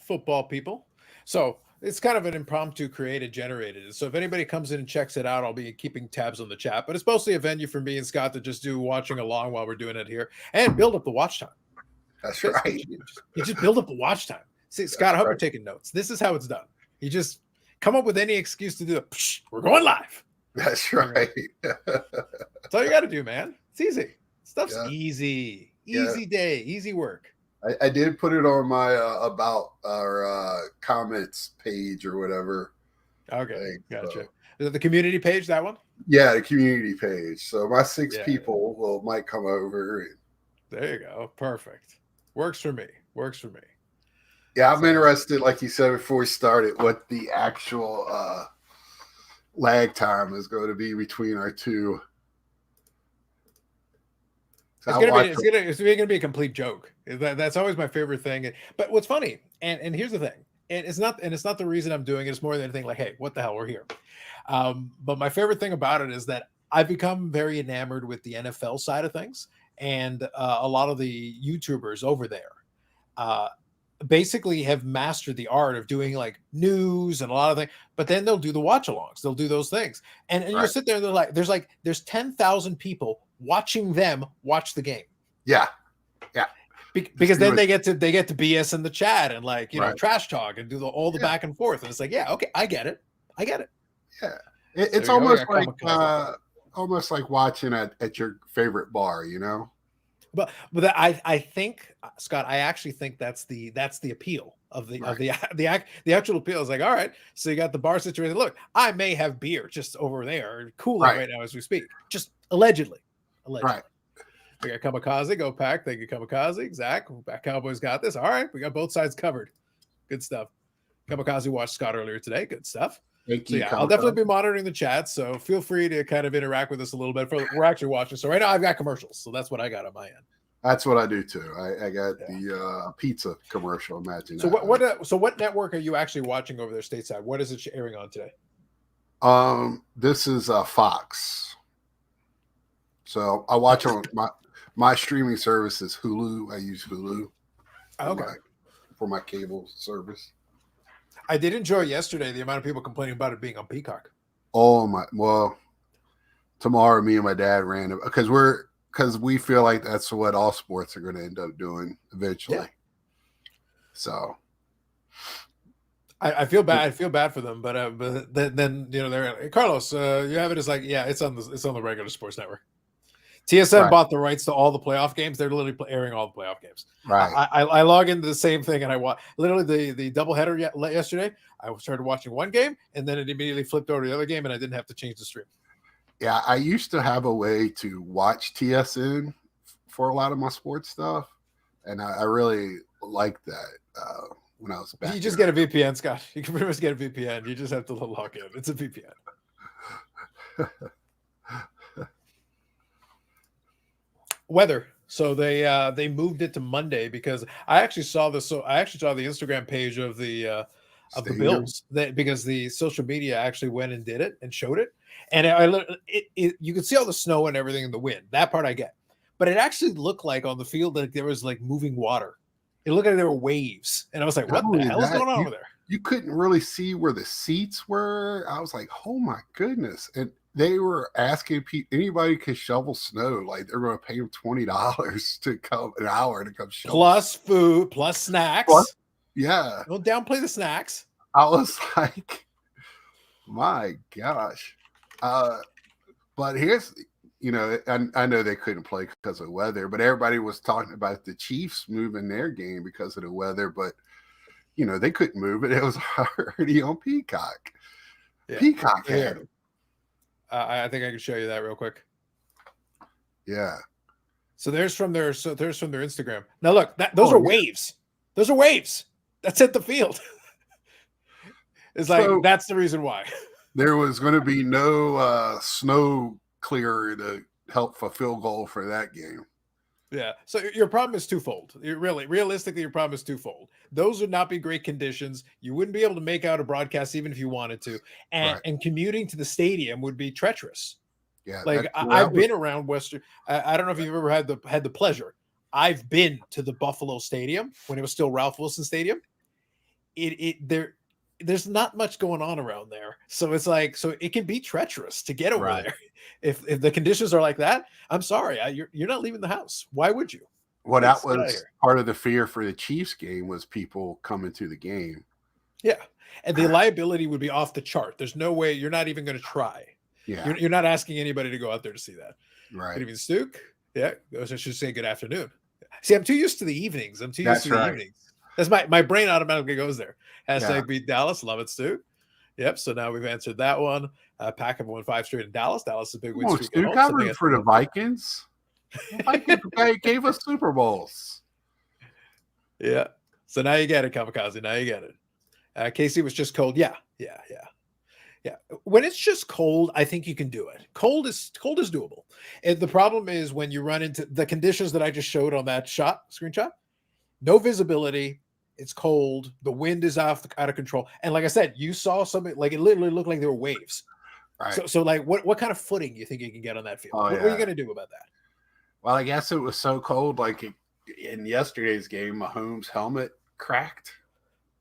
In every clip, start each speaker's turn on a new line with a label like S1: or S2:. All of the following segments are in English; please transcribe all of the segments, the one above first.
S1: football people. So it's kind of an impromptu created, generated. So if anybody comes in and checks it out, I'll be keeping tabs on the chat. But it's mostly a venue for me and Scott to just do watching along while we're doing it here and build up the watch time.
S2: That's right.
S1: You just build up the watch time. See, Scott, I hope you're taking notes. This is how it's done. You just come up with any excuse to do it. Psh, we're going live.
S2: That's right.
S1: That's all you got to do, man. It's easy. Stuff's easy. Easy day. Easy work.
S2: I did put it on my about our comments page or whatever.
S1: Okay, gotcha. So. Is it the community page, that one?
S2: Yeah, the community page. So my 6 people might come over.
S1: There you go. Perfect. Works for me.
S2: Yeah, I'm interested, like you said before we started, what the actual lag time is going to be between our two.
S1: So it's going to be a complete joke. That's always my favorite thing. But what's funny, and here's the thing, and it's not the reason I'm doing it. It's more than anything like, hey, what the hell, we're here. But my favorite thing about it is that I've become very enamored with the NFL side of things, and a lot of the YouTubers over there basically have mastered the art of doing like news and a lot of things, but then they'll do the watch-alongs. They'll do those things. And you sit there and they're like, there's 10,000 people watching them watch the game.
S2: Yeah.
S1: Because then they get to BS in the chat and like, you know, trash talk and do all the back and forth. And it's like, yeah, okay, I get it.
S2: Yeah. It's almost like watching at your favorite bar, you know?
S1: But I think, Scott, I actually think that's the appeal of the actual appeal is like, all right, so you got the bar situation. Look, I may have beer just over there cooling right now as we speak, just allegedly.
S2: Right.
S1: We got Kamikaze, go Pack. Thank you, Kamikaze. Zach, Cowboys got this. All right, we got both sides covered. Good stuff. Kamikaze watched Scott earlier today. Good stuff.
S2: Thank you,
S1: I'll definitely be monitoring the chat, so feel free to kind of interact with us a little bit. We're actually watching. So right now I've got commercials, so that's what I got on my end.
S2: That's what I do too. I got the pizza commercial. Imagine.
S1: So what network are you actually watching over there stateside? What is it airing on today?
S2: This is Fox. So I watch on my streaming service is Hulu. I use Hulu. For my cable service.
S1: I did enjoy yesterday the amount of people complaining about it being on Peacock.
S2: Oh my! Well, tomorrow me and my dad ran it because we feel like that's what all sports are going to end up doing eventually. Yeah. So
S1: I feel bad. I feel bad for them, but then you know they're like, Carlos. You have it as like it's on the regular sports network. TSN bought the rights to all the playoff games. They're literally airing all the playoff games.
S2: Right.
S1: I log into the same thing and I watch literally the doubleheader yesterday. I started watching one game and then it immediately flipped over to the other game and I didn't have to change the stream.
S2: Yeah, I used to have a way to watch TSN for a lot of my sports stuff, and I really liked that when I was back.
S1: You just get a VPN, Scott. You can pretty much get a VPN. You just have to log in. It's a VPN. Weather. So they moved it to Monday because I actually saw this. So I actually saw the Instagram page of the Bills because the social media actually went and did it and showed it, and you could see all the snow and everything in the wind. That part I get, but it actually looked like on the field that there was like moving water. It looked like there were waves, and I was like, "What the hell is going on over there?"
S2: You couldn't really see where the seats were. I was like, "Oh my goodness!" And they were asking people, anybody could shovel snow. Like they're going to pay them $20 to come an hour to come shovel.
S1: Plus food, plus snacks.
S2: Yeah.
S1: Don't downplay the snacks.
S2: I was like, my gosh. But here's, you know, I know they couldn't play because of weather, but everybody was talking about the Chiefs moving their game because of the weather. But, you know, they couldn't move it. It was already on Peacock. Yeah. Peacock had it.
S1: I think I can show you that real quick.
S2: Yeah.
S1: So there's from their Instagram. Now look, those are waves. Those are waves. That's at the field. It's like that's the reason why.
S2: There was going to be no snow clearer to help for field goal for that game.
S1: Yeah. So your problem is twofold. Realistically, your problem is twofold. Those would not be great conditions. You wouldn't be able to make out a broadcast even if you wanted to. And commuting to the stadium would be treacherous.
S2: Yeah.
S1: Like I've been around Western. I don't know if you've ever had the pleasure. I've been to the Buffalo Stadium when it was still Ralph Wilson Stadium. there's not much going on around there. So it's like, so it can be treacherous to get over
S2: Right.
S1: there. If the conditions are like that, I'm sorry, you're not leaving the house. Why would you?
S2: Well,
S1: Please
S2: that
S1: get out of
S2: was
S1: here.
S2: part of the fear for the Chiefs game was people coming to the game.
S1: Yeah, and the liability would be off the chart. There's no way you're not even going to try.
S2: Yeah,
S1: You're not asking anybody to go out there to see that.
S2: right.
S1: Good evening, Stuke. Yeah, I should say good afternoon. See, I'm too used to the evenings. I'm too used to
S2: That's
S1: the
S2: right.
S1: evenings. That's my brain automatically goes there.
S2: Yeah.
S1: Hashtag beat Dallas. Love it, Stu. Yep. So now we've answered that one. Pack have won 5 straight in Dallas. Dallas is a big win
S2: Come on,
S1: streak
S2: Stu,
S1: at home.
S2: I
S1: So they
S2: root
S1: got
S2: for the Vikings. The Vikings gave us Super Bowls.
S1: Yeah. So now you get it, Kamikaze. Now you get it. Casey was just cold. Yeah. When it's just cold, I think you can do it. Cold is doable. And the problem is when you run into the conditions that I just showed on that screenshot. No visibility. It's cold. The wind is out of control. And like I said, you saw something like it literally looked like there were waves. Right. So like what kind of footing you think you can get on that field? What are you going to do about that?
S2: Well, I guess it was so cold. Like in yesterday's game, Mahomes' helmet cracked.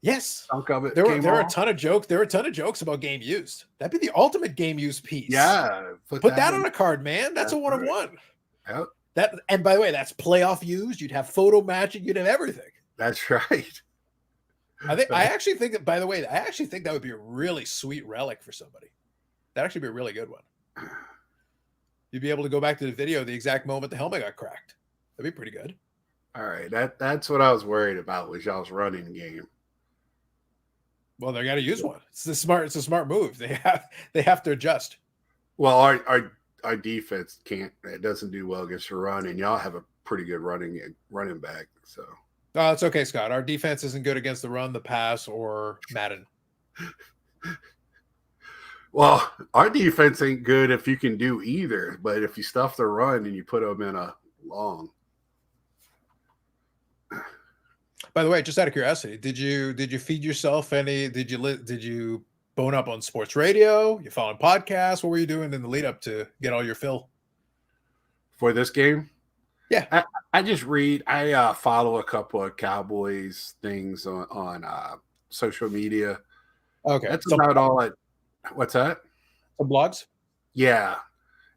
S1: Yes.
S2: Chunk of it.
S1: There are a ton of jokes. There are a ton of jokes about game used. That'd be the ultimate game used piece.
S2: Yeah.
S1: Put that on a card, man. That's a 1 of 1.
S2: Yep.
S1: That, and by the way, that's playoff used. You'd have photo matching. You'd have everything.
S2: That's right.
S1: I actually think that, by the way, that would be a really sweet relic for somebody. That'd actually be a really good one. You'd be able to go back to the video the exact moment the helmet got cracked. That'd be pretty good.
S2: All right. That's what I was worried about was y'all's running game.
S1: Well, they got to use one. It's a smart move. They have to adjust.
S2: Well, our defense it doesn't do well against the run, and y'all have a pretty good running back. So
S1: it's okay, Scott. Our defense isn't good against the run, the pass, or Madden.
S2: Well, our defense ain't good if you can do either. But if you stuff the run and you put them in a long.
S1: By the way, just out of curiosity, did you feed yourself any? Did you bone up on sports radio? You following podcasts? What were you doing in the lead up to get all your fill
S2: for this game?
S1: Yeah,
S2: I just read. I follow a couple of Cowboys things on social media.
S1: Okay,
S2: that's about all. What's that?
S1: Some blogs.
S2: Yeah,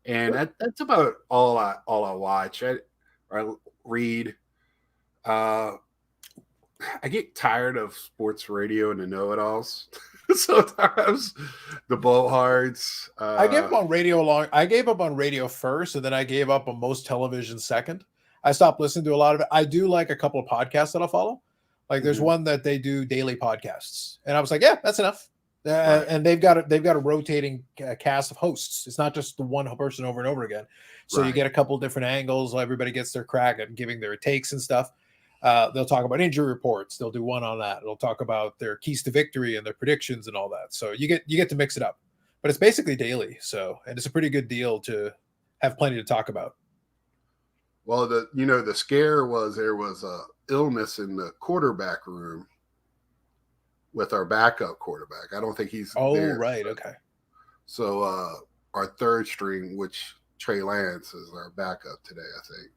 S2: and that's about all I watch. I read. I get tired of sports radio and the know-it-alls. Sometimes the blowhards.
S1: I gave up on radio I gave up on radio first, and then I gave up on most television second. I stopped listening to a lot of it. I do like a couple of podcasts that I'll follow. Like there's one that they do daily podcasts, and I was like, yeah, that's enough. Right. And they've got a rotating cast of hosts. It's not just the one person over and over again. So you get a couple of different angles. Everybody gets their crack at giving their takes and stuff. They'll talk about injury reports. They'll do one on that. They'll talk about their keys to victory and their predictions and all that. So you get to mix it up, but it's basically daily. So, and it's a pretty good deal to have plenty to talk about.
S2: Well, the scare was there was a illness in the quarterback room with our backup quarterback. I don't think he's there.
S1: Right. Okay.
S2: So our third string, which Trey Lance is our backup today, I think.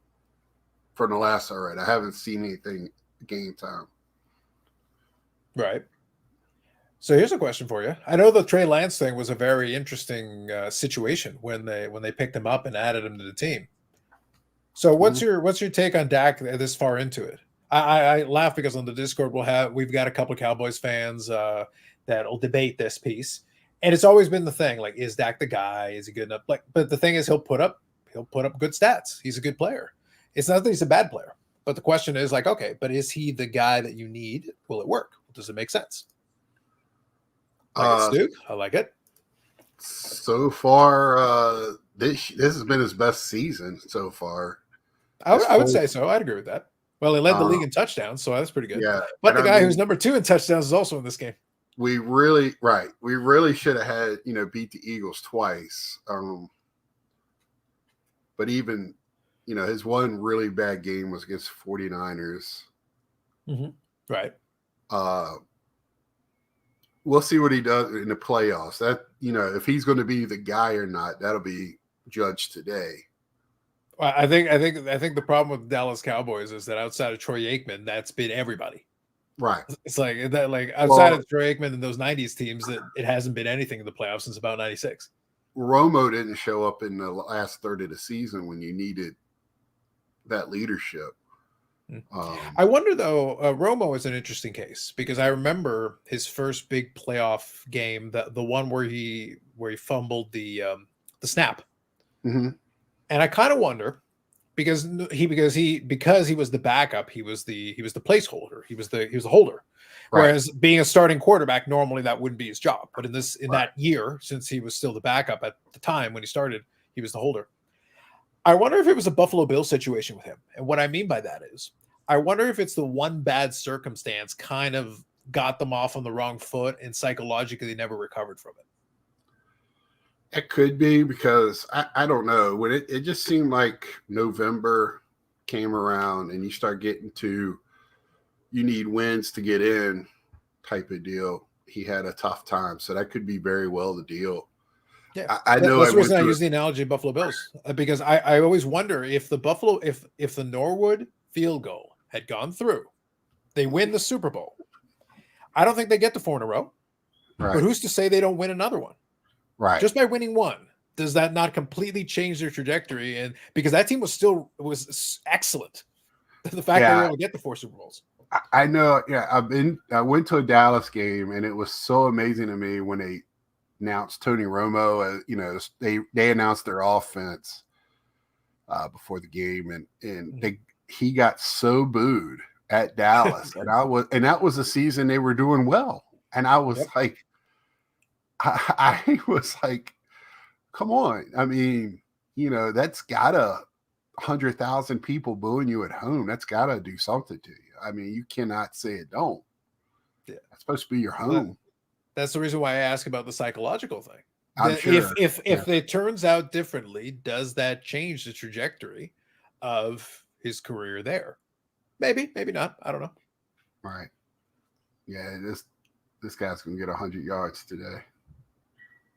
S2: From the last, all right. I haven't seen anything game time.
S1: Right. So here's a question for you. I know the Trey Lance thing was a very interesting situation when they picked him up and added him to the team. So what's your take on Dak this far into it? I laugh because on the Discord we've got a couple of Cowboys fans that'll debate this piece, and it's always been the thing like, is Dak the guy? Is he good enough? Like, but the thing is, he'll put up good stats. He's a good player. It's not that he's a bad player, but the question is like, okay, but is he the guy that you need? Will it work? Does it make sense? I like it.
S2: So far, this has been his best season so far.
S1: I would say so. I'd agree with that. Well, he led the league in touchdowns, so that's pretty good.
S2: Yeah,
S1: but the guy who's number 2 in touchdowns is also in this game.
S2: We really should have had beat the Eagles twice. But even his one really bad game was against 49ers.
S1: Mm-hmm. Right.
S2: We'll see what he does in the playoffs. That if he's going to be the guy or not, that'll be judged today.
S1: I think the problem with the Dallas Cowboys is that outside of Troy Aikman, that's been everybody.
S2: Right.
S1: It's like that, like outside
S2: Well,
S1: of Troy Aikman and those '90s teams, that it hasn't been anything in the playoffs since about '96.
S2: Romo didn't show up in the last third of the season when you needed that leadership.
S1: I wonder though, Romo is an interesting case because I remember his first big playoff game, the one where he fumbled the snap,
S2: Mm-hmm.
S1: and I kind of wonder because he was the backup, he was the placeholder, he was the holder.
S2: Right.
S1: Whereas being a starting quarterback, normally that wouldn't be his job. But in
S2: Right.
S1: that year, since he was still the backup at the time when he started, he was the holder. I wonder if it was a Buffalo Bill situation with him. And what I mean by that is, I wonder if it's the one bad circumstance kind of got them off on the wrong foot and psychologically they never recovered from it.
S2: It could be because I don't know. When it just seemed like November came around and you start getting to you need wins to get in type of deal. He had a tough time. So that could be very well the deal.
S1: Yeah,
S2: I know.
S1: That's the reason I use the analogy of Buffalo Bills, because I always wonder if the if the Norwood field goal had gone through, they win the Super Bowl. I don't think they get to 4 in a row.
S2: Right.
S1: But who's to say they don't win another one?
S2: Right.
S1: Just by winning one, does that not completely change their trajectory? And because that team was excellent, the fact that they were able to get the 4 Super Bowls.
S2: I know. Yeah, I went to a Dallas game, and it was so amazing to me when they announced Tony Romo. You know, they announced their offense before the game, and he got so booed at Dallas, and that was a season they were doing well, and I was like, I was like, come on. I mean, you know, that's gotta 100,000 people booing you at home. That's gotta do something to you. I mean, you cannot say it don't.
S1: Yeah,
S2: it's supposed to be your home.
S1: That's the reason why I ask about the psychological thing.
S2: I'm sure.
S1: If it turns out differently, does that change the trajectory of his career there? Maybe not. I don't know.
S2: Right. Yeah, this guy's gonna get 100 yards today,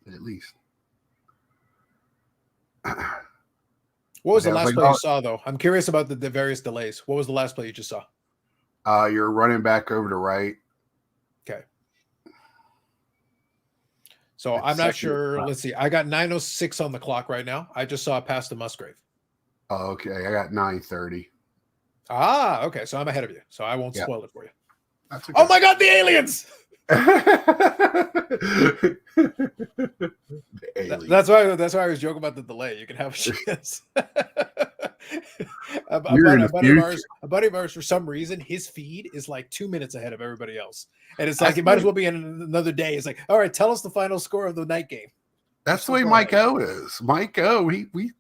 S2: at least.
S1: What was the last play you saw, though? I'm curious about the various delays. What was the last play you just saw?
S2: You're running back over to right.
S1: Okay. So I'm not sure. Let's see. I got 9:06 on the clock right now. I just saw it past the Musgrave.
S2: Oh, okay. I got 9:30.
S1: Ah, okay. So I'm ahead of you. So I won't spoil it for you.
S2: That's okay.
S1: Oh my God, the aliens! That's why I was joking about the delay. You can have a chance. a buddy of ours, for some reason, his feed is like 2 minutes ahead of everybody else, and it's like it might as well be in another day. It's like, all right, tell us the final score of the night game.
S2: That's the way Mike O is. Mike O, we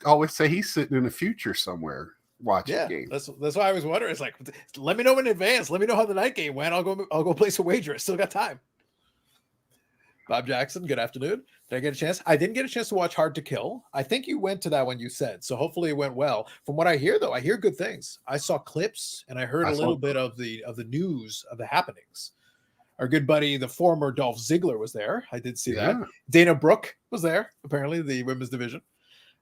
S2: always say he's sitting in the future somewhere watching games.
S1: That's why I was wondering. It's like, let me know in advance. Let me know how the night game went. I'll go place a wager. I still got time. Bob Jackson, good afternoon. Did I get a chance? I didn't get a chance to watch Hard to Kill. I think you went to that one, you said. So hopefully it went well. From what I hear, though, I hear good things. I saw clips and I heard a little bit of the news of the happenings. Our good buddy, the former Dolph Ziggler, was there. I did see that. Dana Brooke was there, apparently, the women's division.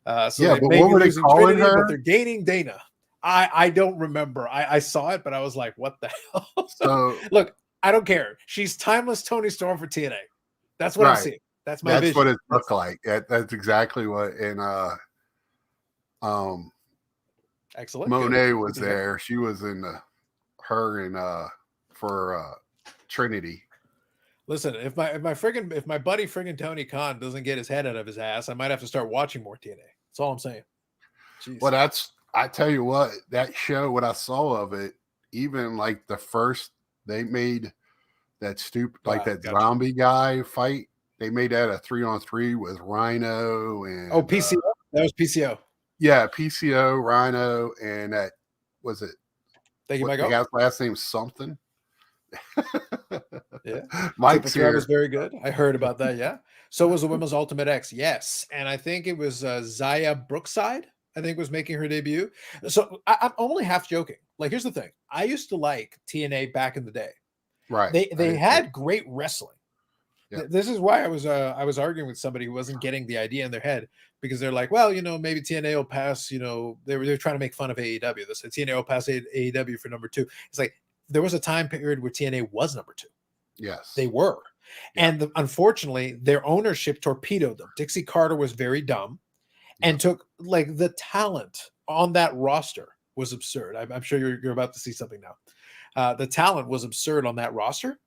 S2: But what were they calling Trinity, her?
S1: But they're gaining Dana. I don't remember. I saw it, but I was like, what the hell?
S2: So
S1: look, I don't care. She's timeless Tony Storm for TNA. That's what I'm seeing. That's my vision.
S2: That's what it looked like. That's exactly what. And
S1: excellent.
S2: Monet was there. She was in for Trinity.
S1: Listen, if my buddy friggin' Tony Khan doesn't get his head out of his ass, I might have to start watching more TNA. That's all I'm saying. Jeez.
S2: Well, I tell you what, that show, what I saw of it, even like the first, they made that stupid, that zombie guy fight. They made that a 3-on-3 with Rhino and
S1: PCO. That was PCO.
S2: Yeah, PCO, Rhino, and that was it.
S1: Thank you, Michael.
S2: The guy's last name something.
S1: Yeah,
S2: Mike's here.
S1: Was very good. I heard about that. Yeah. So was the Women's Ultimate X. Yes, and I think it was Zaya Brookside. I think was making her debut. So I'm only half joking. Like, here's the thing. I used to like TNA back in the day.
S2: Right.
S1: They had great wrestling.
S2: Yeah.
S1: This is why I was arguing with somebody who wasn't getting the idea in their head, because they're like, well, maybe TNA will pass. They were trying to make fun of AEW. They said TNA will pass AEW for number 2. It's like, there was a time period where TNA was number 2.
S2: Yes.
S1: They were.
S2: Yeah.
S1: And unfortunately, their ownership torpedoed them. Dixie Carter was very dumb and took like the talent on that roster was absurd. I'm sure you're about to see something now. The talent was absurd on that roster.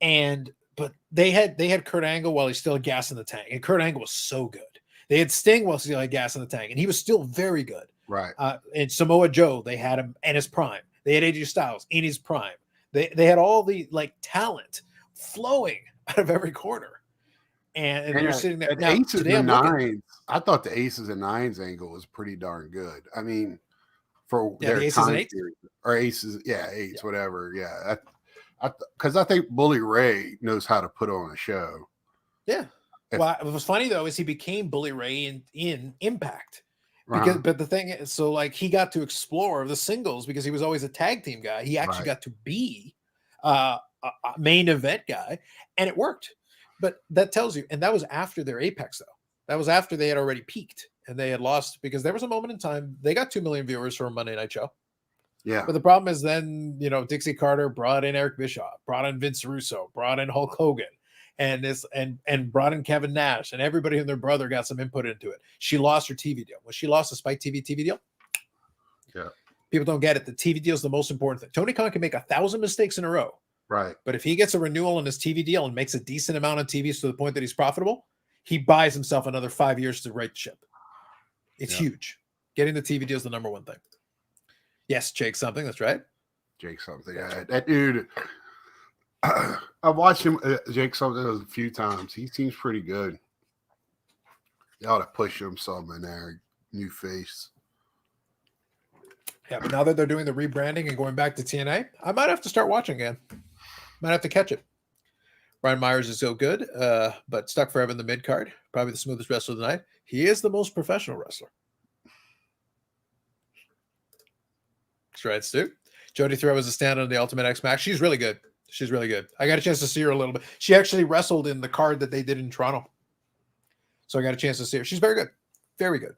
S1: But they had Kurt Angle while he's still had gas in the tank. And Kurt Angle was so good. They had Sting while he still had gas in the tank. And he was still very good.
S2: Right.
S1: And Samoa Joe, they had him in his prime. They had AJ Styles in his prime. They had all the like talent flowing out of every corner. And you're sitting there. Now,
S2: Aces and Nines, I thought the Aces and Nines angle was pretty darn good. I mean, for their
S1: the
S2: time period, or Aces, eights, whatever. Yeah. Because I think Bully Ray knows how to put on a show.
S1: Yeah. Well, what was funny though is he became Bully Ray in Impact. Because, but the thing is, so like he got to explore the singles because he was always a tag team guy. He actually got to be a main event guy, and it worked. But that tells you, and that was after their apex, though. That was after they had already peaked and they had lost, because there was a moment in time they got 2 million viewers for a Monday night show.
S2: Yeah.
S1: But the problem is then, Dixie Carter brought in Eric Bischoff, brought in Vince Russo, brought in Hulk Hogan, and brought in Kevin Nash, and everybody and their brother got some input into it. She lost her TV deal. When she lost the Spike TV deal, people don't get it. The TV deal is the most important thing. Tony Khan can make 1,000 mistakes in a row.
S2: Right.
S1: But if he gets a renewal on his TV deal and makes a decent amount of TVs to the point that he's profitable, he buys himself another 5 years to right the ship. It's huge. Getting the TV deal is the number one thing. Yes, Jake something. That's right.
S2: Jake something. Yeah, that dude. I've watched him, Jake something, a few times. He seems pretty good. You ought to push him some in there. New face.
S1: Yeah, but now that they're doing the rebranding and going back to TNA, I might have to start watching again. Might have to catch it. Brian Myers is so good, but stuck forever in the mid card. Probably the smoothest wrestler of the night. He is the most professional wrestler. That's right, Stu. Jody Threat was a stand on the Ultimate X Max. She's really good. She's really good. I got a chance to see her a little bit. She actually wrestled in the card that they did in Toronto. So I got a chance to see her. She's very good. Very good.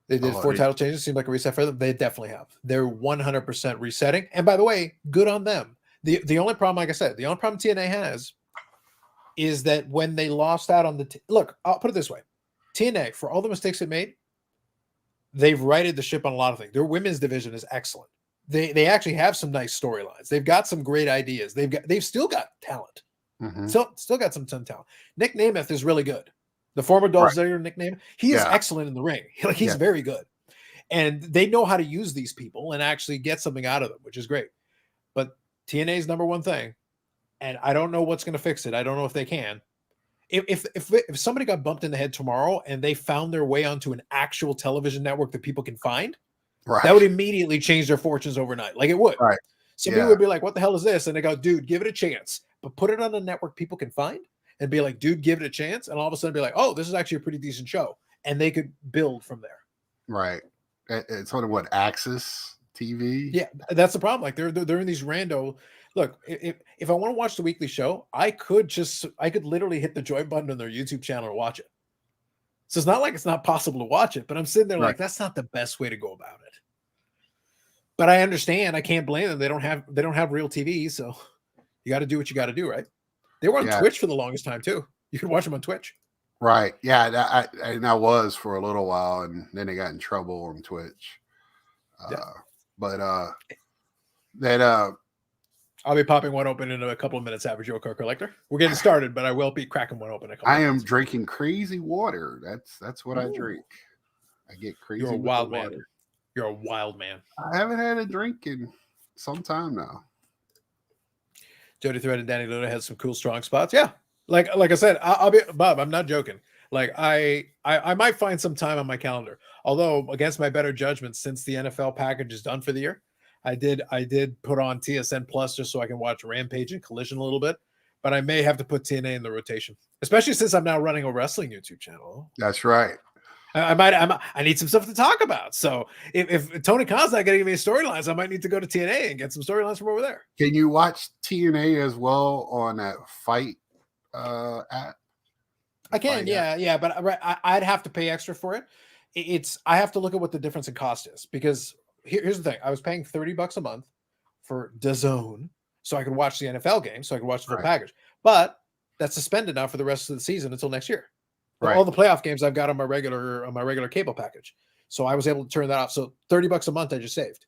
S1: They did 4 title changes. Seemed like a reset for them. They definitely have. They're 100% resetting. And by the way, good on them. The only problem, like I said, the only problem TNA has is that when they lost out on the look, I'll put it this way. TNA, for all the mistakes it made, they've righted the ship on a lot of things. Their women's division is excellent. They actually have some nice storylines. They've got some great ideas. They've still got talent.
S2: Mm-hmm.
S1: Still got some talent. Nick Nemeth is really good. The former Dolph Ziggler Nick Nemeth, he is excellent in the ring. Like he's very good. And they know how to use these people and actually get something out of them, which is great. But TNA's number one thing, and I don't know what's going to fix it. I don't know if they can. If somebody got bumped in the head tomorrow and they found their way onto an actual television network that people can find, that would immediately change their fortunes overnight. Like it would.
S2: Right.
S1: Somebody would be like, what the hell is this? And they go, dude, give it a chance. But put it on a network people can find and be like, dude, give it a chance. And all of a sudden be like, oh, this is actually a pretty decent show. And they could build from there.
S2: Right. It's sort of what, Axis TV?
S1: Yeah, that's the problem. Like they're in these rando. Look, if I want to watch the weekly show, I could literally hit the join button on their YouTube channel and watch it. So it's not like it's not possible to watch it, but I'm sitting there like, that's not the best way to go about it. But I understand. I can't blame them. They don't have real TV, so you got to do what you got to do, right? They were on Twitch for the longest time too. You could watch them on Twitch.
S2: Right. Yeah. I was for a little while, and then they got in trouble on Twitch.
S1: I'll be popping one open in a couple of minutes. Average Joe Car Collector. We're getting started, but I will be cracking one open.
S2: I am drinking crazy water. That's what I drink. I get crazy.
S1: You're a wild man. You're a wild man.
S2: I haven't had a drink in some time now.
S1: Jody Thread and Danny Luna had some cool, strong spots. Yeah. Like I said, I'll be Bob. I'm not joking. Like I might find some time on my calendar. Although against my better judgment, since the NFL package is done for the year, I did put on TSN Plus just so I can watch Rampage and Collision a little bit. But I may have to put TNA in the rotation, especially since I'm now running a wrestling YouTube channel.
S2: That's right.
S1: I need some stuff to talk about. So if Tony Khan's not getting me storylines, I might need to go to TNA and get some storylines from over there.
S2: Can you watch TNA as well on that Fight app?
S1: I can, yeah, but I'd have to pay extra for it. I have to look at what the difference in cost is, because here's the thing: I was paying $30 a month for DAZN so I could watch the NFL game, so I could watch the full
S2: Right.
S1: package. But that's suspended now for the rest of the season until next year.
S2: Right.
S1: All the playoff games I've got on my regular cable package. So I was able to turn that off. So $30 a month I just saved.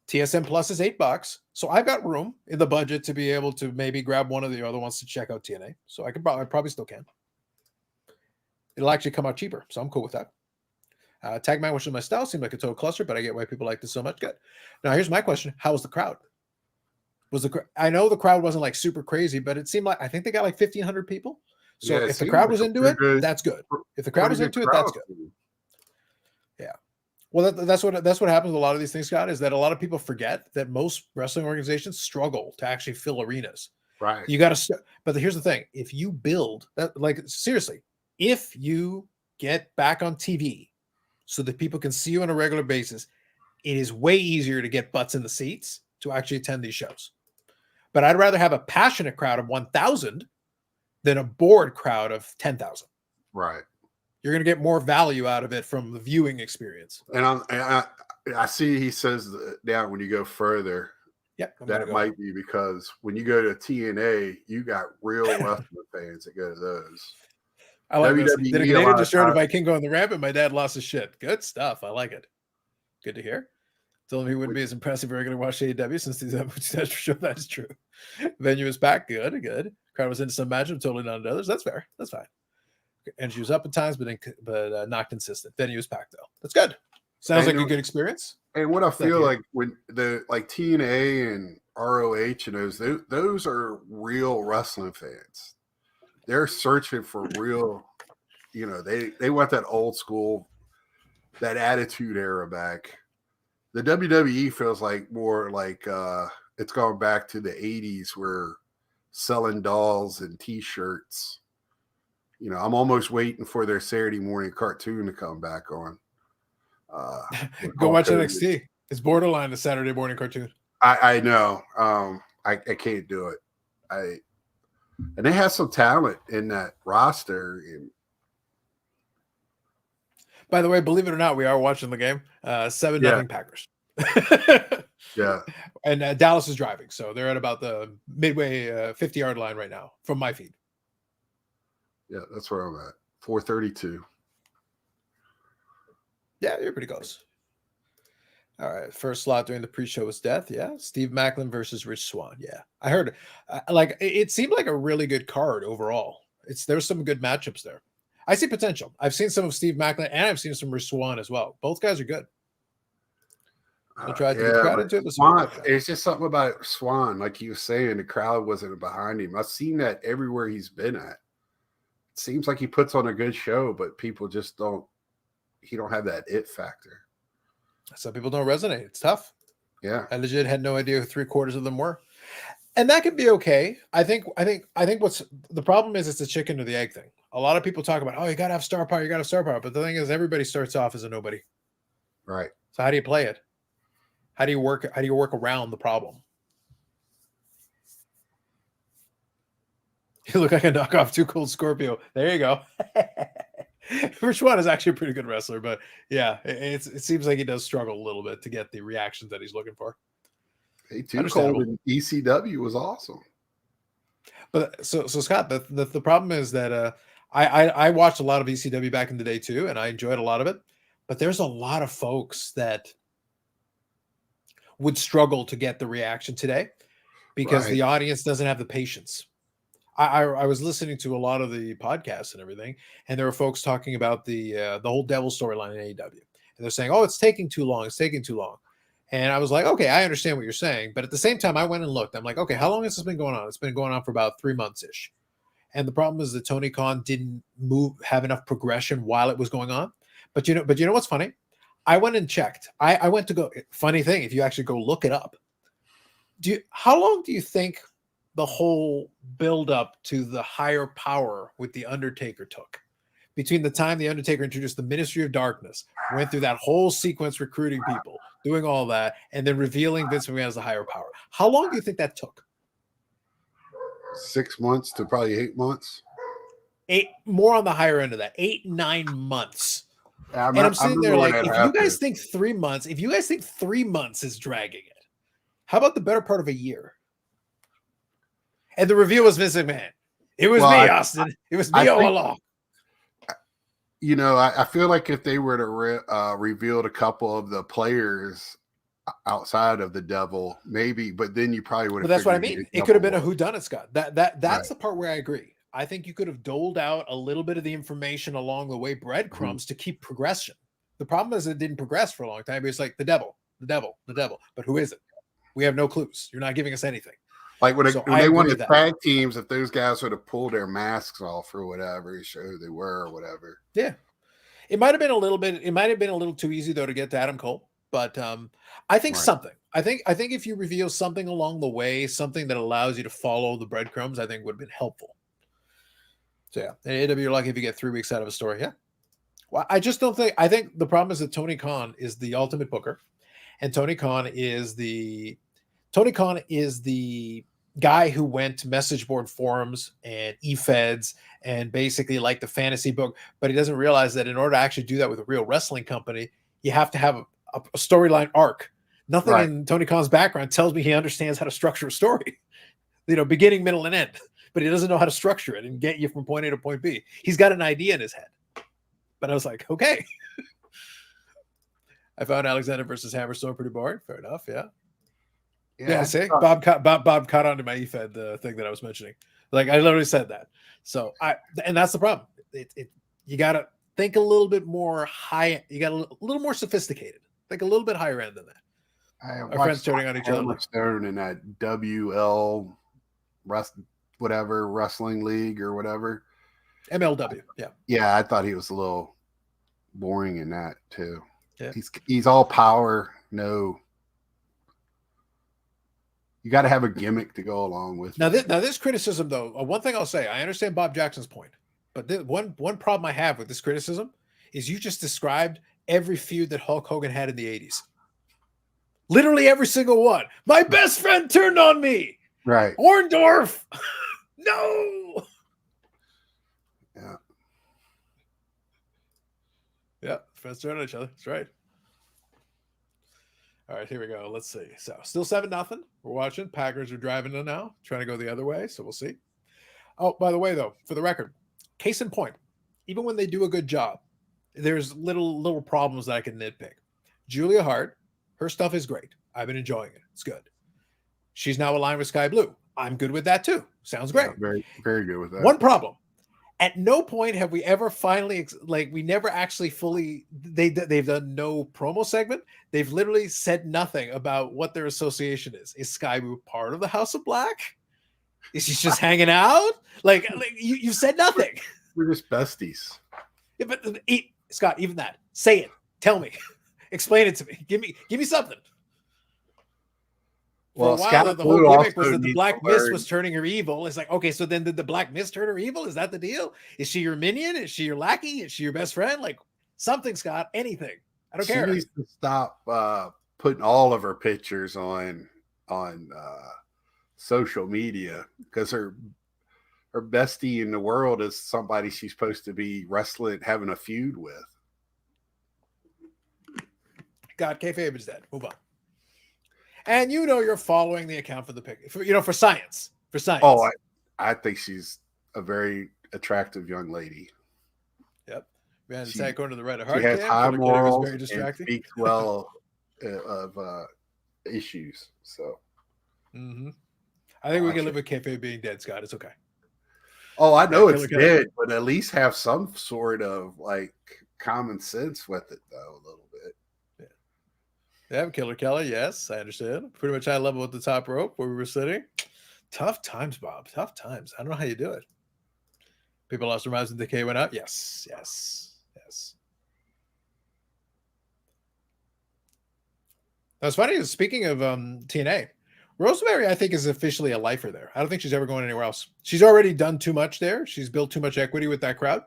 S1: TSN Plus is $8. So I've got room in the budget to be able to maybe grab one of the other ones to check out TNA. So I probably still can. It'll actually come out cheaper. So I'm cool with that. Tagman, which is my style, seemed like a total cluster, but I get why people like this so much. Good. Now here's my question: how was the crowd? I know the crowd wasn't like super crazy, but it seemed like I think they got like 1,500 people. So
S2: Yeah,
S1: if the crowd was into it, that's good. If the crowd was into it, that's good. Yeah. Well, that's what happens with a lot of these things, Scott, is that a lot of people forget that most wrestling organizations struggle to actually fill arenas.
S2: Right.
S1: You got to, but here's the thing: if you build that, like seriously, if you get back on TV so that people can see you on a regular basis, it is way easier to get butts in the seats to actually attend these shows. But I'd rather have a passionate crowd of 1,000 than a bored crowd of 10,000.
S2: Right.
S1: You're going to get more value out of it from the viewing experience.
S2: And I see he says down when you go further, that it might be because when you go to TNA, you got real wrestling fans that go to those.
S1: I like this. Did a Canadian destroy the Vikingo on the ramp and my dad lost his shit? Good stuff. I like it. Good to hear. Told him he wouldn't be as impressive if we were going to watch AEW since that's true. That is true. Venue was packed. Good. Crowd was into some matchup, totally not into others. That's fair. That's fine. Energy was up at times, but not consistent. Venue was packed though. That's good. Sounds like a good experience.
S2: And what I feel like when the TNA and ROH and those are real wrestling fans. They're searching for real, they want that old school, that attitude era back. The WWE feels like more like it's gone back to the 80s where selling dolls and t-shirts. I'm almost waiting for their Saturday morning cartoon to come back on.
S1: Go watch NXT. It's borderline a Saturday morning cartoon.
S2: I know. I can't do it. And they have some talent in that roster.
S1: By the way, believe it or not, we are watching the game. 7-0 Packers.
S2: Yeah.
S1: And Dallas is driving, so they're at about the midway 50-yard line right now from my feed.
S2: Yeah, that's where I'm at. 432.
S1: Yeah, you're pretty close. All right, first slot during the pre-show was Death. Yeah, Steve Macklin versus Rich Swann. Yeah, I heard. It seemed like a really good card overall. There's some good matchups there. I see potential. I've seen some of Steve Macklin, and I've seen some Rich Swann as well. Both guys are good. I tried to get the crowd into it.
S2: Swann, it's just something about Swann, like you were saying, the crowd wasn't behind him. I've seen that everywhere he's been at. It seems like he puts on a good show, but people just don't. He don't have that it factor.
S1: Some people don't resonate. It's tough.
S2: Yeah.
S1: I legit had no idea who 3/4 of them were. And that can be okay. I think what's the problem is it's the chicken or the egg thing. A lot of people talk about, you gotta have star power. But the thing is everybody starts off as a nobody.
S2: Right.
S1: So how do you play it? How do you work around the problem? You look like a knockoff Too Cold Scorpio. There you go. Rich Swann is actually a pretty good wrestler, but yeah, it seems like he does struggle a little bit to get the reactions that he's looking for.
S2: Hey, Too Cold in ECW was awesome.
S1: But so Scott, the problem is that I watched a lot of ECW back in the day too, and I enjoyed a lot of it. But there's a lot of folks that would struggle to get the reaction today because the audience doesn't have the patience. I was listening to a lot of the podcasts and everything, and there were folks talking about the whole Devil storyline in AEW, and they're saying, it's taking too long. It's taking too long. And I was like, okay, I understand what you're saying. But at the same time, I went and looked. I'm like, okay, how long has this been going on? It's been going on for about 3 months-ish. And the problem is that Tony Khan didn't have enough progression while it was going on. But you know what's funny? I went and checked. I went to go. Funny thing, if you actually go look it up, how long do you think the whole build up to the higher power with the Undertaker took? Between the time the Undertaker introduced the Ministry of Darkness, went through that whole sequence recruiting people, doing all that, and then revealing Vince McMahon as the higher power. How long do you think that took?
S2: 6 months to probably 8 months.
S1: More on the higher end of that. 8-9 months.
S2: Yeah,
S1: I'm sitting there like, if you guys think 3 months is dragging it, How about the better part of a year? And the reveal was Vince McMahon. It was
S2: Well,
S1: me, Austin. It was me
S2: I
S1: all
S2: think,
S1: along.
S2: I feel like if they were to revealed a couple of the players outside of the devil, maybe, but then you probably would have.
S1: But that's what I
S2: figured
S1: mean.
S2: the
S1: It could have been a
S2: devil
S1: whodunit, Scott. That's
S2: right.
S1: the part where I agree. I think you could have doled out a little bit of the information along the way, breadcrumbs to keep progression. The problem is it didn't progress for a long time. It's like the devil, the devil, the devil. But who is it? We have no clues. You're not giving us anything.
S2: Like when
S1: So
S2: they won the tag teams, if those guys would have pulled their masks off or whatever, to show who they were or whatever.
S1: Yeah. It might have been a little bit, it might have been a little too easy though to get to Adam Cole. But I think something. I think if you reveal something along the way, something that allows you to follow the breadcrumbs, I think would have been helpful. So yeah, AW, you're lucky if you get 3 weeks out of a story. Yeah. Well, I just don't think. I think the problem is that Tony Khan is the ultimate booker, and Tony Khan is the guy who went to message board forums and e-feds and basically like the fantasy book, but he doesn't realize that in order to actually do that with a real wrestling company, you have to have a storyline arc. Nothing in Tony Khan's background tells me he understands how to structure a story, beginning, middle, and end, but he doesn't know how to structure it and get you from point A to point B. He's got an idea in his head, but I was like, okay. I found Alexander versus Hammerstone pretty boring. Fair enough. Yeah. Yeah, see, Bob caught on to my EFED thing that I was mentioning. Like I literally said that. So and that's the problem. You got to think a little bit more high. You got a little more sophisticated. Think a little bit higher end than that.
S2: Our friends turning on each other. Stone in that WL wrestling league or whatever.
S1: MLW. Yeah.
S2: Yeah, I thought he was a little boring in that too.
S1: Yeah.
S2: He's all power, no. You got to have a gimmick to go along with.
S1: Now this criticism, though, one thing I'll say, I understand Bob Jackson's point, but one problem I have with this criticism is you just described every feud that Hulk Hogan had in the 80s. Literally every single one. My best friend turned on me.
S2: Right.
S1: Orndorff. No.
S2: Yeah.
S1: Yeah. Friends turn on each other. That's right. All right, here we go. Let's see. So still 7-0. We're watching. Packers are driving in now, trying to go the other way. So we'll see. Oh, by the way, though, for the record, case in point, even when they do a good job, there's little problems that I can nitpick. Julia Hart, her stuff is great. I've been enjoying it. It's good. She's now aligned with Sky Blue. I'm good with that too. Sounds great.
S2: Yeah, very, very good with that.
S1: One problem. At no point have we ever finally, we never actually fully, they've done no promo segment. They've literally said nothing about what their association is. Is Sky Blue part of the House of Black? Is she just hanging out? You said nothing.
S2: We're just besties.
S1: Yeah, but Scott, even that. Say it. Tell me. Explain it to me. Give me something. For a while, the whole gimmick was that the Black Mist was turning her evil. It's like, okay, so then did the Black Mist turn her evil? Is that the deal? Is she your minion? Is she your lackey? Is she your best friend? Like something, Scott, anything. I don't care.
S2: She needs to stop putting all of her pictures on social media because her bestie in the world is somebody she's supposed to be wrestling, having a feud with.
S1: God, kayfabe is dead. Move on. And you're following the account for the pick, for science. For science.
S2: Oh, I think she's a very attractive young lady.
S1: Yep. Man, it's according to the Red Heart.
S2: She has high morals
S1: very distracting.
S2: And speaks well of issues. So,
S1: I think we can live with kayfabe being dead, Scott. It's okay.
S2: Oh, I know it's dead, but at least have some sort of common sense with it, though, a little bit.
S1: Yeah, Killer Kelly. Yes, I understand. Pretty much high level at the top rope where we were sitting. Tough times, Bob. Tough times. I don't know how you do it. People lost their minds when Decay went out. Yes. That's funny. Speaking of TNA, Rosemary, I think, is officially a lifer there. I don't think she's ever going anywhere else. She's already done too much there. She's built too much equity with that crowd.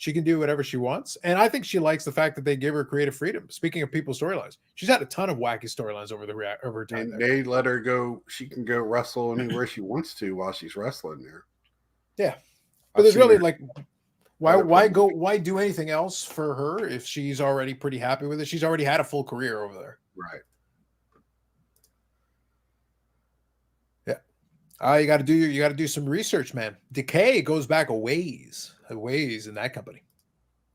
S1: She can do whatever she wants. And I think she likes the fact that they give her creative freedom. Speaking of people's storylines, she's had a ton of wacky storylines over time.
S2: And they let her go. She can go wrestle anywhere she wants to while she's wrestling there.
S1: Yeah. But there's really why do anything else for her if she's already pretty happy with it? She's already had a full career over there.
S2: Right.
S1: You got to do some research, man. Decay goes back a ways in that company.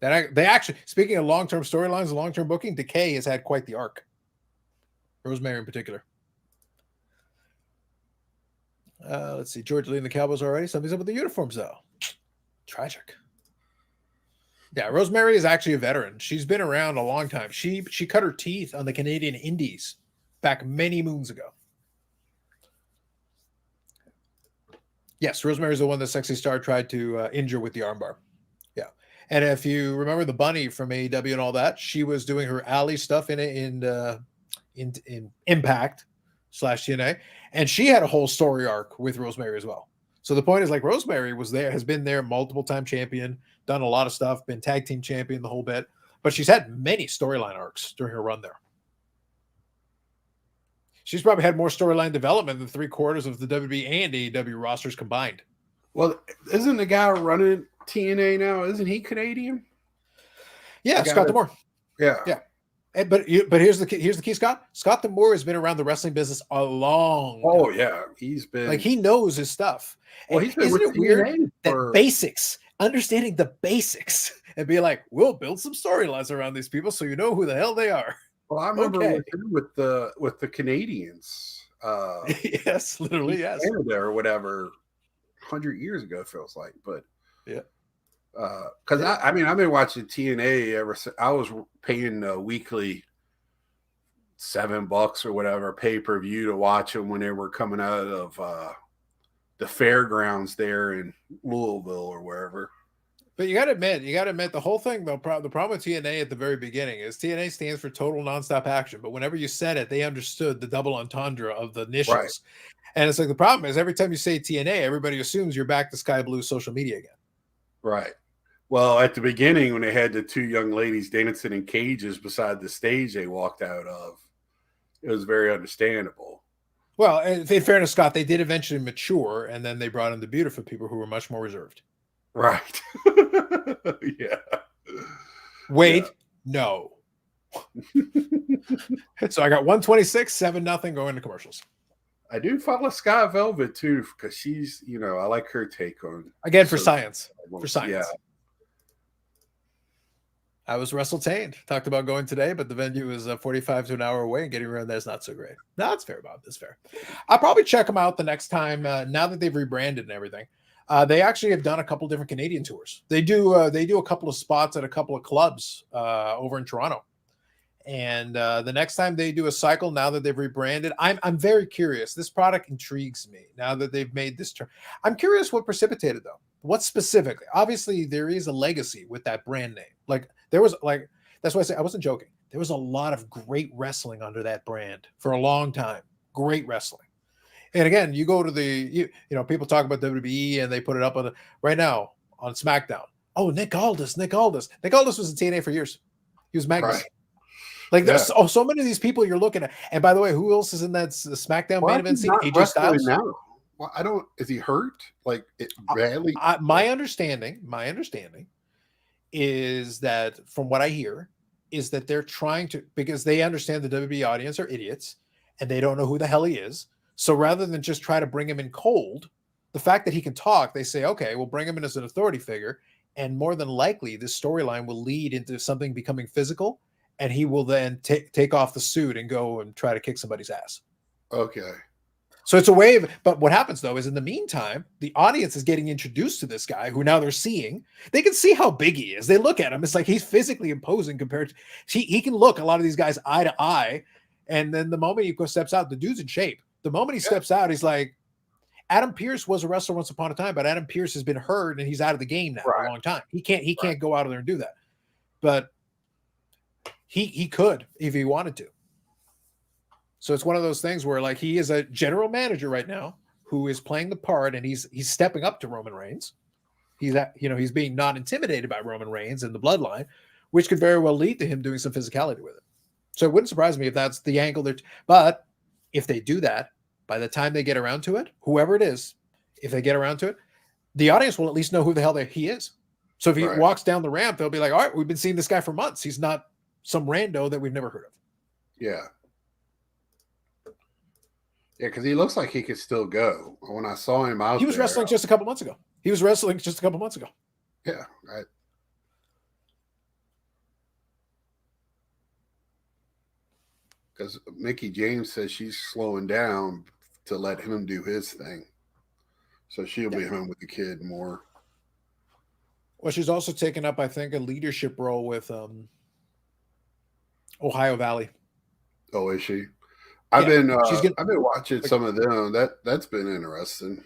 S1: They actually, speaking of long term storylines and long term booking, Decay has had quite the arc. Rosemary in particular. Let's see. George leading the Cowboys already. Something's up with the uniforms, though. Tragic. Yeah, Rosemary is actually a veteran. She's been around a long time. She cut her teeth on the Canadian Indies back many moons ago. Yes, Rosemary's the one that Sexy Star tried to injure with the armbar. Yeah, and if you remember the bunny from AEW and all that, she was doing her alley stuff in Impact / TNA, and she had a whole story arc with Rosemary as well. So the point is, like, Rosemary was there, has been there, multiple time champion, done a lot of stuff, been tag team champion, the whole bit, but she's had many storyline arcs during her run there. She's probably had more storyline development than 3/4 of the WWE and AEW rosters combined.
S2: Well, isn't the guy running TNA now? Isn't he Canadian?
S1: Yeah, Scott D'Amore.
S2: Yeah.
S1: But here's the key, Scott. Scott D'Amore has been around the wrestling business a long time.
S2: Oh yeah, he's been
S1: like, he knows his stuff.
S2: Well, he's been
S1: isn't it weird
S2: for...
S1: that basics, understanding the basics, and be like, we'll build some storylines around these people so you know who the hell they are.
S2: Well, I remember with the Canadians.
S1: Yes, literally, yes.
S2: Canada or whatever, 100 years ago, feels like. But
S1: yeah,
S2: because I've been watching TNA ever since I was paying a weekly $7 or whatever pay-per-view to watch them when they were coming out of the fairgrounds there in Louisville or wherever.
S1: But you got to admit the whole thing, though. The problem with TNA at the very beginning is TNA stands for total nonstop action. But whenever you said it, they understood the double entendre of the initials. Right. And it's like, the problem is every time you say TNA, everybody assumes you're back to Sky Blue social media again.
S2: Right. Well, at the beginning, when they had the two young ladies dancing in cages beside the stage they walked out of, it was very understandable.
S1: Well, in fairness, Scott, they did eventually mature, and then they brought in the beautiful people who were much more reserved.
S2: Right. Yeah.
S1: Wait, no. So I got 126, 7-0 going to commercials.
S2: I do follow Sky Velvet too, because she's, I like her take on
S1: again for science. For science.
S2: Yeah.
S1: I was WrestleTained. Talked about going today, but the venue is 45 to an hour away, and getting around there is not so great. No, that's fair, Bob. That's fair. I'll probably check them out the next time. Now that they've rebranded and everything. They actually have done a couple different Canadian tours. They do a couple of spots at a couple of clubs over in Toronto. And the next time they do a cycle, now that they've rebranded, I'm very curious. This product intrigues me now that they've made this turn. I'm curious what precipitated, though. What specifically? Obviously, there is a legacy with that brand name. Like, there was, like, that's why I say I wasn't joking. There was a lot of great wrestling under that brand for a long time. Great wrestling. And again, you go to the, people talk about WWE and they put it up on right now on SmackDown. Oh, Nick Aldis. Nick Aldis was in TNA for years. He was Magnus. Right. Like, there's so many of these people you're looking at. And by the way, who else is in that SmackDown main event scene? AJ Styles.
S2: Now? Well, is he hurt? Like, it badly?
S1: My understanding is that, from what I hear, is that they're trying to, because they understand the WWE audience are idiots and they don't know who the hell he is. So rather than just try to bring him in cold, the fact that he can talk, they say, okay, we'll bring him in as an authority figure. And more than likely, this storyline will lead into something becoming physical. And he will then take off the suit and go and try to kick somebody's ass.
S2: Okay.
S1: So it's a way of, but what happens though is in the meantime, the audience is getting introduced to this guy who now they're seeing. They can see how big he is. They look at him. It's like he's physically imposing compared to, he can look a lot of these guys eye to eye. And then the moment he steps out, the dude's in shape. The moment he steps out, he's like, Adam Pearce was a wrestler once upon a time, but Adam Pearce has been hurt and he's out of the game now a long time. He can't go out there and do that. But he could if he wanted to. So it's one of those things where, like, he is a general manager right now who is playing the part, and he's stepping up to Roman Reigns. He's being not intimidated by Roman Reigns and the bloodline, which could very well lead to him doing some physicality with it. So it wouldn't surprise me if that's the angle but if they do that, by the time they get around to it, whoever it is, if they get around to it, the audience will at least know who the hell he is. So if he walks down the ramp, they'll be like, all right, we've been seeing this guy for months. He's not some rando that we've never heard of.
S2: Yeah. Yeah, because he looks like he could still go. When I saw him out
S1: He was
S2: there,
S1: wrestling just a couple months ago.
S2: yeah, because Mickey James says she's slowing down to let him do his thing, so she'll be home with the kid more.
S1: Well, she's also taken up, I think, a leadership role with Ohio Valley.
S2: Oh, is she? I've been watching
S1: like,
S2: some of them. That's been interesting.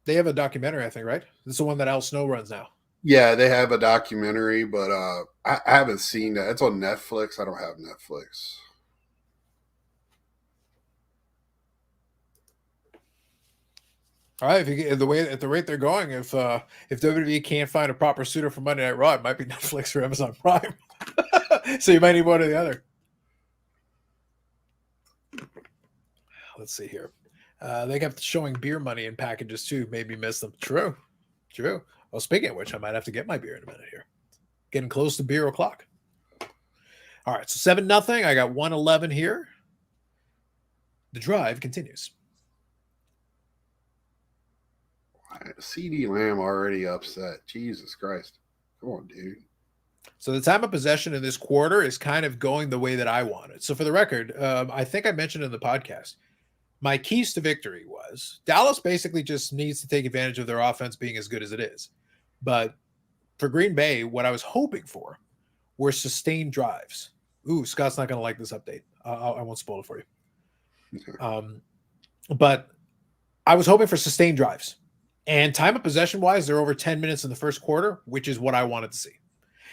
S1: They have a documentary, I think, right? This is the one that Al Snow runs now.
S2: Yeah, they have a documentary, but I haven't seen that. It's on Netflix. I don't have Netflix.
S1: All right, at the rate they're going, if WWE can't find a proper suitor for Monday Night Raw, it might be Netflix or Amazon Prime. So you might need one or the other. Let's see here. They kept showing beer money in packages too. Made me miss them. True. Well, speaking of which, I might have to get my beer in a minute here. Getting close to beer o'clock. All right, so 7-0. I got 111 here. The drive continues.
S2: CD Lamb already upset. Jesus Christ. Come on, dude.
S1: So the time of possession in this quarter is kind of going the way that I wanted. So for the record, I think I mentioned in the podcast, my keys to victory was Dallas basically just needs to take advantage of their offense being as good as it is. But for Green Bay, what I was hoping for were sustained drives. Ooh, Scott's not going to like this update. I won't spoil it for you. But I was hoping for sustained drives. And time of possession wise, they're over 10 minutes in the first quarter, which is what I wanted to see.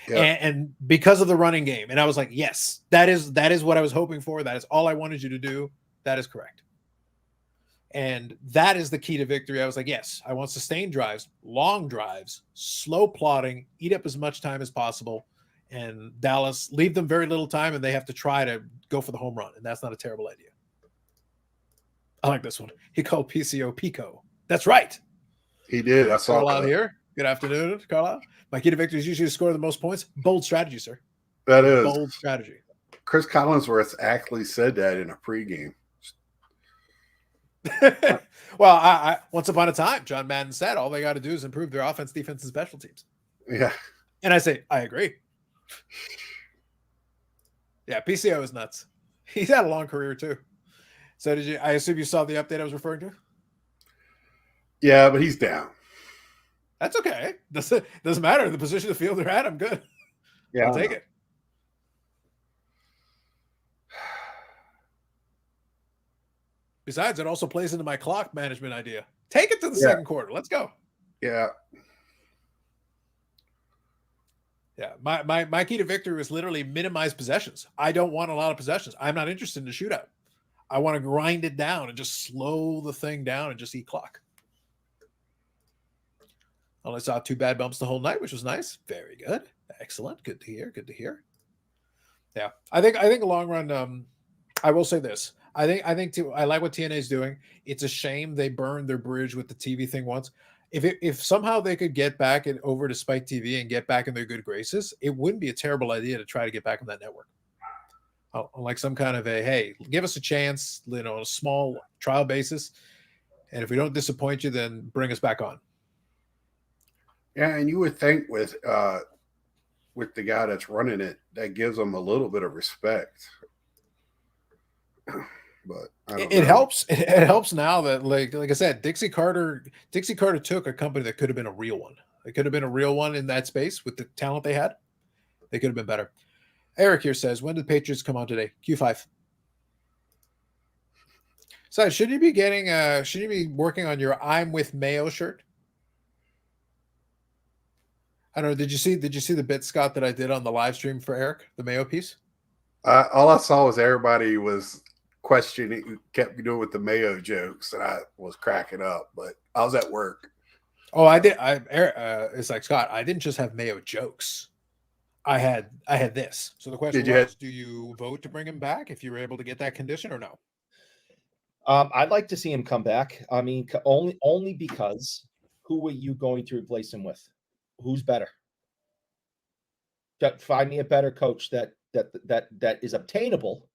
S1: Yeah. And because of the running game. And I was like, yes, that is what I was hoping for. That is all I wanted you to do. That is correct. And that is the key to victory. I was like, yes, I want sustained drives, long drives, slow plotting, eat up as much time as possible. And Dallas, leave them very little time, and they have to try to go for the home run. And that's not a terrible idea. I like this one. He called PCO Pico. That's right.
S2: He did. I saw
S1: Carlisle here. Good afternoon, Carlisle. My key to victory is usually to score the most points. Bold strategy, sir.
S2: That is
S1: bold strategy.
S2: Chris Collinsworth actually said that in a pregame.
S1: Well, I once upon a time, John Madden said all they got to do is improve their offense, defense, and special teams.
S2: Yeah.
S1: And I say, I agree. Yeah, PCO is nuts. He's had a long career too. So I assume you saw the update I was referring to?
S2: Yeah, but he's down.
S1: That's okay. Doesn't matter. The position of the field they're at, I'm good. Yeah, I'll take it. Besides, it also plays into my clock management idea. Take it to the second quarter. Let's go.
S2: Yeah.
S1: Yeah. My key to victory was literally minimize possessions. I don't want a lot of possessions. I'm not interested in the shootout. I want to grind it down and just slow the thing down and just eat clock. Only saw 2 bad bumps the whole night, which was nice. Very good. Excellent. Good to hear. Yeah. I think long run, I will say this. I think too, I like what TNA is doing. It's a shame they burned their bridge with the TV thing once. If somehow they could get back over to Spike TV and get back in their good graces, it wouldn't be a terrible idea to try to get back on that network. Like some kind of hey, give us a chance, on a small trial basis. And if we don't disappoint you, then bring us back on.
S2: Yeah, and you would think with the guy that's running it, that gives them a little bit of respect. But
S1: it helps. It helps now that, like I said, Dixie Carter took a company that could have been a real one. It could have been a real one in that space with the talent they had. They could have been better. Eric here says, when did Patriots come on today? Q5. So should you be working on your I'm with Mayo shirt? I don't know. Did you see the bit, Scott, that I did on the live stream for Eric, the Mayo piece?
S2: All I saw was everybody was questioning, kept doing with the Mayo jokes, and I was cracking up. But I was at work.
S1: Oh, I did. It's like, Scott, I didn't just have Mayo jokes. I had this. So the question was, do you vote to bring him back if you were able to get that condition or no?
S3: I'd like to see him come back. I mean, only because who are you going to replace him with? Who's better? Find me a better coach that is obtainable,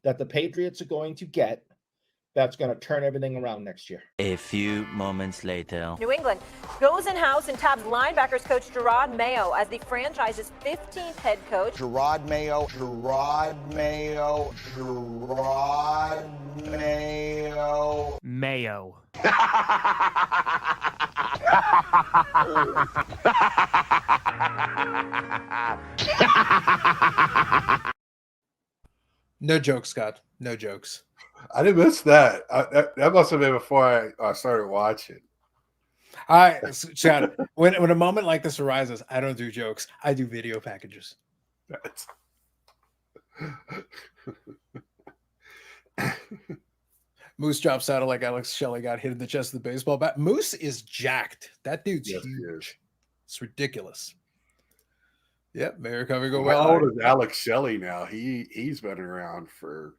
S3: that the Patriots are going to get that's going to turn everything around next year.
S4: A few moments later.
S5: New England goes in-house and tabs linebackers coach Gerard Mayo as the franchise's 15th head coach.
S6: Gerard Mayo.
S7: Mayo.
S1: No jokes, Scott. No jokes.
S2: I didn't miss that. That must have been before I started watching.
S1: Scott, when a moment like this arises, I don't do jokes. I do video packages.
S2: That's...
S1: Moose drops out of like Alex Shelley got hit in the chest with the baseball bat. Moose is jacked. That dude's huge. It's ridiculous. Yep, may recovery go well.
S2: How old is Alex Shelley now? He's been around for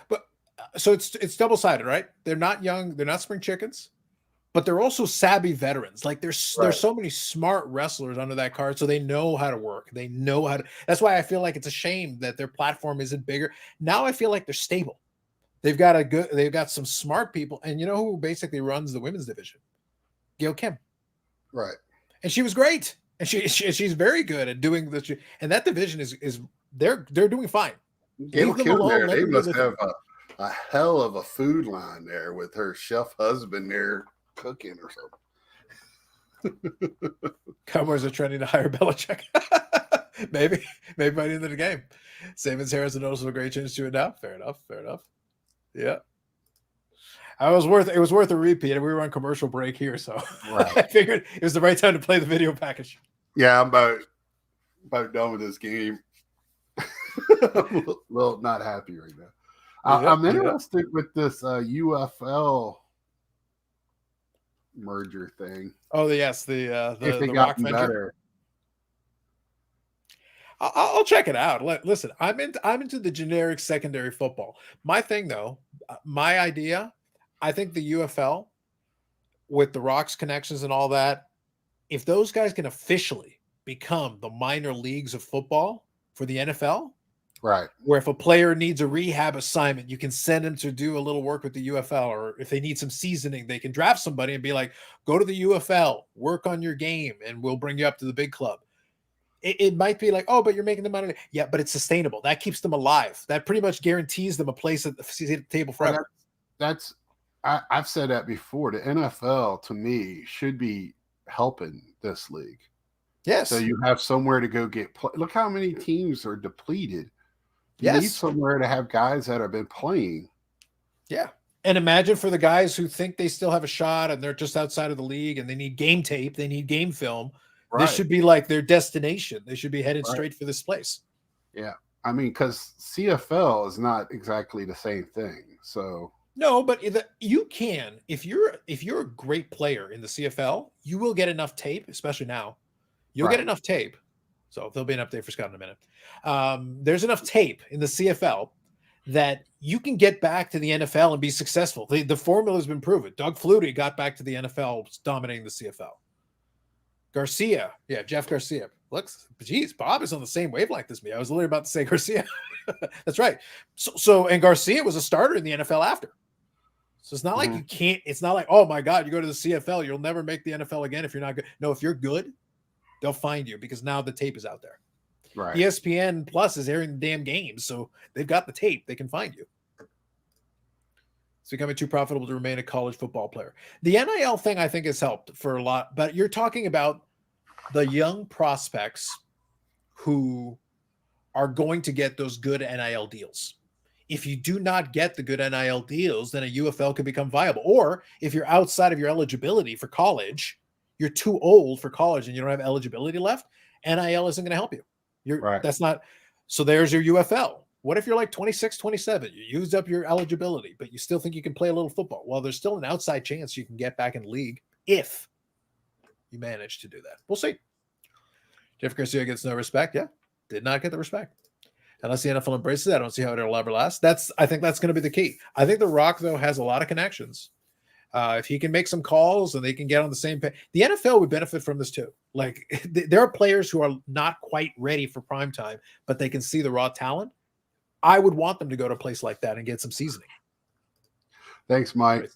S1: but so it's double-sided, right? They're not young, they're not spring chickens, but they're also savvy veterans. Like there's so many smart wrestlers under that card, so they know how to work. They know how to. That's why I feel like it's a shame that their platform isn't bigger. Now I feel like they're stable. They've got some smart people, and you know who basically runs the women's division? Gail Kim.
S2: Right.
S1: And she was great. And she's very good at doing this. And that division is they're doing fine.
S2: Gail Kim there, they must have a hell of a food line there with her chef husband there cooking or something.
S1: Cowboys are trending to hire Belichick. maybe by the end of the game. Saban's hair is a noticeable great change to it now. Fair enough. Yeah. It was worth a repeat. We were on commercial break here, so I figured it was the right time to play the video package.
S2: Yeah, I'm about done with this game. I'm a little not happy right now. I'm interested with this UFL merger thing.
S1: Oh yes, the
S2: if they
S1: the
S2: got
S1: Rock venture.
S2: better.
S1: I'll check it out. Listen, I'm into the generic secondary football. My thing though, my idea, I think the UFL with the Rock's connections and all that, if those guys can officially become the minor leagues of football for the NFL,
S2: right?
S1: Where if a player needs a rehab assignment, you can send him to do a little work with the UFL, or if they need some seasoning, they can draft somebody and be like, go to the UFL, work on your game, and we'll bring you up to the big club. It might be like, oh, but you're making the money. Yeah, but it's sustainable. That keeps them alive. That pretty much guarantees them a place at the table forever.
S2: I've said that before. The NFL, to me, should be helping this league.
S1: Yes.
S2: So you have somewhere to go get play. Look how many teams are depleted. You
S1: Yes.
S2: need somewhere to have guys that have been playing.
S1: Yeah. And imagine for the guys who think they still have a shot and they're just outside of the league and they need game tape, they need game film.
S2: Right.
S1: This should be like their destination. They should be headed straight for this place.
S2: Yeah. I mean, because CFL is not exactly the same thing. So
S1: no, but you can, if you're a great player in the CFL, you will get enough tape, especially now. You'll get enough tape. So there'll be an update for Scott in a minute. There's enough tape in the CFL that you can get back to the NFL and be successful. The formula has been proven. Doug Flutie got back to the NFL dominating the CFL. Garcia. Yeah, Jeff Garcia. Looks, geez, Bob is on the same wavelength as me. I was literally about to say Garcia. That's right. So, and Garcia was a starter in the NFL after. So it's not like you can't, it's not like, oh my God, you go to the CFL, you'll never make the NFL again if you're not good. No, if you're good, they'll find you because now the tape is out there.
S2: Right.
S1: ESPN Plus is airing the damn games, so they've got the tape. They can find you. It's becoming too profitable to remain a college football player. The NIL thing, I think, has helped for a lot, but you're talking about the young prospects who are going to get those good NIL deals. If you do not get the good NIL deals, then a UFL can become viable. Or if you're outside of your eligibility for college, you're too old for college and you don't have eligibility left, NIL isn't going to help you. That's not. So there's your UFL. What if you're like 26, 27? You used up your eligibility, but you still think you can play a little football? Well, there's still an outside chance you can get back in the league if you manage to do that. We'll see. Jeff Garcia gets no respect. Yeah, did not get the respect. Unless the NFL embraces it, I don't see how it'll ever last. I think that's going to be the key. I think The Rock, though, has a lot of connections. If he can make some calls and they can get on the same page, the NFL would benefit from this too. Like there are players who are not quite ready for prime time, but they can see the raw talent. I would want them to go to a place like that and get some seasoning.
S2: Thanks, Mike.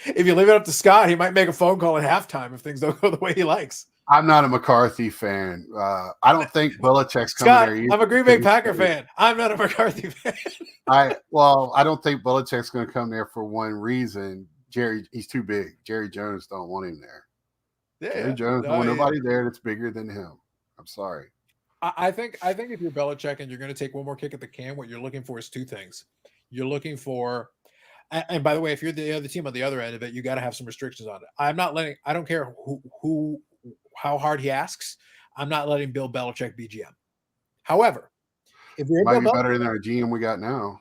S1: If you leave it up to Scott, he might make a phone call at halftime if things don't go the way he likes.
S2: I'm not a McCarthy fan. I don't think Belichick's coming
S1: Scott,
S2: there either.
S1: I'm a Green Bay Packer fan. I'm not a McCarthy fan.
S2: I don't think Belichick's going to come there for one reason. He's too big. Jerry Jones don't want him there. Jerry Jones don't want nobody there that's bigger than him. I'm sorry.
S1: I think if you're Belichick and you're going to take one more kick at the can, what you're looking for is two things. You're looking for, and by the way, if you're the other team on the other end of it, you got to have some restrictions on it. I don't care how hard he asks. I'm not letting Bill Belichick be GM. However, if you're
S2: might be better than our GM we got now.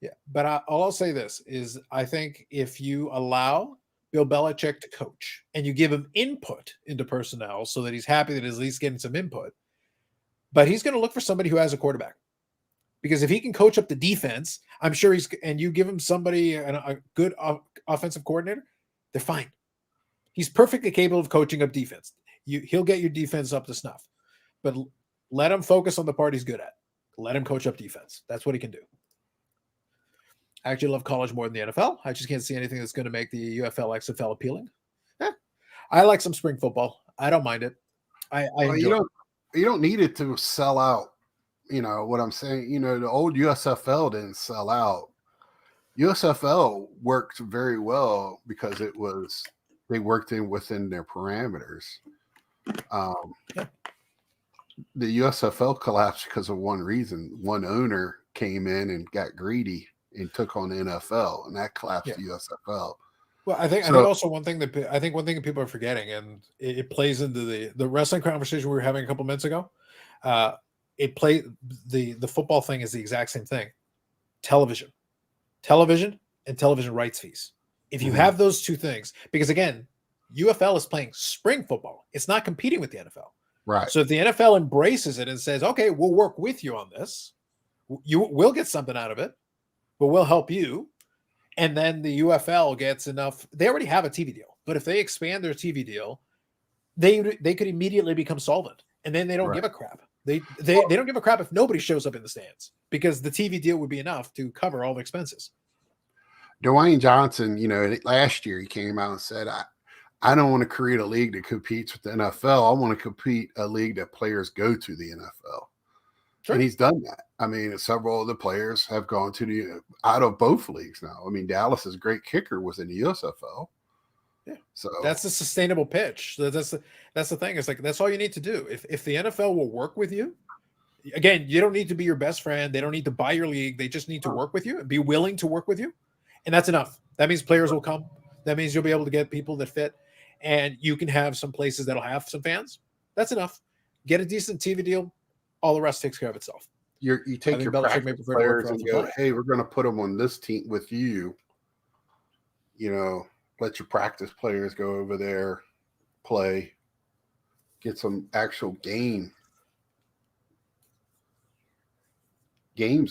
S1: Yeah, but I'll say this is I think if you allow Bill Belichick to coach and you give him input into personnel so that he's happy that he's at least getting some input, but he's going to look for somebody who has a quarterback. Because if he can coach up the defense, I'm sure and you give him somebody, a good offensive coordinator, they're fine. He's perfectly capable of coaching up defense. He'll get your defense up to snuff, but let him focus on the part he's good at. Let him coach up defense. That's what he can do. I actually love college more than the NFL. I just can't see anything that's going to make the UFL, XFL appealing. I like some spring football. I don't mind it.
S2: You don't need it to sell out. You know what I'm saying? You know, the old USFL didn't sell out. USFL worked very well because they worked within their parameters. The USFL collapsed because of one reason. One owner came in and got greedy and took on the NFL, and that collapsed the USFL.
S1: Well, I think also one thing that people are forgetting, and it plays into the wrestling conversation we were having a couple minutes ago. The football thing is the exact same thing. Television and television rights fees. If you have those two things, because again, UFL is playing spring football. It's not competing with the NFL.
S2: Right.
S1: So if the NFL embraces it and says, okay, we'll work with you on this, we'll get something out of it, but we'll help you. And then the UFL gets enough. They already have a TV deal, but if they expand their TV deal, they could immediately become solvent. And then they don't give a crap. They don't give a crap if nobody shows up in the stands because the TV deal would be enough to cover all the expenses.
S2: Dwayne Johnson, last year he came out and said, I don't want to create a league that competes with the NFL. I want to compete a league that players go to the NFL. Sure. And he's done that. I mean, several of the players have gone to out of both leagues now. I mean, Dallas's great kicker was in the USFL.
S1: Yeah.
S2: So
S1: that's the sustainable pitch. That's the thing. It's like, that's all you need to do. If the NFL will work with you, again, you don't need to be your best friend. They don't need to buy your league. They just need to work with you and be willing to work with you. And that's enough. That means players will come. That means you'll be able to get people that fit. And you can have some places that'll have some fans. That's enough. Get a decent TV deal. All the rest takes care of itself.
S2: You take your practice players and go, hey, we're going to put them on this team with you. Let your practice players go over there, play, get some actual games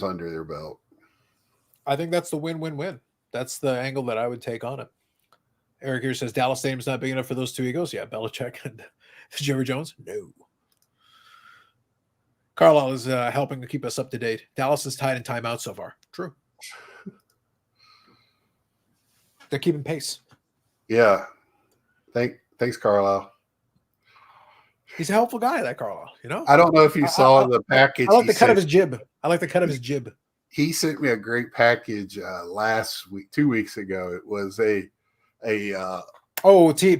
S2: under their belt.
S1: I think that's the win-win-win. That's the angle that I would take on it. Eric here says Dallas Stadium's not big enough for those two egos. Yeah, Belichick and Jerry Jones. No. Carlisle is helping to keep us up to date. Dallas is tied in timeout so far. True. They're keeping pace.
S2: Yeah. Thanks, Carlisle.
S1: He's a helpful guy, that Carlisle.
S2: I don't know if you saw the package.
S1: I like the cut of his jib.
S2: He sent me a great package last week, 2 weeks ago. It was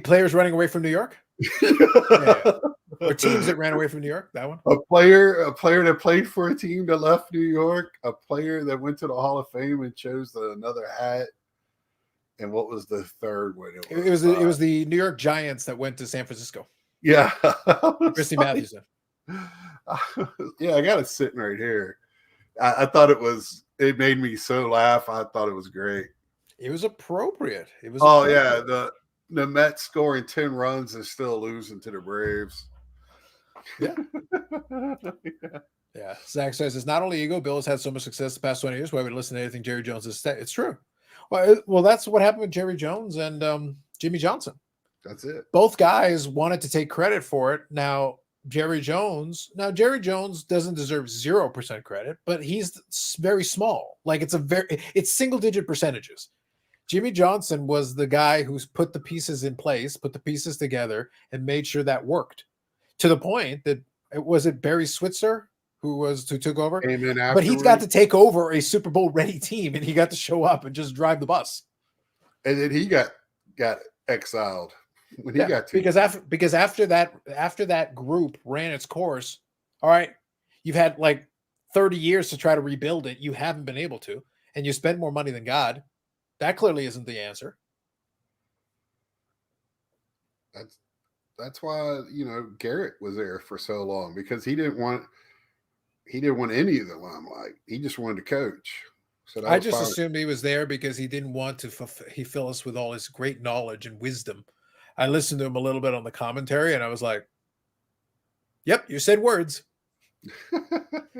S1: players running away from New York. Yeah. Or teams that ran away from New York. That one.
S2: A player that played for a team that left New York. A player that went to the Hall of Fame and chose another hat. And what was the third one?
S1: It was the New York Giants that went to San Francisco.
S2: Yeah,
S1: Christy Matthews.
S2: Yeah, I got it sitting right here. I thought it made me so laugh. I thought it was great.
S1: It was appropriate.
S2: Yeah, the Mets scoring 10 runs and still losing to the Braves.
S1: Yeah. Yeah. Zach says it's not only ego. Bill has had so much success the past 20 years. Why would listen to anything Jerry Jones has said? It's true. Well, that's what happened with Jerry Jones and Jimmy Johnson.
S2: That's it.
S1: Both guys wanted to take credit for it. Now, Jerry Jones. Now, Jerry Jones doesn't deserve 0% credit, but he's very small. Like it's single digit percentages. Jimmy Johnson was the guy who's put the pieces in place, put the pieces together, and made sure that worked to the point that it Barry Switzer who took over,
S2: Came in
S1: but he's got
S2: afterwards.
S1: to take over a Super Bowl ready team, and he got to show up and just drive the bus.
S2: And then he got exiled when he got to
S1: because after that group ran its course, all right, you've had like 30 years to try to rebuild it. You haven't been able to, and you spend more money than God. That clearly isn't the answer.
S2: That's why, you know, Garrett was there for so long, because he didn't want any of the limelight. He just wanted to coach. So
S1: I just assumed he was there because he didn't want to fill us with all his great knowledge and wisdom. I listened to him a little bit on the commentary, and I was like, yep, you said words.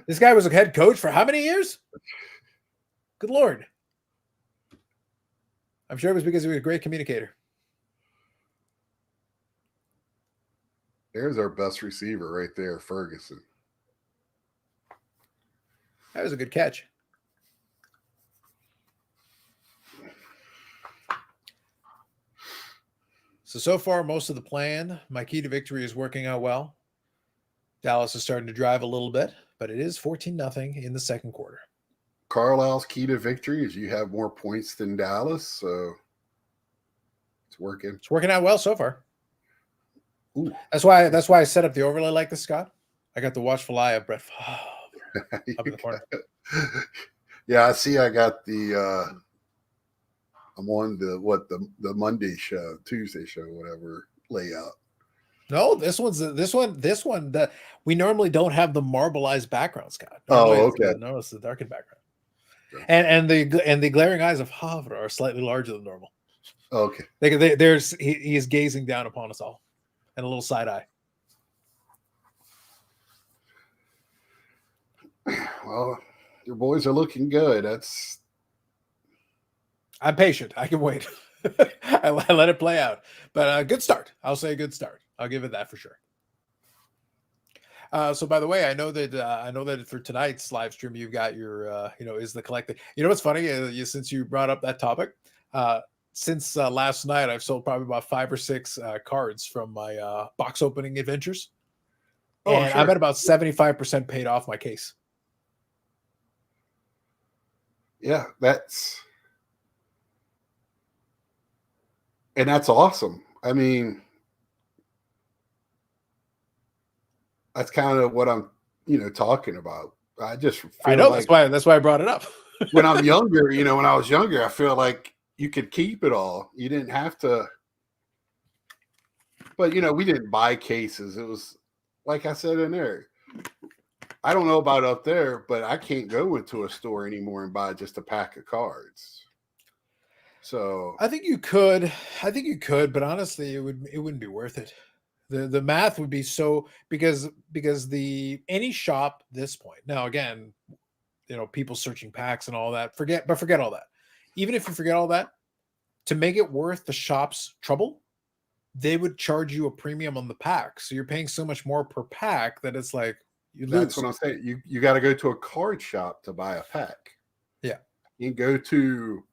S1: This guy was a head coach for how many years? Good Lord. I'm sure it was because he was a great communicator.
S2: There's our best receiver right there, Ferguson.
S1: That was a good catch. So far, most of the plan, my key to victory is working out well. Dallas is starting to drive a little bit, but it is 14-0 in the second quarter.
S2: Carlisle's key to victory is you have more points than Dallas, so it's working.
S1: It's working out well so far.
S2: Ooh.
S1: That's why I set up the overlay like this, Scott. I got the watchful eye of Brett Favre up in the corner.
S2: Yeah, I see. I got the. I'm on the Monday show, Tuesday show, whatever layout.
S1: No, this one. That we normally don't have the marbleized background, Scott.
S2: Okay.
S1: Notice the darkened background, and the glaring eyes of Favre are slightly larger than normal.
S2: Okay.
S1: He is gazing down upon us all, and a little side eye.
S2: Well, your boys are looking good.
S1: I'm patient. I can wait. I let it play out. But good start. I'll say good start. I'll give it that for sure. So by the way, I know that for tonight's live stream, you've got your is the collecting. You know what's funny? Since you brought up that topic, since last night, I've sold probably about 5 or 6 cards from my box opening adventures, and
S2: sure.
S1: I'm at about 75% paid off my case.
S2: Yeah, that's awesome. I mean, that's kind of what I'm, talking about. I know
S1: like that's why I brought it up.
S2: When I'm younger, when I was younger, I feel like you could keep it all. You didn't have to. But we didn't buy cases. It was like I said in there. I don't know about up there, but I can't go into a store anymore and buy just a pack of cards. So
S1: I think you could, but honestly, it wouldn't be worth it. The math would be so because any shop at this point. Now again, people searching packs and all that. Forget all that. Even if you forget all that, to make it worth the shop's trouble, they would charge you a premium on the pack. So you're paying so much more per pack that it's like you lose.
S2: That's what I'm saying. You got to go to a card shop to buy a pack.
S1: Yeah.
S2: You go to,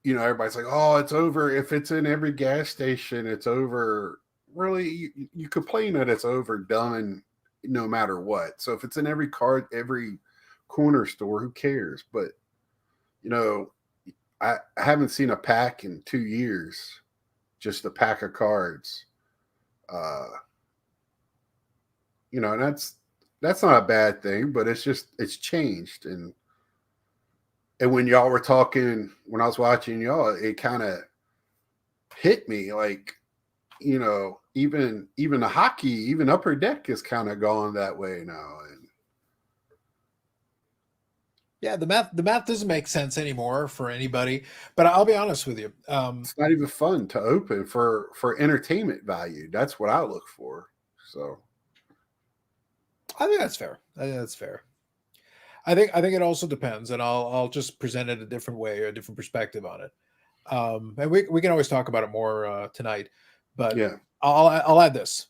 S2: everybody's like, oh, it's over. If it's in every gas station, it's over. Really, you complain that it's overdone no matter what. So if it's in every corner store, who cares? But, I haven't seen a pack in 2 years, just a pack of cards. And that's not a bad thing, but it's changed. And when y'all were talking, when I was watching y'all, it kind of hit me like, even the hockey, even Upper Deck is kind of gone that way now. And
S1: yeah, the math doesn't make sense anymore for anybody. But I'll be honest with you,
S2: it's not even fun to open for entertainment value. That's what I look for. So
S1: I think that's fair. I think it also depends, and I'll just present it a different way or a different perspective on it. And we can always talk about it more tonight. But
S2: yeah,
S1: I'll add this.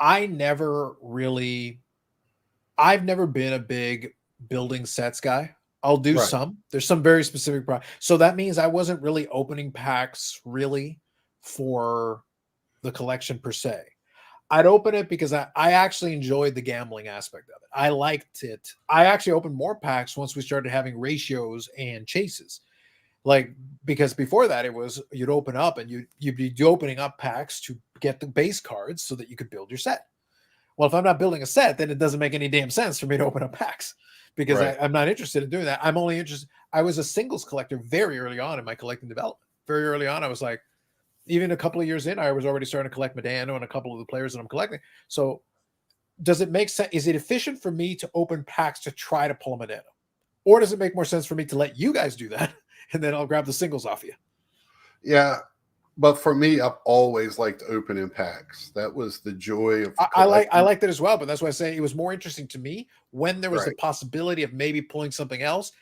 S1: I've never been a big building sets guy. I'll do
S2: Right.
S1: some. There's some very specific so that means I wasn't really opening packs really for the collection per se. I'd open it because I actually enjoyed the gambling aspect of it. I liked it. I actually opened more packs once we started having ratios and chases. Like, because before that, it was you'd open up and you'd be opening up packs to get the base cards so that you could build your set. Well, if I'm not building a set, then it doesn't make any damn sense for me to open up packs because
S2: Right.
S1: I'm not interested in doing that. I'm only interested. I was a singles collector very early on in my collecting development. Very early on, I was like, even a couple of years in, I was already starting to collect Medano and a couple of the players that I'm collecting. So does it make sense? Is it efficient for me to open packs to try to pull a Medano? Or does it make more sense for me to let you guys do that and then I'll grab the singles off you?
S2: Yeah. But for me, I've always liked opening packs. That was the joy of
S1: I
S2: collecting.
S1: like that as well, but that's why I say it was more interesting to me when there was the
S2: Right.
S1: possibility of maybe pulling something else.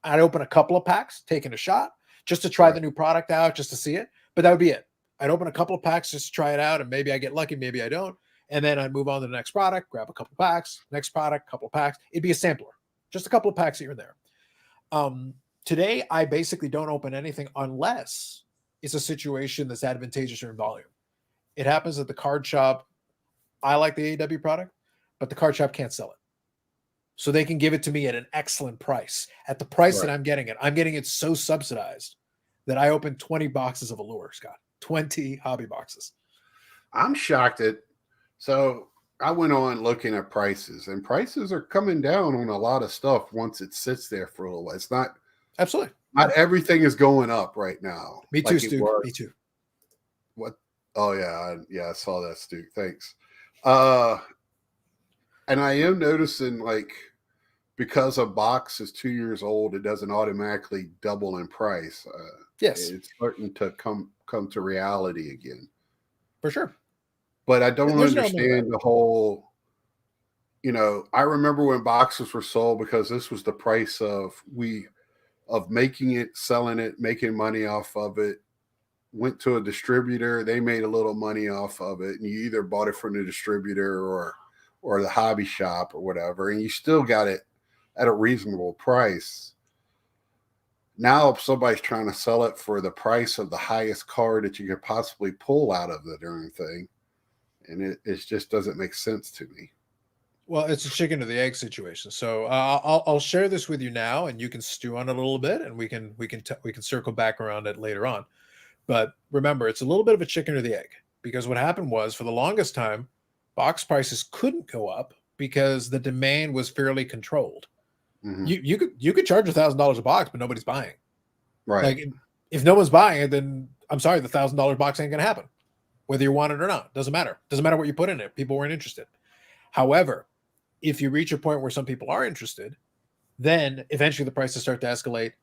S1: I'd open a couple of packs, taking a shot, just to try the new product out, just to see it. But that would be it. I'd open a couple of packs just to try it out, and maybe I get lucky, maybe I don't. And then I'd move on to the next product, grab a couple of packs, next product, couple of packs. It'd be a sampler, just a couple of packs here and there. Today, I basically don't open anything unless it's a situation that's advantageous or in volume. It happens at the card shop. I like the AEW product, but the card shop can't sell it. So they can give it to me at an excellent price. At the price that I'm getting it so subsidized that I opened 20 boxes of Allure, Scott. 20 hobby boxes.
S2: I'm shocked at. So I went on looking at prices, and prices are coming down on a lot of stuff once it sits there for a little while. It's not
S1: Absolutely.
S2: not everything is going up right now.
S1: Me too,
S2: like it
S1: Stu.
S2: was.
S1: Me too.
S2: What? Oh yeah, I saw that, Stu. Thanks. And I am noticing, like, because a box is 2 years old, it doesn't automatically double in price.
S1: Yes,
S2: It's starting to come to reality again.
S1: for sure.
S2: But I don't
S1: There's an element of
S2: understand the whole. I remember when boxes were sold because this was the price of making it, selling it, making money off of it. Went to a distributor, they made a little money off of it, and you either bought it from the distributor or the hobby shop or whatever, and you still got it at a reasonable price. Now, if somebody's trying to sell it for the price of the highest card that you could possibly pull out of the darn thing, and it just doesn't make sense to me.
S1: Well, it's a chicken or the egg situation. So I'll share this with you now, and you can stew on it a little bit, and we can circle back around it later on. But remember, it's a little bit of a chicken or the egg, because what happened was, for the longest time, box prices couldn't go up because the demand was fairly controlled.
S2: Mhm.
S1: You could charge $1,000 a box, but nobody's buying.
S2: Right.
S1: Like, if no one's buying it, then I'm sorry, the $1,000 box ain't gonna happen, whether you want it or not. Doesn't matter. Doesn't matter what you put in it. People weren't interested. However, if you reach a point where some people are interested, then eventually the prices start to escalate.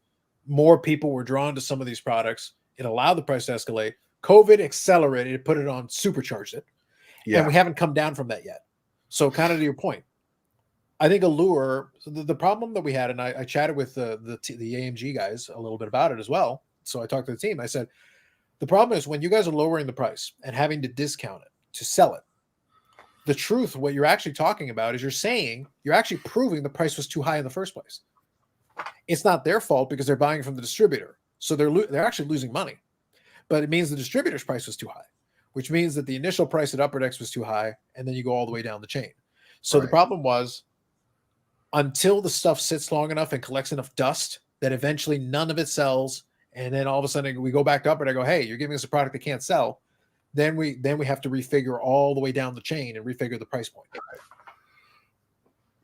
S1: More people were drawn to some of these products. It allowed the price to escalate. COVID accelerated it, put it on, supercharged it.
S2: Yeah.
S1: And we haven't come down from that yet. So kind of to your point, I think Allure, the problem that we had, and I chatted with the AMG guys a little bit about it as well. So I talked to the team. I said, the problem is when you guys are lowering the price and having to discount it to sell it, the truth, what you're actually talking about is you're actually proving the price was too high in the first place. It's not their fault because they're buying from the distributor. So they're actually losing money. But it means the distributor's price was too high, which means that the initial price at Upper Decks was too high, and then you go all the way down the chain. So the problem was, until the stuff sits long enough and collects enough dust that eventually none of it sells, and then all of a sudden we go back up and I go, hey, you're giving us a product that can't sell, then we have to refigure all the way down the chain and refigure the price point.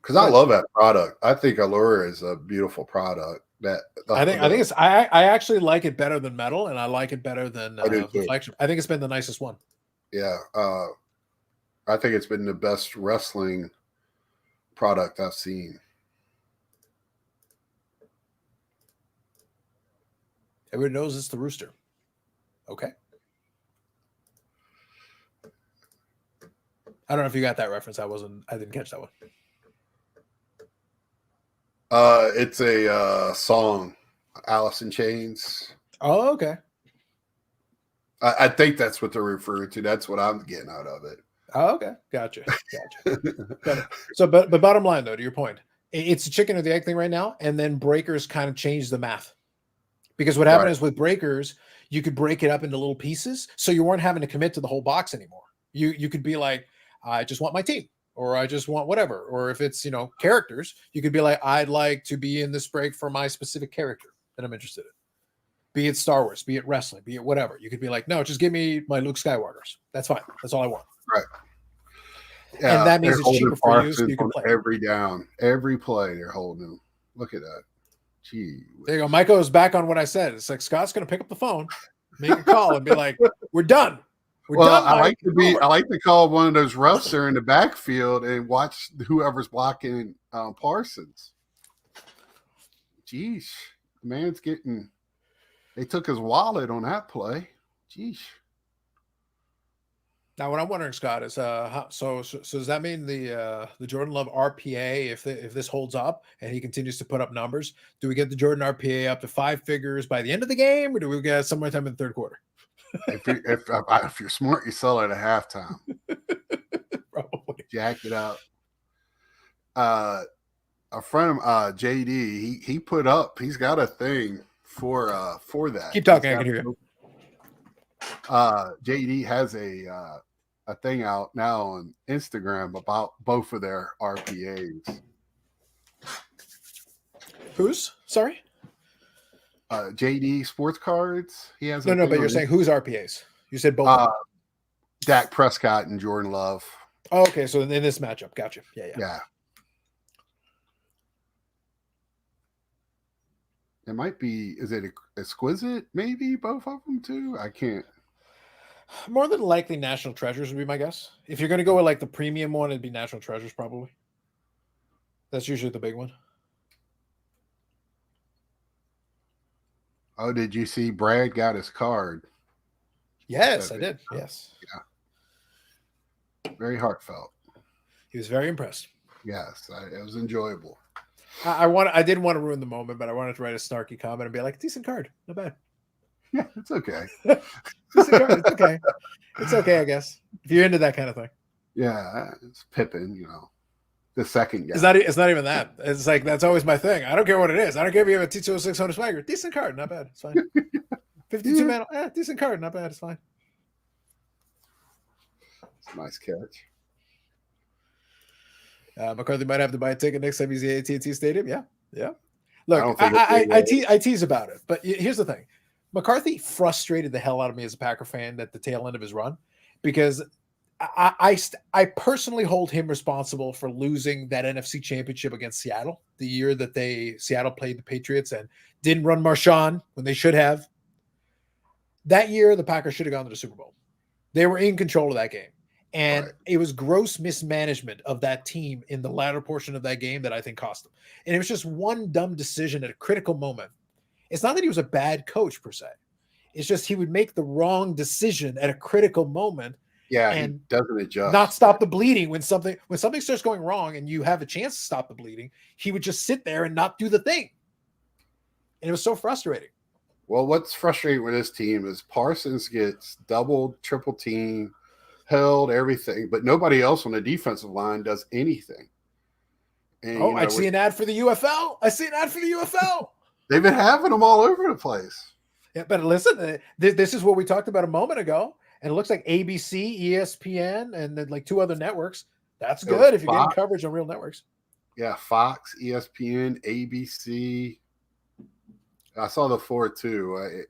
S2: Because I love that product. I think Allure is a beautiful product. I
S1: actually like it better than Metal, and I like it better than Reflection. I think it's been the nicest one.
S2: Yeah, I think it's been the best wrestling product I've seen.
S1: Everybody knows it's the Rooster. Okay. I don't know if you got that reference. I didn't catch that one.
S2: It's a song, Alice in Chains.
S1: Oh, okay.
S2: I think that's what they're referring to. That's what I'm getting out of it.
S1: Oh, okay, gotcha. But bottom line though, to your point, it's a chicken or the egg thing right now. And then breakers kind of changed the math because what happened is with breakers, you could break it up into little pieces, so you weren't having to commit to the whole box anymore. You could be like, I just want my team, or I just want whatever. Or if it's characters, you could be like, I'd like to be in this break for my specific character that I'm interested in. Be it Star Wars, be it wrestling, be it whatever. You could be like, no, just give me my Luke Skywalkers. That's fine. That's all I want.
S2: Right.
S1: Yeah, and that means it's cheaper for you, so you can play
S2: every down, every play. They're holding them. Look at that. Gee.
S1: There you go. Michael is back on what I said. It's like Scott's going to pick up the phone, make a call, and be like, "We're done. We're done."
S2: I like to call one of those roughs there in the backfield and watch whoever's blocking Parsons. Jeez, the man's getting. They took his wallet on that play. Jeez.
S1: Now, what I'm wondering, Scott, is so does that mean the Jordan Love RPA, if this holds up and he continues to put up numbers, do we get the Jordan RPA up to 5 figures by the end of the game, or do we get somewhere time in the third quarter?
S2: If you're smart, you sell it at halftime.
S1: Probably.
S2: Jack it up. A friend of JD, he put up. He's got a thing for that.
S1: Keep talking. I can hear you.
S2: JD has a thing out now on Instagram about both of their RPAs.
S1: Whose? Sorry?
S2: JD Sports Cards. He has
S1: no, but you're saying whose RPAs? You said both.
S2: Dak Prescott and Jordan Love.
S1: Oh, okay, so in this matchup, gotcha. Yeah.
S2: It might be. Is it exquisite? Maybe both of them too. I can't.
S1: More than likely, National Treasures would be my guess. If you're going to go with like the premium one, it'd be National Treasures probably. That's usually the big one.
S2: Oh, did you see Brad got his card?
S1: Yes, I did. Yes.
S2: Yeah. Very heartfelt.
S1: He was very impressed.
S2: Yes, it was enjoyable.
S1: I didn't want to ruin the moment, but I wanted to write a snarky comment and be like, decent card, not bad.
S2: Yeah, it's okay.
S1: Decent card, it's okay. It's okay, I guess. If you're into that kind of thing.
S2: Yeah, it's Pippin, the second guy.
S1: It's not even that. It's like that's always my thing. I don't care what it is. I don't care if you have a T206 Honda Swagger. Decent card, not bad. It's fine. 52 man, decent card, not bad. It's fine.
S2: It's a nice catch.
S1: McCarthy might have to buy a ticket next time he's at AT&T Stadium. Yeah. Look, I tease about it, but here's the thing: McCarthy frustrated the hell out of me as a Packer fan at the tail end of his run, because I personally hold him responsible for losing that NFC Championship against Seattle the year that Seattle played the Patriots and didn't run Marshawn when they should have. That year, the Packers should have gone to the Super Bowl. They were in control of that game. And it was gross mismanagement of that team in the latter portion of that game that I think cost them. And it was just one dumb decision at a critical moment. It's not that he was a bad coach per se. It's just he would make the wrong decision at a critical moment.
S2: Yeah,
S1: and
S2: he doesn't adjust.
S1: Not stop the bleeding when something starts going wrong and you have a chance to stop the bleeding. He would just sit there and not do the thing. And it was so frustrating.
S2: Well, what's frustrating with this team is Parsons gets doubled, triple team, held, everything, but nobody else on the defensive line does anything. And,
S1: I see an ad for the UFL.
S2: They've been having them all over the place.
S1: Yeah, but listen, this is what we talked about a moment ago, and it looks like ABC, ESPN, and then like 2 other networks. That's good if you're getting coverage on real networks.
S2: Yeah, Fox, ESPN, ABC. I saw the 4 too.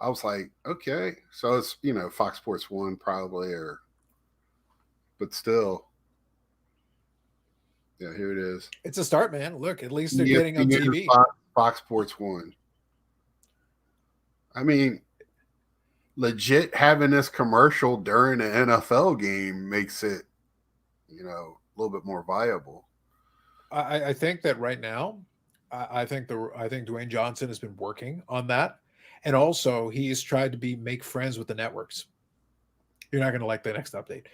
S2: I was like, okay, so it's Fox Sports 1 probably, but still, yeah, here it is.
S1: It's a start, man. Look, at least they're getting on TV.
S2: Fox Sports 1. I mean, legit having this commercial during an NFL game makes it, a little bit more viable.
S1: I think that right now, I think Dwayne Johnson has been working on that. And also, he's tried to make friends with the networks. You're not going to like the next update.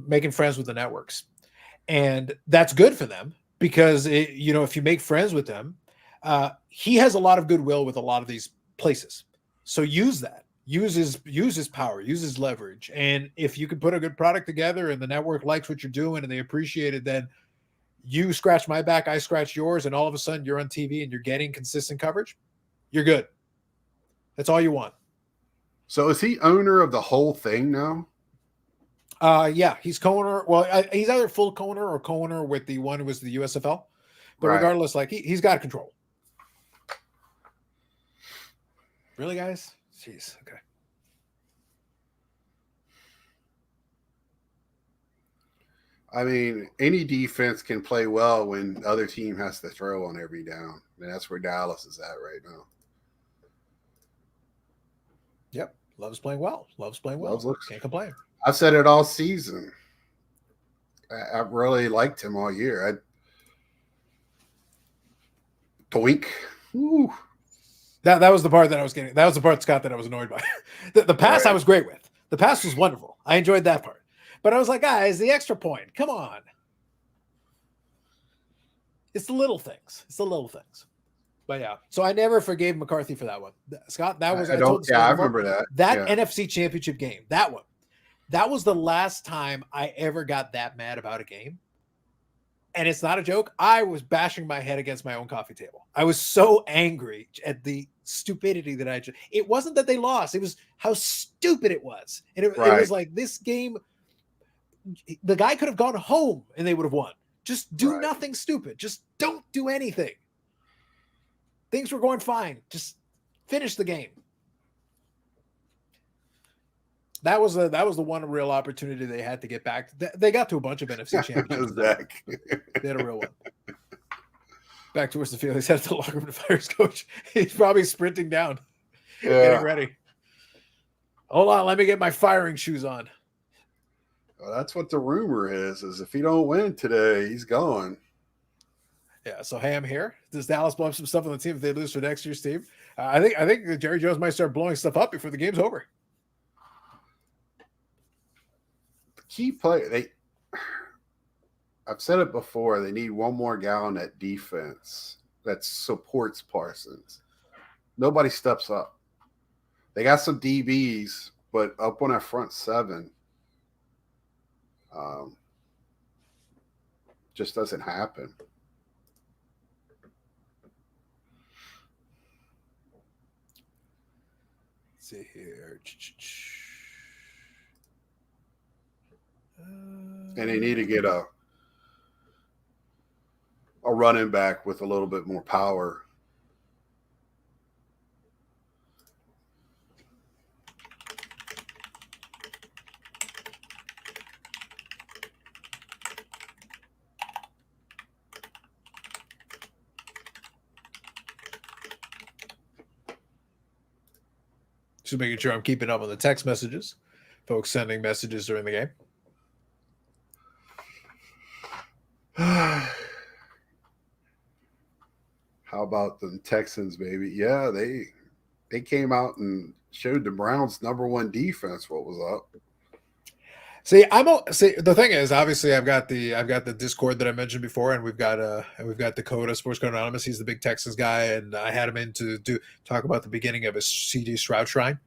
S1: Making friends with the networks. And that's good for them because, if you make friends with them, he has a lot of goodwill with a lot of these places. So use that. uses power, uses leverage. And if you can put a good product together and the network likes what you're doing and they appreciate it, then you scratch my back, I scratch yours, and all of a sudden you're on TV and you're getting consistent coverage. You're good. That's all you want.
S2: So is he owner of the whole thing now?
S1: Yeah, he's co-owner. Well, he's either full co-owner or co-owner with the one who was the USFL. But regardless, like he's got control. Really, guys? Jeez. Okay.
S2: I mean, any defense can play well when the other team has to throw on every down. And that's where Dallas is at right now.
S1: Yep. Loves playing well. Can't complain.
S2: I've said it all season. I really liked him all year. Doink. Woo.
S1: That was the part that I was getting. That was the part, Scott, that I was annoyed by. The pass I was great with. The pass was wonderful. I enjoyed that part. But I was like, guys, the extra point. Come on. It's the little things. But yeah. So I never forgave McCarthy for that one. Scott, that was
S2: I remember that.
S1: That NFC Championship game. That one. That was the last time I ever got that mad about a game. And it's not a joke. I was bashing my head against my own coffee table. I was so angry at the stupidity that it wasn't that they lost. It was how stupid it was. And it was like this game, the guy could have gone home and they would have won. Just do nothing stupid. Just don't do anything. Things were going fine. Just finish the game. That was the one real opportunity they had to get back. They got to a bunch of NFC championships. They had a real one. Back towards the field. He's headed to the locker room to fire his coach. He's probably sprinting down, getting ready. Hold on, let me get my firing shoes on.
S2: Well, that's what the rumor is if he don't win today, he's gone.
S1: Yeah, so hey, I'm here. Does Dallas blow up some stuff on the team if they lose for next year's team? I think that Jerry Jones might start blowing stuff up before the game's over.
S2: Key play, I've said it before, they need one more guy on that defense that supports Parsons. Nobody steps up. They got some DBs, but up on that front seven, just doesn't happen.
S1: Let's see here.
S2: And they need to get a running back with a little bit more power.
S1: Just making sure I'm keeping up on the text messages. Folks sending messages during the game.
S2: How about the Texans, baby? Yeah, they came out and showed the Browns' #1 defense what was up.
S1: See, the thing is, obviously, I've got the Discord that I mentioned before, and we've got Dakota Sports Code Anonymous. He's the big Texans guy, and I had him in to talk about the beginning of his CJ Stroud shrine.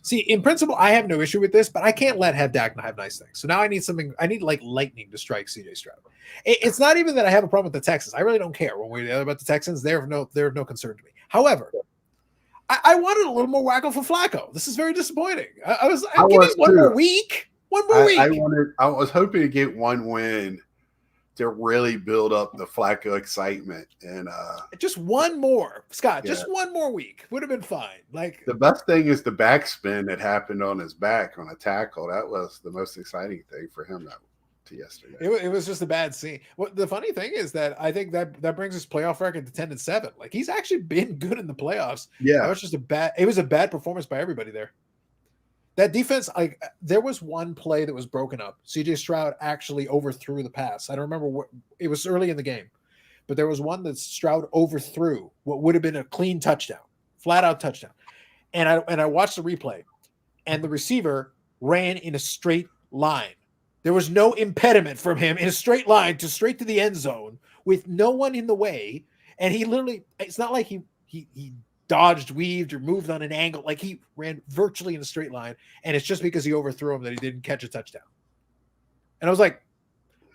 S1: See, in principle, I have no issue with this, but I can't have Dak not have nice things. So now I need something. I need like lightning to strike CJ Stroud. It's not even that I have a problem with the Texans. I really don't care one way or the other about the Texans. They're of no concern to me. However, I wanted a little more wacko for Flacco. This is very disappointing. I give me one more week. One more week.
S2: I was hoping to get one win to really build up the Flacco excitement, and
S1: just one more, Scott. Yeah. Just one more week would have been fine. Like
S2: the best thing is the backspin that happened on his back on a tackle. That was the most exciting thing for him yesterday.
S1: It was just a bad scene. Well, the funny thing is that I think that brings his playoff record to 10-7. Like he's actually been good in the playoffs.
S2: Yeah,
S1: it was a bad performance by everybody there. That defense, like there was one play that was broken up. CJ Stroud actually overthrew the pass. I don't remember what it was early in the game, but there was one that Stroud overthrew what would have been a clean touchdown, flat out touchdown. And I watched the replay, and the receiver ran in a straight line. There was no impediment from him in a straight line straight to the end zone with no one in the way. And he literally, it's not like he dodged, weaved, or moved on an angle. Like he ran virtually in a straight line, and it's just because he overthrew him that he didn't catch a touchdown. And I was like,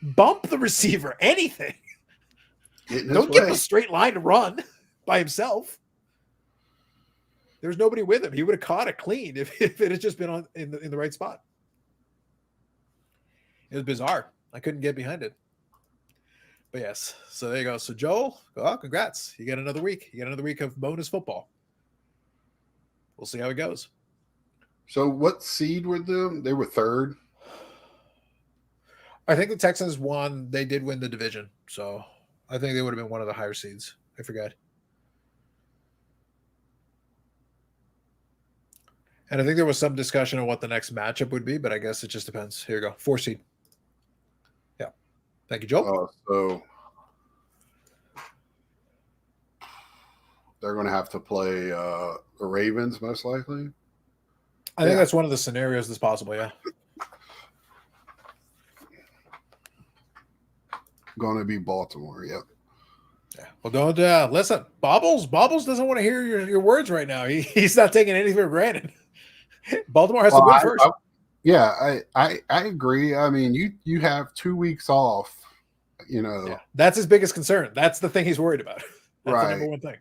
S1: bump the receiver, anything. Don't give him a straight line to run by himself. There's nobody with him. He would have caught it clean if it had just been in the right spot. It was bizarre. I couldn't get behind it. But yes, so there you go. So Joel, congrats. You get another week. You get another week of bonus football. We'll see how it goes.
S2: So what seed were them? They were third.
S1: I think the Texans won. They did win the division. So I think they would have been one of the higher seeds. I forget. And I think there was some discussion on what the next matchup would be, but I guess it just depends. Here you go. 4 seed. Yeah. Thank you, Joel.
S2: So they're going to have to play the Ravens, most likely.
S1: I think that's one of the scenarios that's possible, yeah.
S2: Going to be Baltimore, yep.
S1: Yeah. Well, don't listen. Bobbles doesn't want to hear your words right now. He's not taking anything for granted. Baltimore has to win first.
S2: I agree. I mean, you have 2 weeks off.
S1: Yeah. That's his biggest concern. That's the thing he's worried about. That's the number one thing.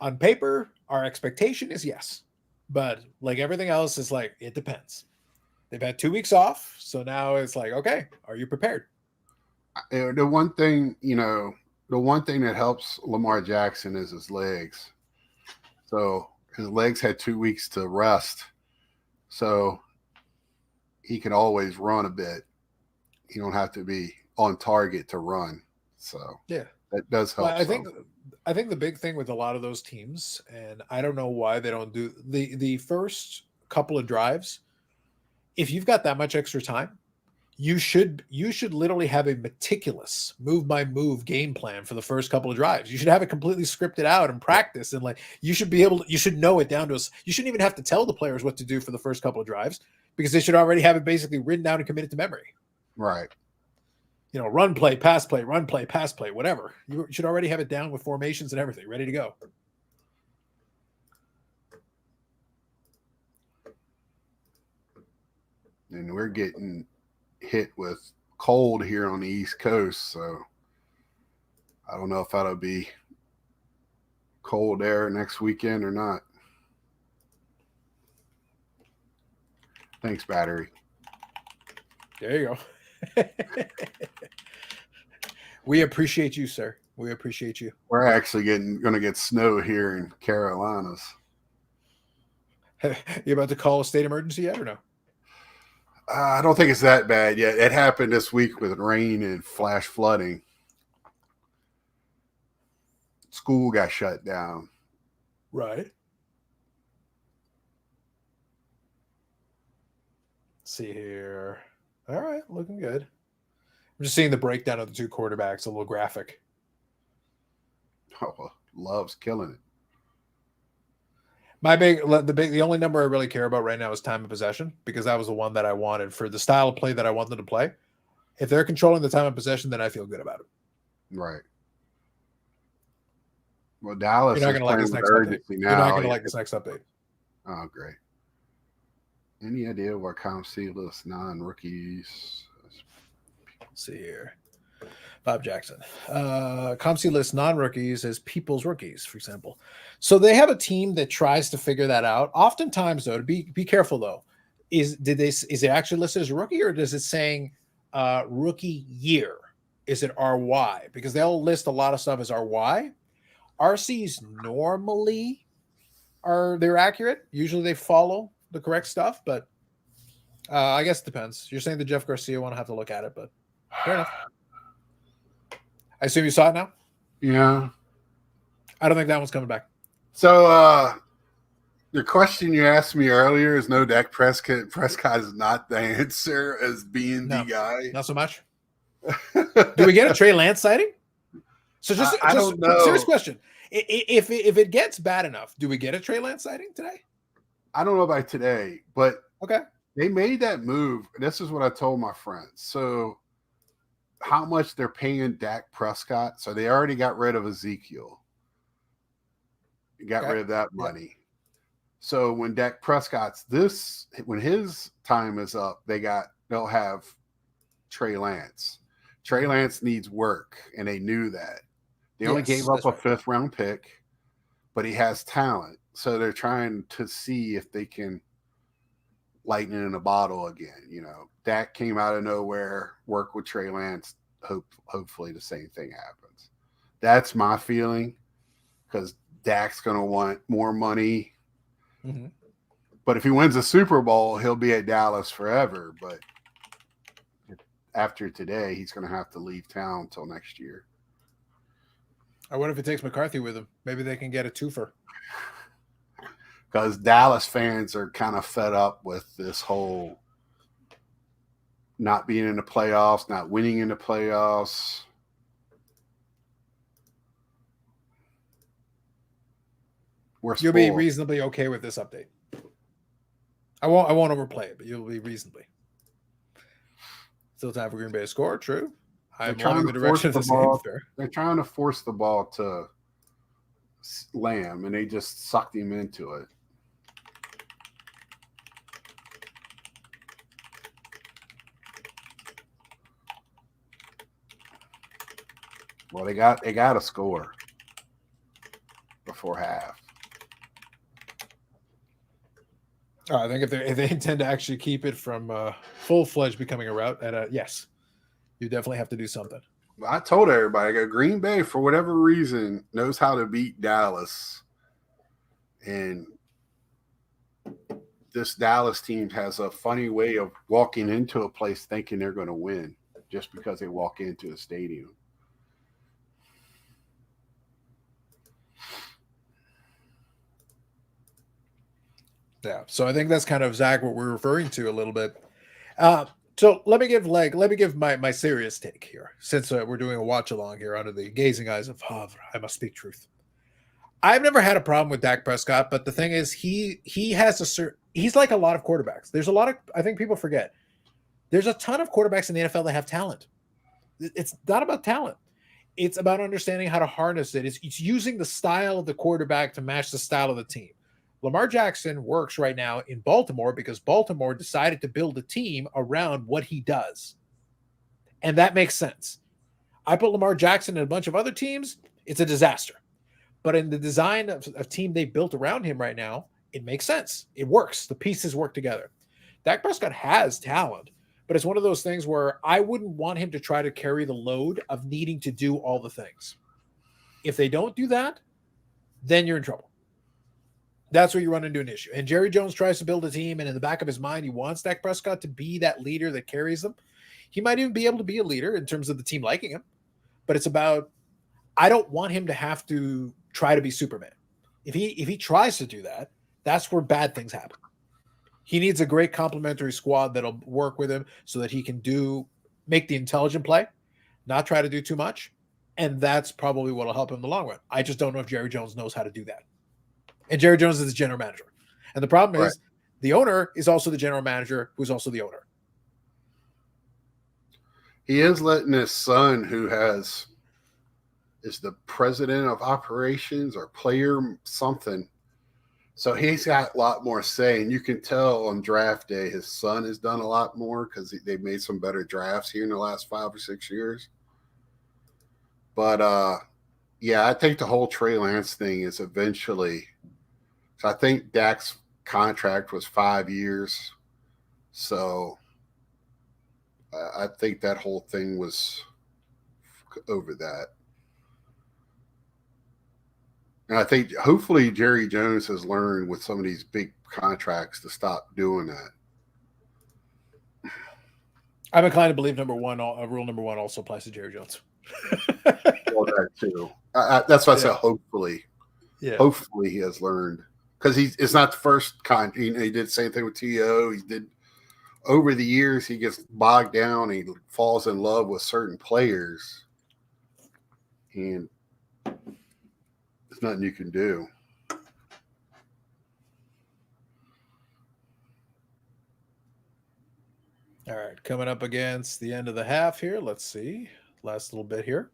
S1: On paper, our expectation is yes, but like everything else is like it depends. They've had 2 weeks off, so now it's like, okay, are you prepared?
S2: The one thing that helps Lamar Jackson is his legs. So his legs had 2 weeks to rest, so he can always run a bit. You don't have to be on target to run. So
S1: yeah,
S2: that does help.
S1: Well, I think the big thing with a lot of those teams, and I don't know why they don't do the first couple of drives. If you've got that much extra time, you should literally have a meticulous move by move game plan for the first couple of drives. You should have it completely scripted out and practice, and like you should know it down to us. You shouldn't even have to tell the players what to do for the first couple of drives because they should already have it basically written down and committed to memory.
S2: Right.
S1: Run play, pass play, whatever. You should already have it down with formations and everything ready to go.
S2: And we're getting hit with cold here on the East Coast, so I don't know if that'll be cold there next weekend or not. Thanks, battery.
S1: There you go. We appreciate you, sir. We appreciate you.
S2: We're actually going to get snow here in Carolinas.
S1: You about to call a state emergency yet or no?
S2: I don't think it's that bad yet. It happened this week with rain and flash flooding. School got shut down.
S1: Right. Let's see here. All right, looking good. I'm just seeing the breakdown of the two quarterbacks, a little graphic.
S2: Oh, Love's killing it.
S1: The only number I really care about right now is time of possession because that was the one that I wanted for the style of play that I want them to play. If they're controlling the time of possession, then I feel good about it.
S2: Right. Well, Dallas
S1: You're not going to like this next update.
S2: Now.
S1: You're not going to like this next update.
S2: Oh, great. Any idea what ComC lists non-rookies?
S1: Let's see here. Bob Jackson. ComC lists non-rookies as people's rookies, for example. So they have a team that tries to figure that out. Oftentimes, though, to be careful, though, is it actually listed as a rookie or is it saying rookie year? Is it RY? Because they'll list a lot of stuff as RY. RCs normally they're accurate. Usually they follow the correct stuff, but I guess it depends. You're saying the Jeff Garcia one, I'll have to look at it, but fair enough. I assume you saw it now?
S2: Yeah.
S1: I don't think that one's coming back.
S2: So the question you asked me earlier is no, Dak Prescott. Prescott is not the answer as being the guy.
S1: Not so much. Do we get a Trey Lance sighting? So just
S2: don't know.
S1: Serious question. If it gets bad enough, do we get a Trey Lance sighting today?
S2: I don't know about today, but
S1: okay.
S2: They made that move. This is what I told my friends. So how much they're paying Dak Prescott. So they already got rid of Ezekiel. Got rid of that money. So when Dak Prescott's when his time is up, they'll have Trey Lance. Trey Lance needs work, and they knew that. They only gave up a 5th round pick, but he has talent. So they're trying to see if they can lighten it in a bottle again. You know, Dak came out of nowhere, work with Trey Lance. Hopefully the same thing happens. That's my feeling, because Dak's going to want more money.
S1: Mm-hmm.
S2: But if he wins a Super Bowl, he'll be at Dallas forever. But after today, he's going to have to leave town until next year.
S1: I wonder if he takes McCarthy with him. Maybe they can get a twofer.
S2: Because Dallas fans are kind of fed up with this whole not being in the playoffs, not winning in the playoffs.
S1: You'll be reasonably okay with this update. I won't overplay it, but you'll be reasonably. Still time for Green Bay to score. True. I'm loving the direction of this game.
S2: They're trying to force the ball to Lamb, and they just sucked him into it. Well, they got a score before half.
S1: I think if they intend to actually keep it from full-fledged becoming a rout, yes, you definitely have to do something.
S2: I told everybody, Green Bay, for whatever reason, knows how to beat Dallas. And this Dallas team has a funny way of walking into a place thinking they're going to win just because they walk into a stadium.
S1: Yeah, so I think that's kind of, Zach, what we're referring to a little bit. So let me give my serious take here, since we're doing a watch along here under the gazing eyes of Havre. I must speak truth. I've never had a problem with Dak Prescott, but the thing is, he has he's like a lot of quarterbacks. There's a lot of, I think people forget, there's a ton of quarterbacks in the NFL that have talent. It's not about talent. It's about understanding how to harness it. It's using the style of the quarterback to match the style of the team. Lamar Jackson works right now in Baltimore because Baltimore decided to build a team around what he does. And that makes sense. I put Lamar Jackson in a bunch of other teams, it's a disaster. But in the design of a team they built around him right now, it makes sense. It works. The pieces work together. Dak Prescott has talent, but it's one of those things where I wouldn't want him to try to carry the load of needing to do all the things. If they don't do that, then you're in trouble. That's where you run into an issue. And Jerry Jones tries to build a team, and in the back of his mind, he wants Dak Prescott to be that leader that carries them. He might even be able to be a leader in terms of the team liking him. But it's about, I don't want him to have to try to be Superman. If he tries to do that, that's where bad things happen. He needs a great complementary squad that'll work with him so that he can make the intelligent play, not try to do too much. And that's probably what will help him in the long run. I just don't know if Jerry Jones knows how to do that. And Jerry Jones is the general manager. And the problem is the owner is also the general manager, who's also the owner.
S2: He is letting his son, who is the president of operations or player something. So he's got a lot more say. And you can tell on draft day, his son has done a lot more because they've made some better drafts here in the last 5 or 6 years. But, yeah, I think the whole Trey Lance thing is eventually – so I think Dak's contract was 5 years. So I think that whole thing was over that. And I think hopefully Jerry Jones has learned with some of these big contracts to stop doing that.
S1: I'm inclined to believe rule number one also applies to Jerry Jones.
S2: Well, that too. That's what I said. Hopefully, hopefully he has learned, because it's not the first he did the same thing with T.O. He did over the years. He gets bogged down. He falls in love with certain players, and there's nothing you can do.
S1: All right, coming up against the end of the half here. Let's see. Last little bit here.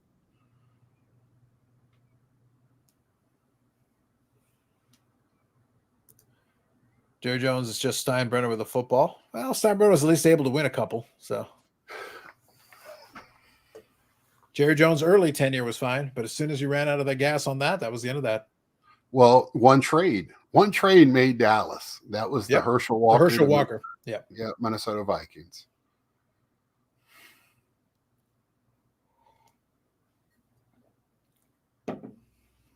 S1: Jerry Jones is just Steinbrenner with a football. Well, Steinbrenner was at least able to win a couple. So Jerry Jones' early tenure was fine, but as soon as you ran out of the gas on that, that was the end of that.
S2: Well, one trade made Dallas. That was the Herschel Walker.
S1: Herschel Walker. Yeah.
S2: Yeah, Minnesota Vikings.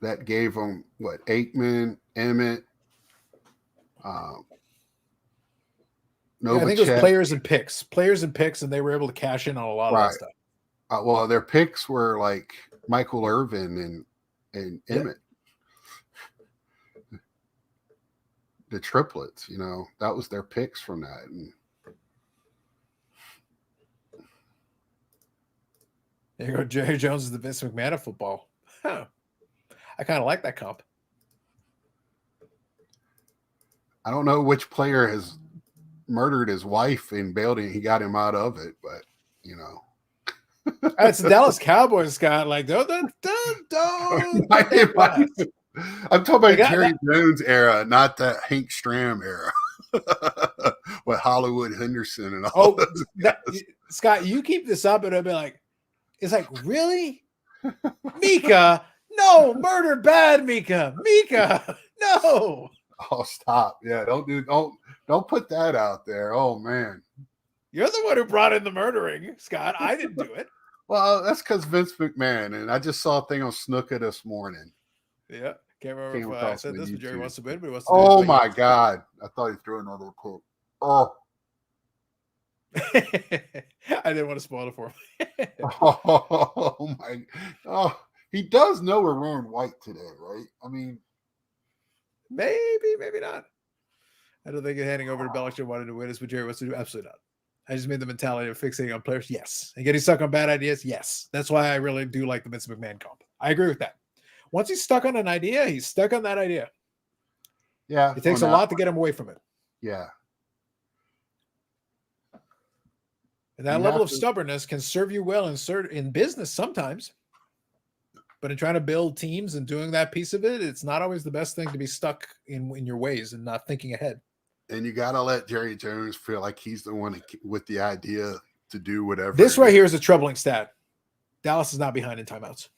S2: That gave them what? Aikman, Emmett,
S1: I think it was players and picks, and they were able to cash in on a lot of that stuff.
S2: Well, their picks were like Michael Irvin and Emmett, the triplets. That was their picks from that. And
S1: there you go. Jerry Jones is the Vince McMahon of football. Huh. I kind of like that comp.
S2: I don't know which player has murdered his wife in building. He got him out of it, but
S1: It's the Dallas Cowboys, Scott. Like, don't.
S2: I'm talking about Jerry Jones era, not the Hank Stram era. With Hollywood Henderson and all.
S1: Scott, you keep this up, and I'll be like, it's like, really, Mika? No, murder bad, Mika. Mika, no.
S2: Oh, stop! Yeah, don't put that out there. Oh man,
S1: you're the one who brought in the murdering, Scott. I didn't do it.
S2: Well, that's because Vince McMahon, and I just saw a thing on Snooker this morning.
S1: Yeah, can't remember if I said this, but Jerry wants to win, but he wants to.
S2: Oh my God! I thought he threw another pick. Oh.
S1: I didn't want to spoil it for him.
S2: Oh my! Oh, he does know we're wearing white today, right? I mean,
S1: maybe not. I don't think handing over to Belichick wanted to win is what Jerry wants to do. Absolutely not. I just made the mentality of fixating on players. Yes. And getting stuck on bad ideas. Yes. That's why I really do like the Vince McMahon comp. I agree with that. Once he's stuck on an idea, he's stuck on that idea.
S2: Yeah.
S1: It takes a lot to get him away from it.
S2: Yeah.
S1: And that level of stubbornness can serve you well in business sometimes. But in trying to build teams and doing that piece of it, it's not always the best thing to be stuck in your ways and not thinking ahead.
S2: And you got to let Jerry Jones feel like he's the one with the idea to do whatever.
S1: This right here is a troubling stat. Dallas is not behind in timeouts.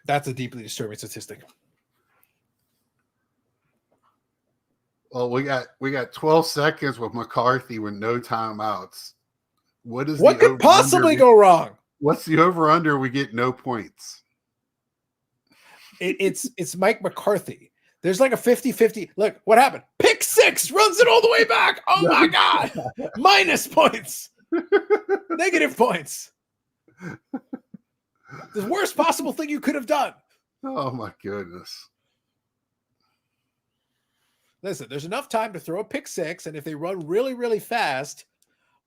S1: That's a deeply disturbing statistic.
S2: Well, we got 12 seconds with McCarthy with no timeouts. What
S1: could possibly go wrong?
S2: What's the over-under? We get no points.
S1: It's Mike McCarthy. There's like a 50-50. Look, what happened? Pick six, runs it all the way back. Oh my God. Minus points. Negative points. The worst possible thing you could have done.
S2: Oh my goodness.
S1: Listen, there's enough time to throw a pick six, and if they run really, really fast,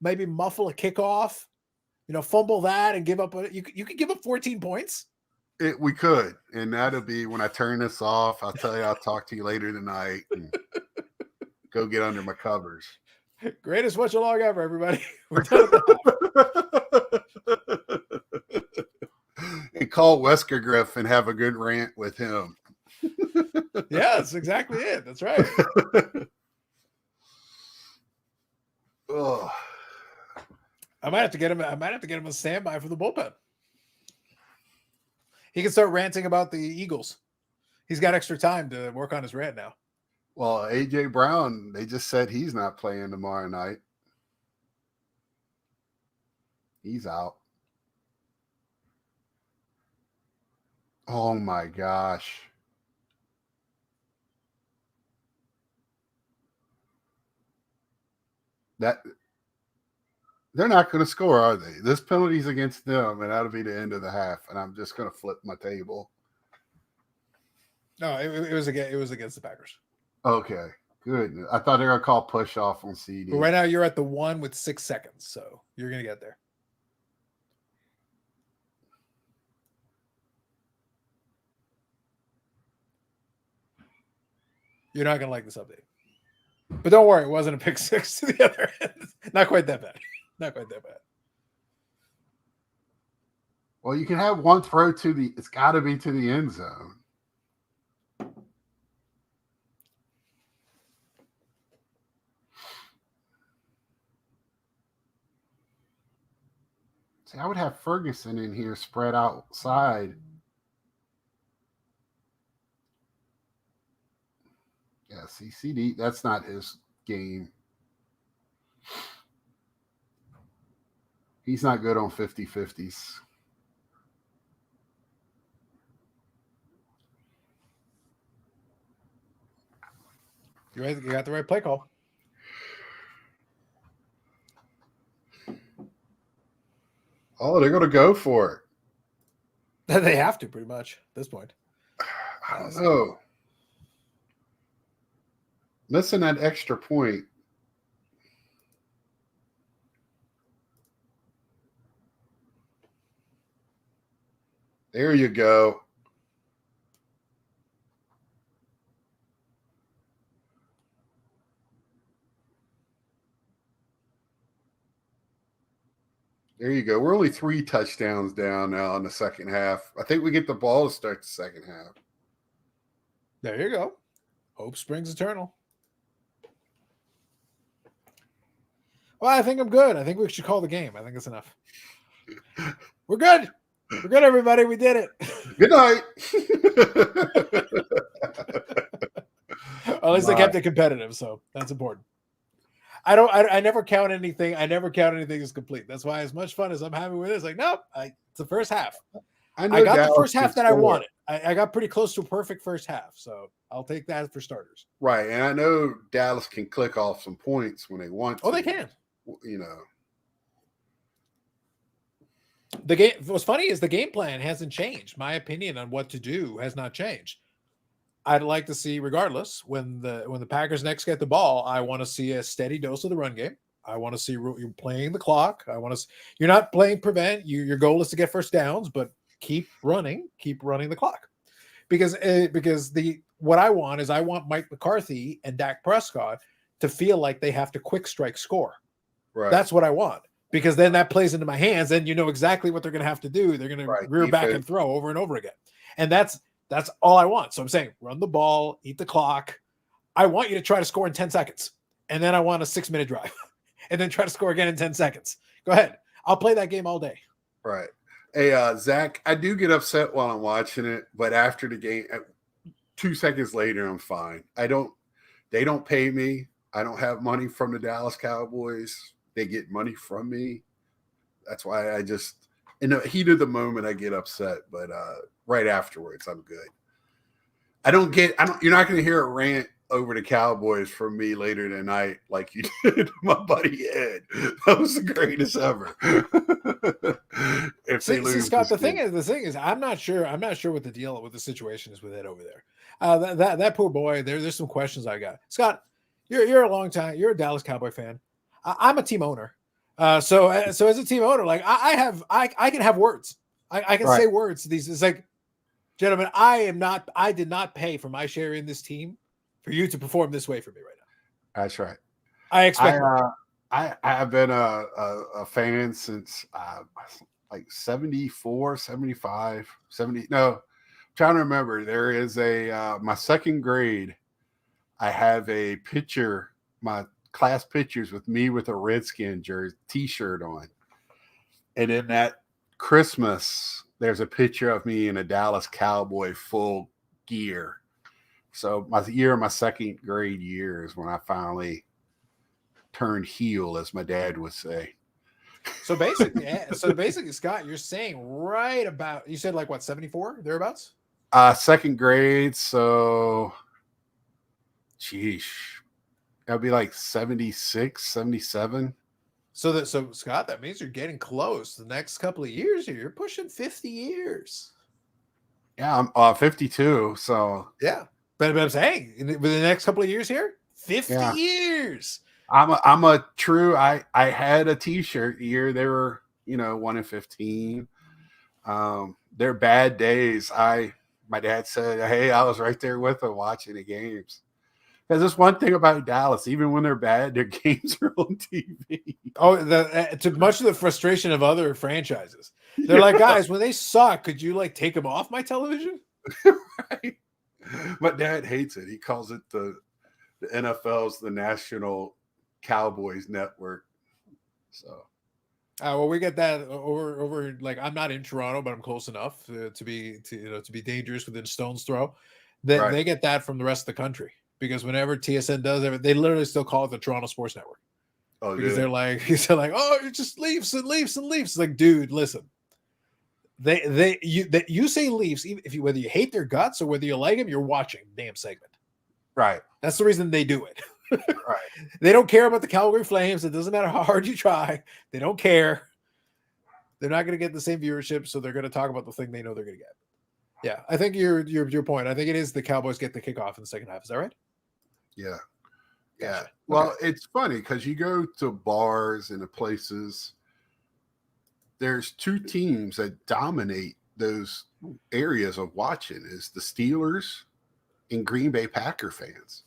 S1: maybe muffle a kickoff, fumble that and give up. You could give up 14 points.
S2: We could, and that'll be when I turn this off. I'll tell you, I'll talk to you later tonight and go get under my covers.
S1: Greatest watch along ever, everybody. We're done with that.
S2: And call Wesker Griff and have a good rant with him.
S1: Yeah, that's exactly it. That's right.
S2: Oh.
S1: I might have to get him a standby for the bullpen. He can start ranting about the Eagles. He's got extra time to work on his rant now.
S2: Well, AJ Brown, they just said he's not playing tomorrow night. He's out. Oh my gosh. They're not going to score, are they? This penalty's against them, and that'll be the end of the half. And I'm just going to flip my table.
S1: No, it was against the Packers.
S2: Okay, good. I thought they were going to call push off on CD.
S1: But right now you're at the 1 with 6 seconds, so you're going to get there. You're not going to like this update. But don't worry, it wasn't a pick six to the other end. Not quite that bad. Not quite that bad.
S2: Well, you can have one throw it's got to be to the end zone. See, I would have Ferguson in here spread outside. Yeah, see, CD, that's not his game. He's not good on 50-50s.
S1: You got the right play call.
S2: Oh, they're going to go for it.
S1: They have to, pretty much, at this point.
S2: I don't know. Missing that extra point. There you go. There you go. We're only 3 touchdowns down now in the second half. I think we get the ball to start the second half.
S1: There you go. Hope springs eternal. Well, I think I'm good. I think we should call the game. I think it's enough. We're good. We're good, everybody. We did it.
S2: Good night.
S1: At least they kept it competitive, so that's important. I never count anything. I never count anything as complete. That's why, as much fun as I'm having with this, like, nope, it's the first half. I got the first half that I wanted. I got pretty close to a perfect first half, so I'll take that for starters.
S2: Right, and I know Dallas can click off some points when they want to.
S1: Oh, they can.
S2: You know.
S1: The game. What's funny is the game plan hasn't changed. My opinion on what to do has not changed. I'd like to see, regardless, when the Packers next get the ball, I want to see a steady dose of the run game. I want to see you playing the clock. You're not playing prevent. Your goal is to get first downs, but keep running the clock, because what I want Mike McCarthy and Dak Prescott to feel like they have to quick strike score.
S2: Right.
S1: That's what I want, because then that plays into my hands, and you know exactly what they're going to have to do. They're going to rear back and throw over and over again, and that's all I want. So I'm saying, run the ball, eat the clock. I want you to try to score in 10 seconds, and then I want a 6-minute drive, and then try to score again in 10 seconds. Go ahead. I'll play that game all day.
S2: Right. Hey, Zach, I do get upset while I'm watching it, but after the game, 2 seconds later, I'm fine. They don't pay me. I don't have money from the Dallas Cowboys. They get money from me. That's why I just, in the heat of the moment, I get upset, but right afterwards, I'm good. You're not going to hear a rant over the Cowboys from me later tonight like you did my buddy Ed. That was the greatest ever. If they lose,
S1: Scott, the thing is, I'm not sure what the situation is with Ed over there. That poor boy. There's some questions I got. Scott, you're a Dallas Cowboy fan. I'm a team owner. So as a team owner, like I can have words. I can say words to these. It's like, gentlemen, I did not pay for my share in this team for you to perform this way for me right now.
S2: That's right.
S1: I expect.
S2: I've been a fan since like 74, 75, 70. No, I'm trying to remember. There is my second grade. I have a picture, my class pictures with me with a Redskin jersey T-shirt on, and in that Christmas, there's a picture of me in a Dallas Cowboy full gear. So my second grade year is when I finally turned heel, as my dad would say.
S1: So basically, Scott, you're saying right about, you said like what, 74 thereabouts?
S2: Second grade. So, that'd be like 76, 77.
S1: So Scott, that means you're getting close. The next couple of years here, you're pushing 50 years.
S2: Yeah, I'm 52. So
S1: yeah, but I'm saying with the next couple of years here, 50 years.
S2: I'm a true. I had a T-shirt year. They were 1 in 15. They're bad days. My dad said, "Hey, I was right there with them watching the games." Because that's one thing about Dallas. Even when they're bad, their games are on TV.
S1: Oh, to much of the frustration of other franchises. They're like, guys, when they suck, could you like take them off my television?
S2: Right. My dad hates it. He calls it the NFL's the National Cowboys Network. So,
S1: well, we get that over. Like, I'm not in Toronto, but I'm close enough to be dangerous within stone's throw. They get that from the rest of the country, because whenever TSN does everything, they literally still call it the Toronto Sports Network.
S2: Oh,
S1: because they're like, oh, it just Leafs and Leafs and Leafs. It's like, dude, listen. You say Leafs, even if whether you hate their guts or whether you like them, you're watching the damn segment.
S2: Right.
S1: That's the reason they do it.
S2: Right.
S1: They don't care about the Calgary Flames. It doesn't matter how hard you try. They don't care. They're not going to get the same viewership, so they're going to talk about the thing they know they're going to get. Yeah, I think your point. I think it is the Cowboys get the kickoff in the second half. Is that right?
S2: Yeah.
S1: Gotcha.
S2: Yeah. Well, it's funny because you go to bars and the places, there's two teams that dominate those areas of watching is the Steelers and Green Bay Packer fans.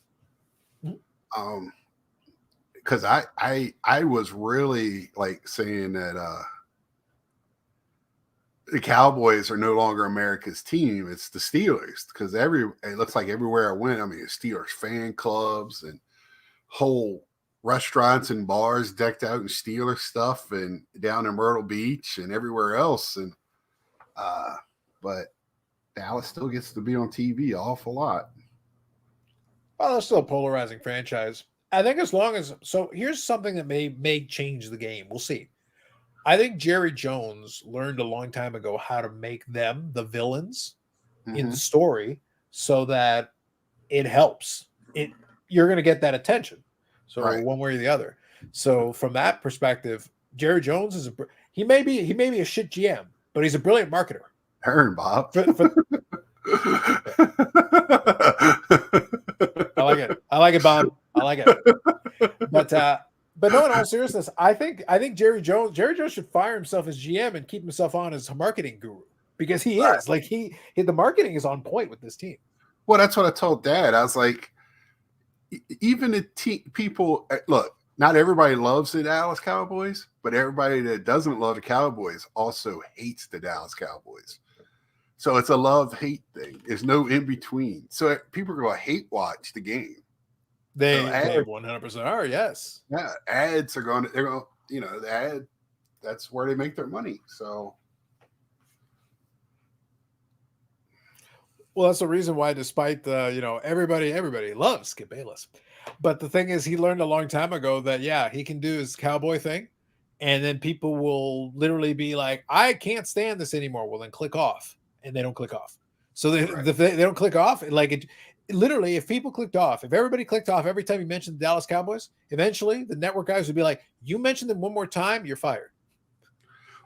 S2: Because I was really like saying that the Cowboys are no longer America's team. It's the Steelers, because it looks like everywhere I went, I mean, Steelers fan clubs and whole restaurants and bars decked out in Steelers stuff, and down in Myrtle Beach and everywhere else. And but Dallas still gets to be on TV an awful lot.
S1: Well, that's still a polarizing franchise. I think as long as here's something that may change the game. We'll see. I think Jerry Jones learned a long time ago how to make them the villains in the story so that it helps. You're going to get that attention. So one way or the other. So from that perspective, Jerry Jones he may be a shit GM, but he's a brilliant marketer.
S2: Hearn, Bob.
S1: I like it, Bob. I like it. But no, in all seriousness, I think Jerry Jones should fire himself as GM and keep himself on as a marketing guru, because he is like the marketing is on point with this team.
S2: Well, that's what I told Dad. I was like, even the people look. Not everybody loves the Dallas Cowboys, but everybody that doesn't love the Cowboys also hates the Dallas Cowboys. So it's a love-hate thing. There's no in between. So people are going to hate watch the game.
S1: They 100% are, yes.
S2: Yeah, ads are going to, the ad, that's where they make their money. So.
S1: Well, that's the reason why, despite the, everybody loves Skip Bayless. But the thing is, he learned a long time ago that, he can do his cowboy thing. And then people will literally be like, I can't stand this anymore. Well, then click off. And they don't click off. So they don't click off. Literally, if people clicked off, if everybody clicked off every time you mentioned the Dallas Cowboys, eventually the network guys would be like, you mentioned them one more time, you're fired.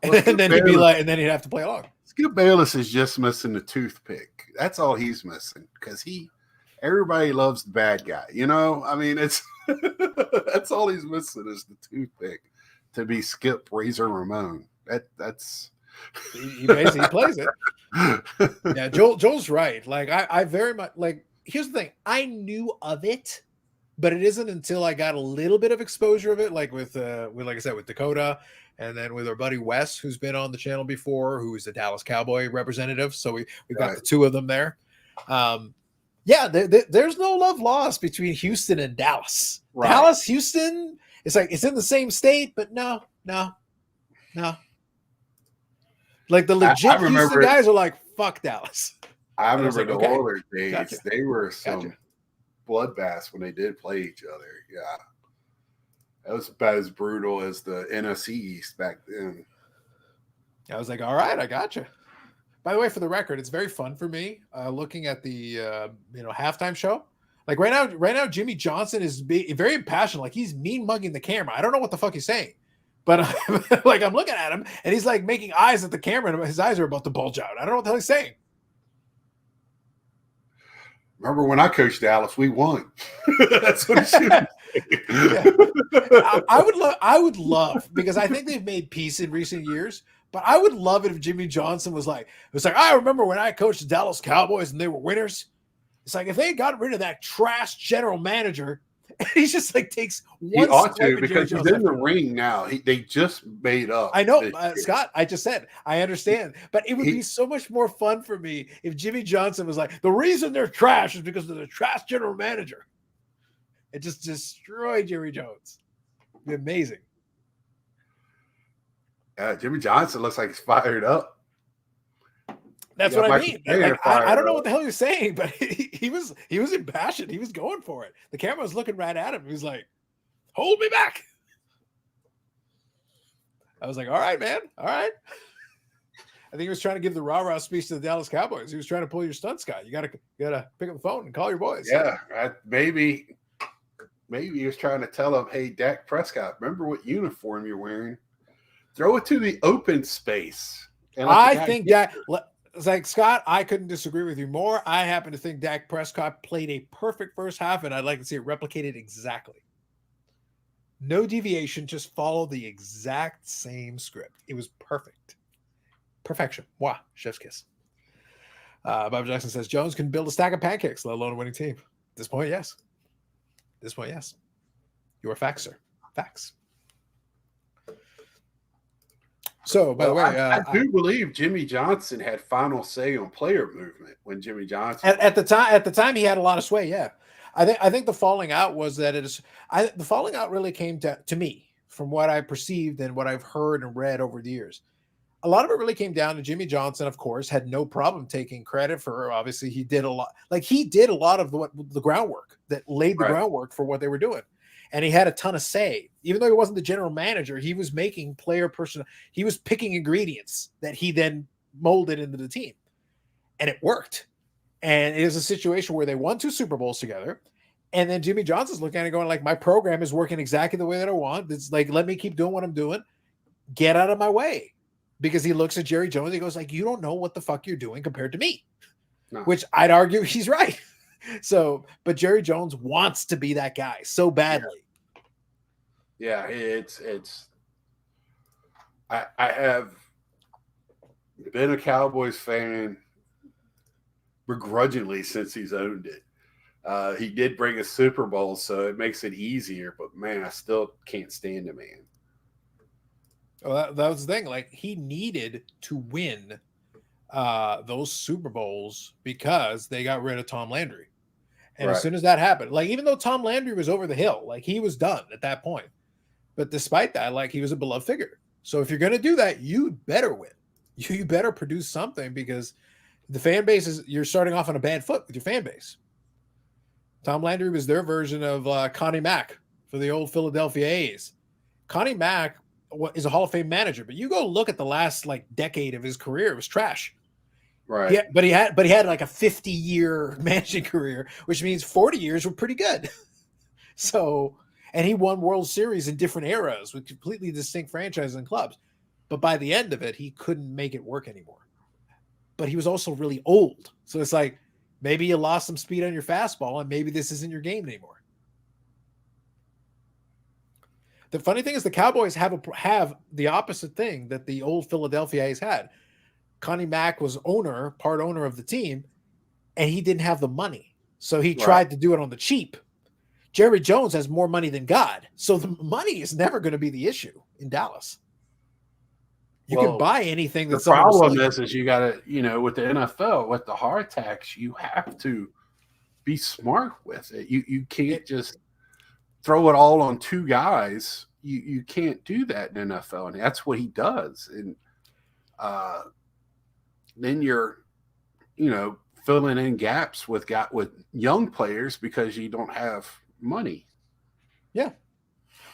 S1: Well, and then he'd be like, and then he'd have to play along.
S2: Skip Bayless is just missing the toothpick. That's all he's missing, because everybody loves the bad guy. I mean, it's that's all he's missing is the toothpick to be Skip Razor Ramon. That's
S1: he basically plays it. Yeah, Joel's right. Like I very much like. Here's the thing: I knew of it, but it isn't until I got a little bit of exposure of it, like with like I said, with Dakota, and then with our buddy Wes, who's been on the channel before, who's a Dallas Cowboy representative. So we've got the two of them there. There's no love lost between Houston and Dallas. Right. Dallas, Houston, it's like it's in the same state, but no. Like the legit Houston guys are like, fuck Dallas.
S2: I remember the Oilers days. Gotcha. They were some bloodbaths when they did play each other. Yeah. That was about as brutal as the NFC East back then.
S1: I was like, all right, I got you. By the way, for the record, it's very fun for me looking at the halftime show. Like right now, Jimmy Johnson is very impassioned. Like he's mean mugging the camera. I don't know what the fuck he's saying. But like I'm looking at him and he's like making eyes at the camera and his eyes are about to bulge out. I don't know what the hell he's saying.
S2: Remember when I coached Dallas, we won. That's what he should.
S1: I would love, because I think they've made peace in recent years, but I would love it if Jimmy Johnson was like, I remember when I coached the Dallas Cowboys and they were winners. It's like if they got rid of that trash general manager, and he just like takes
S2: He
S1: one
S2: ought
S1: swipe
S2: to
S1: at
S2: because
S1: Jerry
S2: he's
S1: Jones
S2: in the
S1: after-
S2: ring now. They just made up.
S1: I know,
S2: this year.
S1: Scott. I just said I understand, but it would be so much more fun for me if Jimmy Johnson was like, the reason they're trash is because of the trash general manager. It just destroyed Jerry Jones. It'd be amazing.
S2: Jimmy Johnson looks like he's fired up.
S1: That's
S2: Yeah,
S1: what I
S2: Michael
S1: mean.
S2: Mayer
S1: Like, I
S2: fired
S1: don't know
S2: up.
S1: what the hell you're saying, but he was impassioned. He was going for it. The camera was looking right at him. He was like, "Hold me back." I was like, "All right, man. All right." I think he was trying to give the rah-rah speech to the Dallas Cowboys. He was trying to pull your stunt, Scott. You gotta pick up the phone and call your boys.
S2: Yeah, maybe he was trying to tell him, "Hey, Dak Prescott, remember what uniform you're wearing? Throw it to the open space." And let the
S1: I
S2: guy
S1: think
S2: get-
S1: it's like, Scott, I couldn't disagree with you more. I happen to think Dak Prescott played a perfect first half, and I'd like to see it replicated exactly. No deviation, just follow the exact same script. It was perfect. Perfection. Wow. Chef's kiss. Bob Jackson says Jones can build a stack of pancakes, let alone a winning team. At this point, yes. At this point, yes. You are facts, sir. Facts. So, by the way,
S2: I do believe Jimmy Johnson had final say on player movement when Jimmy Johnson
S1: at the time he had a lot of sway. Yeah, I think the falling out was that the falling out really came to me from what I perceived and what I've heard and read over the years. A lot of it really came down to Jimmy Johnson, of course, had no problem taking credit for, obviously he did a lot. Like he did a lot of the groundwork that laid the groundwork for what they were doing. And he had a ton of say. Even though he wasn't the general manager, he was making he was picking ingredients that he then molded into the team. And it worked. And it is a situation where they won 2 Super Bowls together. And then Jimmy Johnson's looking at it going like, my program is working exactly the way that I want. It's like, let me keep doing what I'm doing. Get out of my way. Because he looks at Jerry Jones, he goes like, you don't know what the fuck you're doing compared to me.
S2: No.
S1: Which I'd argue he's right. So, but Jerry Jones wants to be that guy so badly.
S2: Yeah, I have been a Cowboys fan begrudgingly since he's owned it. He did bring a Super Bowl, so it makes it easier, but man, I still can't stand the man.
S1: Well, that was the thing. Like he needed to win those Super Bowls because they got rid of Tom Landry. And as soon as that happened, like even though Tom Landry was over the hill, like he was done at that point. But despite that, like he was a beloved figure. So if you're going to do that, you better win. You better produce something because the fan base you're starting off on a bad foot with your fan base. Tom Landry was their version of Connie Mack for the old Philadelphia A's. Connie Mack is a Hall of Fame manager, but you go look at the last like decade of his career, it was trash.
S2: Right.
S1: Yeah, but he had like a 50-year managing career, which means 40 years were pretty good. So, and he won World Series in different eras with completely distinct franchises and clubs. But by the end of it, he couldn't make it work anymore. But he was also really old. So it's like maybe you lost some speed on your fastball and maybe this isn't your game anymore. The funny thing is the Cowboys have the opposite thing that the old Philadelphia A's had. Connie Mack was part owner of the team, and he didn't have the money. So he tried to do it on the cheap. Jerry Jones has more money than God. So the money is never going to be the issue in Dallas. You can buy anything.
S2: The problem is you got to, with the NFL, with the hard tax, you have to be smart with it. You can't just throw it all on 2 guys. You can't do that in NFL, and that's what he does. And then you're, filling in gaps with young players because you don't have money.
S1: Yeah.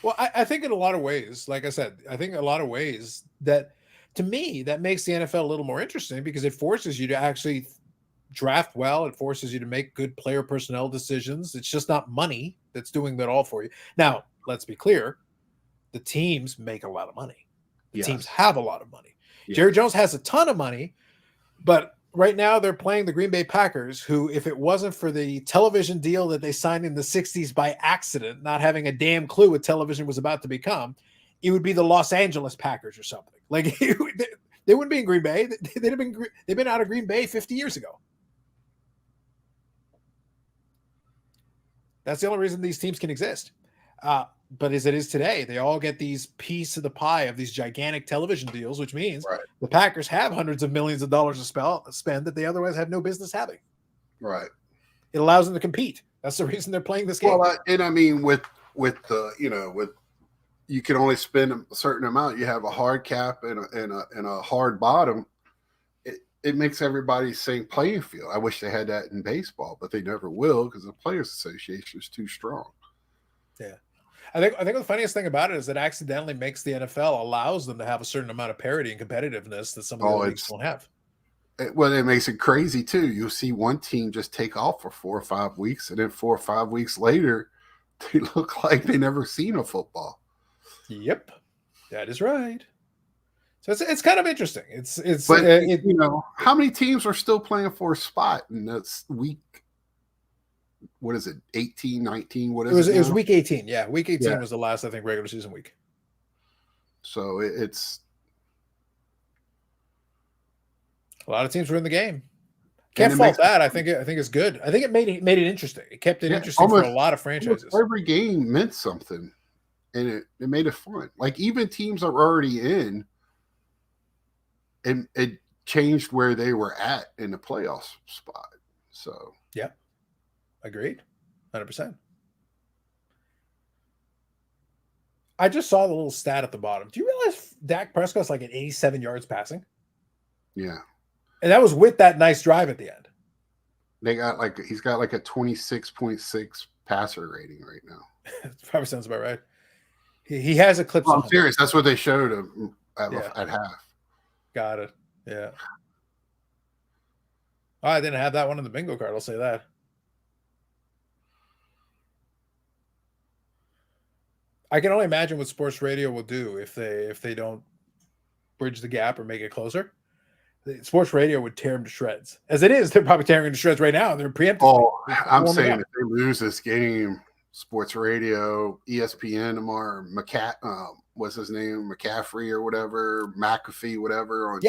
S1: Well, I think in a lot of ways, like I said, that to me, that makes the NFL a little more interesting because it forces you to actually draft well. It forces you to make good player personnel decisions. It's just not money that's doing that all for you. Now, let's be clear. The teams make a lot of money. The teams have a lot of money. Yes. Jerry Jones has a ton of money, but right now they're playing the Green Bay Packers, who, if it wasn't for the television deal that they signed in the 60s by accident, not having a damn clue what television was about to become, it would be the Los Angeles Packers or something. Like they wouldn't be in Green Bay. They've been out of Green Bay 50 years ago. That's the only reason these teams can exist. But as it is today, they all get these piece of the pie of these gigantic television deals, which means
S2: Right.
S1: the Packers have hundreds of millions of dollars to spend that they otherwise have no business having.
S2: Right.
S1: It allows them to compete. That's the reason they're playing this game.
S2: Well, and I mean, with the with you can only spend a certain amount. You have a hard cap and a hard bottom. It makes everybody same playing field. I wish they had that in baseball, but they never will because the Players Association is too strong.
S1: Yeah. I think the funniest thing about it is it accidentally makes the NFL allows them to have a certain amount of parity and competitiveness that some of the other leagues won't have.
S2: Well, it makes it crazy too. You'll see one team just take off for 4 or 5 weeks, and then 4 or 5 weeks later, they look like they never seen a football.
S1: Yep, that is right. So it's kind of interesting.
S2: But how many teams are still playing for a spot in this week? What is it? 18, 19? What is it?
S1: It was week 18. Yeah, week 18 was the last, I think, regular season week.
S2: So it's
S1: a lot of teams were in the game. Can't fault that. I think it's good. I think it made it interesting. It kept it interesting for a lot of franchises.
S2: Every game meant something, and it made it fun. Like even teams that were already in, and it changed where they were at in the playoff spot. So
S1: yeah, agreed, 100%. I just saw the little stat at the bottom. Do you realize Dak Prescott's like at 87 yards passing?
S2: Yeah.
S1: And that was with that nice drive at the end.
S2: He's got like a 26.6 passer rating right now.
S1: Probably sounds about right. He has a clip.
S2: I'm serious. That's what they showed him at half.
S1: Got it. Yeah. Oh, I didn't have that one on the bingo card. I'll say that. I can only imagine what sports radio will do if they don't bridge the gap or make it closer. Sports radio would tear them to shreds. As it is, they're probably tearing them to shreds right now. They're preempting.
S2: Oh, I'm saying if they lose this game, sports radio, ESPN tomorrow, what's his name, McCaffrey or whatever, McAfee, whatever. On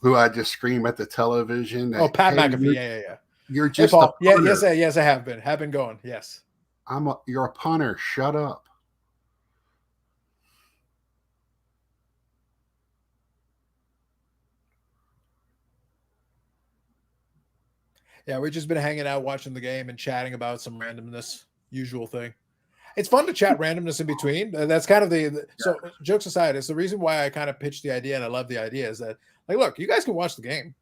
S2: who I just scream at the television.
S1: That, Pat McAfee. Yeah.
S2: You're just
S1: a punter. Yes, I have been going. Yes,
S2: you're a punter. Shut up.
S1: Yeah, we've just been hanging out, watching the game, and chatting about some randomness, usual thing. It's fun to chat randomness in between. That's kind of so jokes aside, it's the reason why I kind of pitched the idea, and I love the idea, is that, like, look, you guys can watch the game.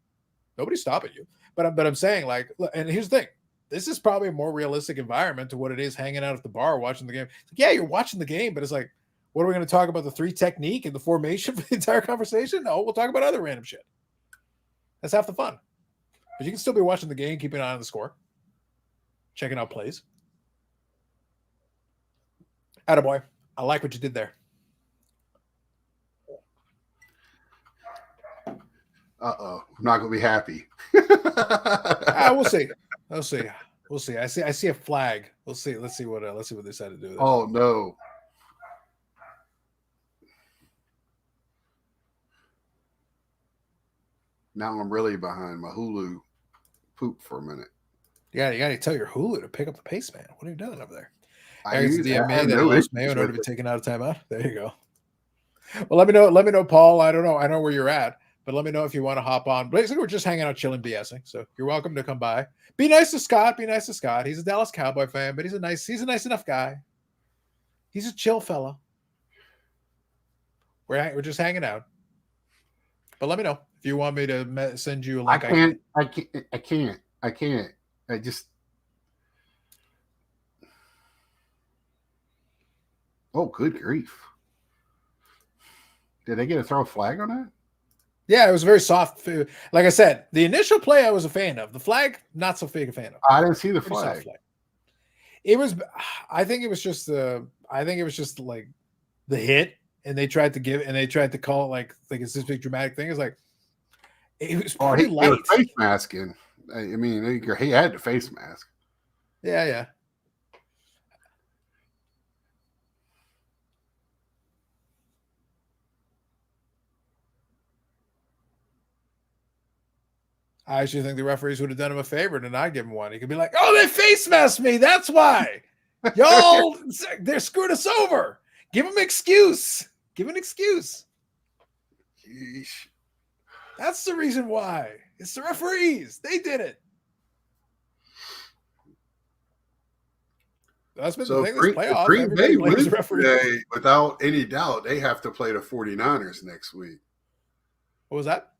S1: Nobody's stopping you. But I'm saying, like, and here's the thing. This is probably a more realistic environment to what it is hanging out at the bar watching the game. Like, yeah, you're watching the game, but it's like, what are we going to talk about, the 3 technique and the formation for the entire conversation? No, we'll talk about other random shit. That's half the fun. But you can still be watching the game, keeping an eye on the score, checking out plays. Attaboy. I like what you did there.
S2: I'm not going to be happy.
S1: We'll see. We'll see. I see a flag. We'll see. Let's see what they decide to do with it.
S2: Oh, no. Now I'm really behind my Hulu poop for a minute.
S1: You got to tell your Hulu to pick up the pace, man. What are you doing over there?
S2: I use
S1: DMA that loves Mayo in order to be taken out of timeout. There you go. Well, let me know, Paul. I don't know. I know where you're at, but let me know if you want to hop on. Basically, we're just hanging out, chilling, BSing. So you're welcome to come by. Be nice to Scott. He's a Dallas Cowboy fan, but he's a nice enough guy. He's a chill fella. We're just hanging out. But let me know if you want me to send you a link.
S2: I can't. I just. Oh, good grief. Did they get a throw a flag on that?
S1: Yeah, it was very soft. Like I said, the initial play I was a fan of. The flag, not so big a fan of.
S2: I didn't see the flag.
S1: It was. I think it was just like the hit, and they tried to call it like it's this big dramatic thing. It's like it was pretty light.
S2: He was face masking. I mean, he had the face mask.
S1: Yeah. I actually think the referees would have done him a favor to not give him one. He could be like, "Oh, they face masked me. That's why, y'all. They're screwed us over. Give him an excuse. Give an excuse.
S2: Yeesh.
S1: That's the reason why. It's the referees. They did it." That's been
S2: So
S1: the
S2: if
S1: thing. This playoff,
S2: Green Bay
S1: everybody blames
S2: wins
S1: the referee.
S2: today, without any doubt, they have to play the 49ers next week.
S1: What was that?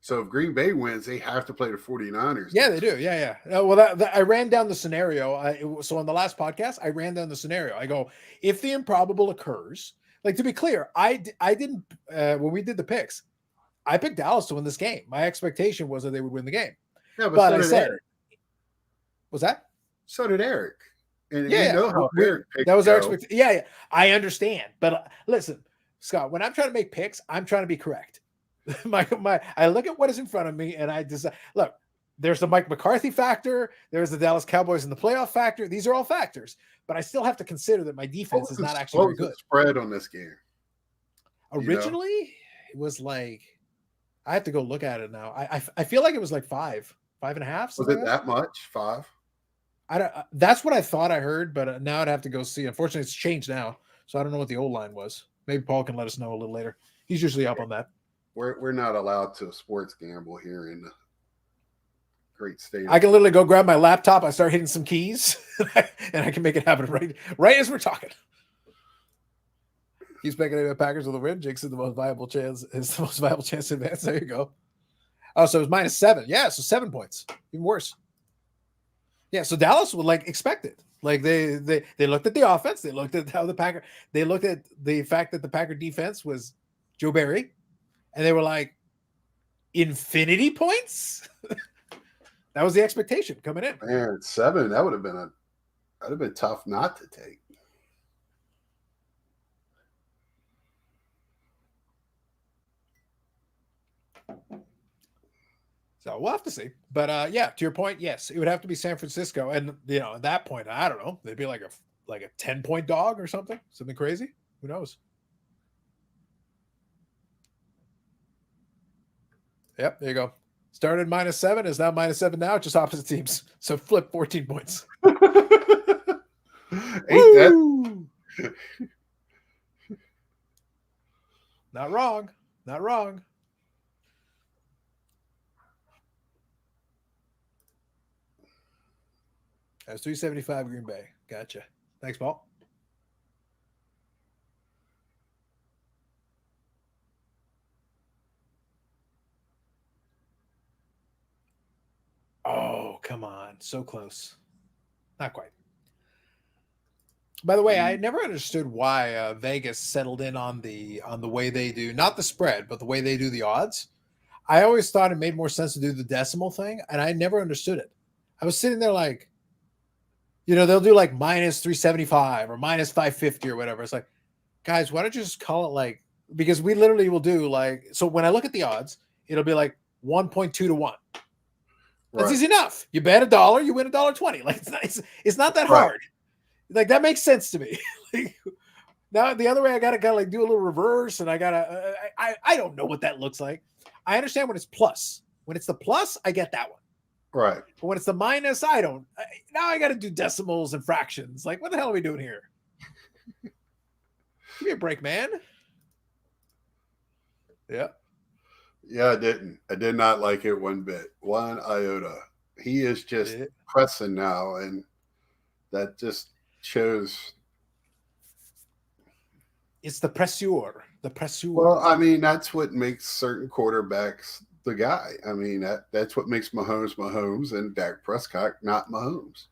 S2: So if Green Bay wins, they have to play the 49ers.
S1: Yeah, they do. Yeah. Well, I ran down the scenario. So on the last podcast, I ran down the scenario. I go, if the improbable occurs, like, to be clear, I didn't when we did the picks, I picked Dallas to win this game. My expectation was that they would win the game.
S2: Yeah,
S1: But
S2: so
S1: I
S2: did
S1: said,
S2: Eric.
S1: was that?
S2: So did Eric. And
S1: Yeah,
S2: we know how Eric picked
S1: that was our
S2: go.
S1: expectation. Yeah, I understand. But listen, Scott, when I'm trying to make picks, I'm trying to be correct. I look at what is in front of me and I decide, look, there's the Mike McCarthy factor, there's the Dallas Cowboys in the playoff factor. These are all factors, but I still have to consider that my defense is not actually very
S2: What was
S1: good.
S2: the spread on this game?
S1: Originally, it was like, I have to go look at it now. I feel like it was like 5.5.
S2: Was it that much? 5?
S1: I don't. That's what I thought I heard, but now I'd have to go see. Unfortunately, it's changed now, so I don't know what the old line was. Maybe Paul can let us know a little later. He's usually up on that.
S2: We're not allowed to sports gamble here in the great state.
S1: I can literally go grab my laptop. I start hitting some keys, and I can make it happen right as we're talking. He's picking the Packers with a win. Jake's is the most viable chance. Is the most viable chance to advance. There you go. Oh, so it was -7. Yeah, so 7 points. Even worse. Yeah, so Dallas would expect it. Like they looked at the offense. They looked at how they looked at the fact that the Packer defense was Joe Barry, and they were like, infinity points. That was the expectation coming in.
S2: Man, 7. That would have been tough not to take.
S1: So we'll have to see. But yeah, to your point, yes, it would have to be San Francisco. And at that point, I don't know. They'd be like a 10-point dog or something crazy. Who knows? Yep, there you go. Started -7, is now -7 now, just opposite teams. So flip 14 points.
S2: Ain't that
S1: Not wrong. Not wrong. That's 375 Green Bay. Gotcha. Thanks, Paul. Oh, come on. So close. Not quite. By the way, I never understood why Vegas settled in on the way they do, not the spread, but the way they do the odds. I always thought it made more sense to do the decimal thing, and I never understood it. I was sitting there like, they'll do like -375 or -550 or whatever. It's like, guys, why don't you just call it because we literally will do so when I look at the odds, it'll be like 1.2 to 1. That's
S2: right?
S1: easy enough. You bet $1, you win $1.20. It's not that hard. That makes sense to me. Now the other way, I gotta do a little reverse, and I gotta. I don't know what that looks like. I understand when it's plus. When it's the plus, I get that one.
S2: Right.
S1: But when it's the minus, I don't. Now I got to do decimals and fractions. What the hell are we doing here? Give me a break, man. Yeah.
S2: Yeah, I didn't. I did not like it one bit. One iota. He is just pressing now, and that just shows.
S1: It's the pressure. The pressure.
S2: Well, I mean, that's what makes certain quarterbacks the guy. I mean, that's what makes Mahomes and Dak Prescott not Mahomes.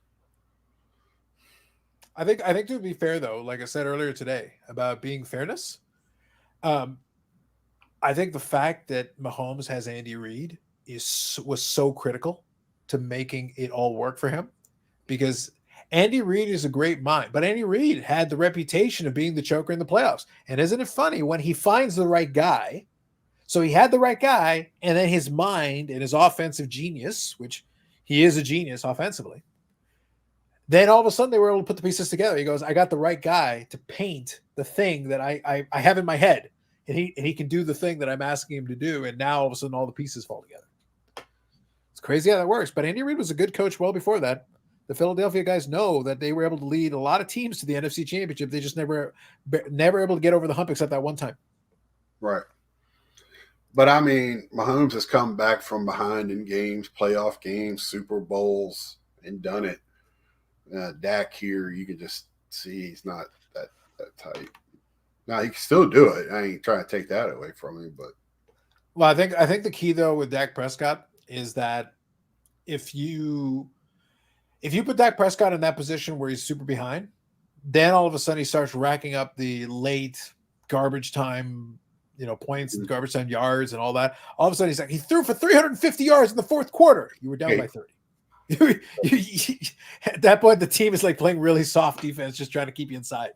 S1: I think to be fair, though, like I said earlier today about being fairness, I think the fact that Mahomes has Andy Reid was so critical to making it all work for him, because Andy Reid is a great mind, but Andy Reid had the reputation of being the choker in the playoffs. And isn't it funny when he finds the right guy? So he had the right guy, and then his mind and his offensive genius, which he is a genius offensively, then all of a sudden they were able to put the pieces together. He goes, I got the right guy to paint the thing that I have in my head, and he can do the thing that I'm asking him to do. And now all of a sudden all the pieces fall together. It's crazy how that works. But Andy Reid was a good coach well before that. The Philadelphia guys know that they were able to lead a lot of teams to the NFC Championship. They just never able to get over the hump except that one time.
S2: Right. But I mean, Mahomes has come back from behind in games, playoff games, Super Bowls, and done it. Dak here, you can just see he's not that tight. Now he can still do it. I ain't trying to take that away from him, but
S1: well, I think the key though with Dak Prescott is that if you put Dak Prescott in that position where he's super behind, then all of a sudden he starts racking up the late garbage time, points and garbage time yards and all that. All of a sudden he's like, he threw for 350 yards in the fourth quarter. You were down by 30. At that point, the team is like playing really soft defense, just trying to keep you inside.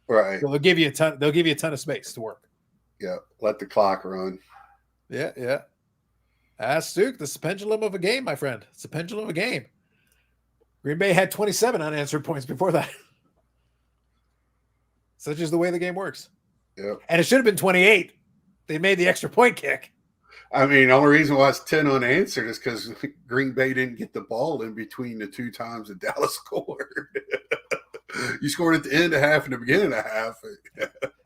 S2: right.
S1: So they'll give you a ton of space to work.
S2: Yeah. Let the clock run.
S1: Yeah. Duke, this is the pendulum of a game, my friend. It's a pendulum of a game. Green Bay had 27 unanswered points before that. Such is the way the game works.
S2: Yep.
S1: And it should have been 28. They made the extra point kick.
S2: I mean, the only reason why it's 10 unanswered is because Green Bay didn't get the ball in between the two times that Dallas scored. You scored at the end of half and the beginning of half.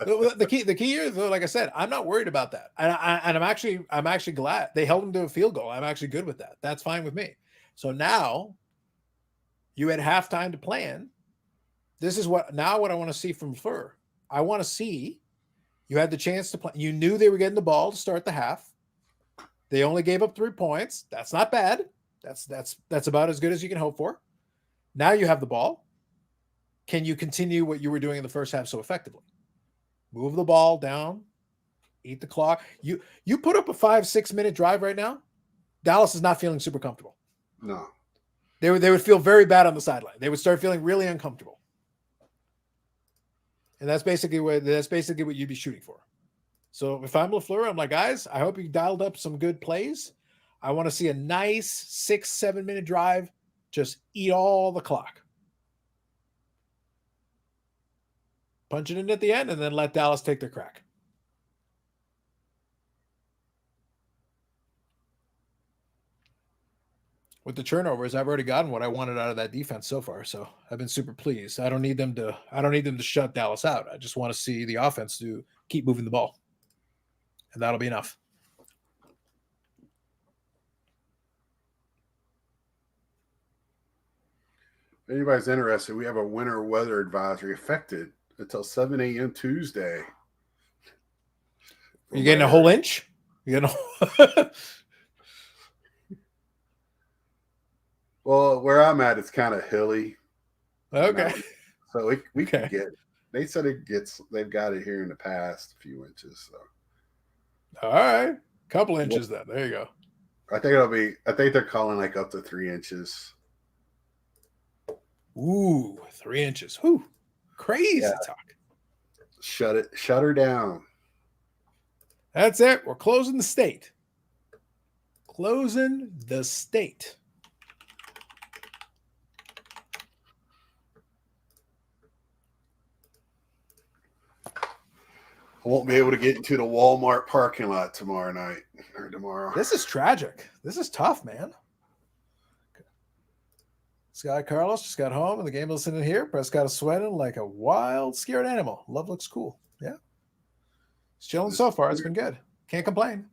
S1: The key is, though, like I said, I'm not worried about that, and I'm actually glad they held him to a field goal. I'm actually good with that. That's fine with me. So now you had halftime to plan. This is what I want to see from Fleur. I want to see you had the chance to play. You knew they were getting the ball to start the half. They only gave up 3 points. That's not bad. That's about as good as you can hope for. Now you have the ball. Can you continue what you were doing in the first half so effectively? Move the ball down, eat the clock. You put up a 5-6 minute drive right now. Dallas is not feeling super comfortable.
S2: No.
S1: They would feel very bad on the sideline. They would start feeling really uncomfortable. And that's basically what you'd be shooting for. So if I'm LaFleur, I'm like, guys, I hope you dialed up some good plays. I want to see a nice 6-7 minute drive. Just eat all the clock. Punch it in at the end and then let Dallas take their crack. With the turnovers, I've already gotten what I wanted out of that defense so far. So I've been super pleased. I don't need them to shut Dallas out. I just want to see the offense to keep moving the ball. And that'll be enough.
S2: If anybody's interested, we have a winter weather advisory affected until 7 a.m. Tuesday.
S1: You getting a whole inch?
S2: Well, where I'm at, it's kind of hilly.
S1: Okay.
S2: So we can get. They said they've got it here in the past, a few inches. So.
S1: All right. Couple inches then. There you go.
S2: I think they're calling like up to 3 inches.
S1: Ooh, 3 inches. Whew. Crazy talk.
S2: Shut her down.
S1: That's it. We're closing the state. Closing the state.
S2: I won't be able to get into the Walmart parking lot tomorrow night or tomorrow.
S1: This is tragic. This is tough, man. Scott Carlos just got home and the game listening here. Prescott is sweating like a wild, scared animal. Love looks cool. Yeah. It's chilling so far. It's been good. Can't complain.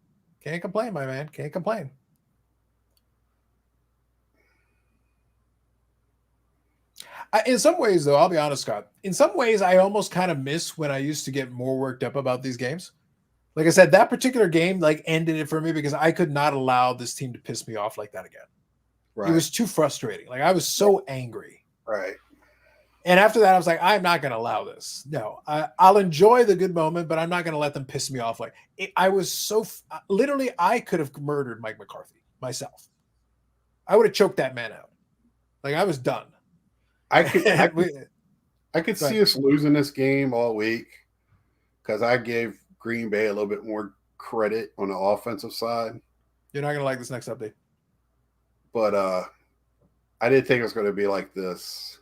S1: Can't complain, my man. Can't complain. In some ways, though, I'll be honest, Scott. In some ways, I almost kind of miss when I used to get more worked up about these games. Like I said, that particular game ended it for me because I could not allow this team to piss me off like that again. Right. It was too frustrating. Like I was so angry.
S2: Right.
S1: And after that, I was like, I'm not going to allow this. No, I'll enjoy the good moment, but I'm not going to let them piss me off. I was so literally, I could have murdered Mike McCarthy myself. I would have choked that man out. Like I was done.
S2: I could see us losing this game all week because I gave Green Bay a little bit more credit on the offensive side.
S1: You're not going to like this next update.
S2: But I didn't think it was going to be like this.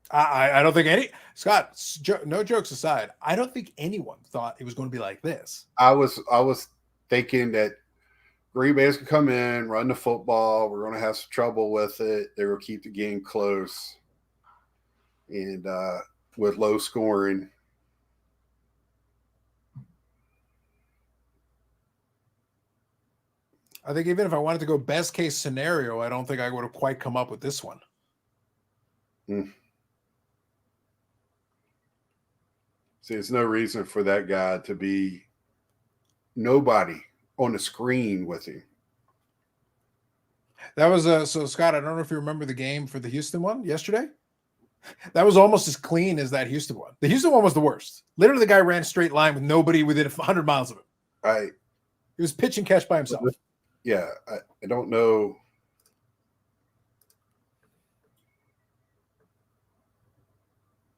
S1: I don't think Scott, no jokes aside, I don't think anyone thought it was going to be like this.
S2: I was thinking that Green Bay's going to come in, run the football. We're going to have some trouble with it. They will keep the game close and with low scoring.
S1: I think even if I wanted to go best case scenario, I don't think I would have quite come up with this one.
S2: See, there's no reason for that guy to be nobody on the screen with him.
S1: That was so Scott, I don't know if you remember the game for the Houston one yesterday. That was almost as clean as that Houston one. The Houston one was the worst. Literally, the guy ran straight line with nobody within 100 miles of him. He was pitch and catch by himself.
S2: Yeah, I don't know.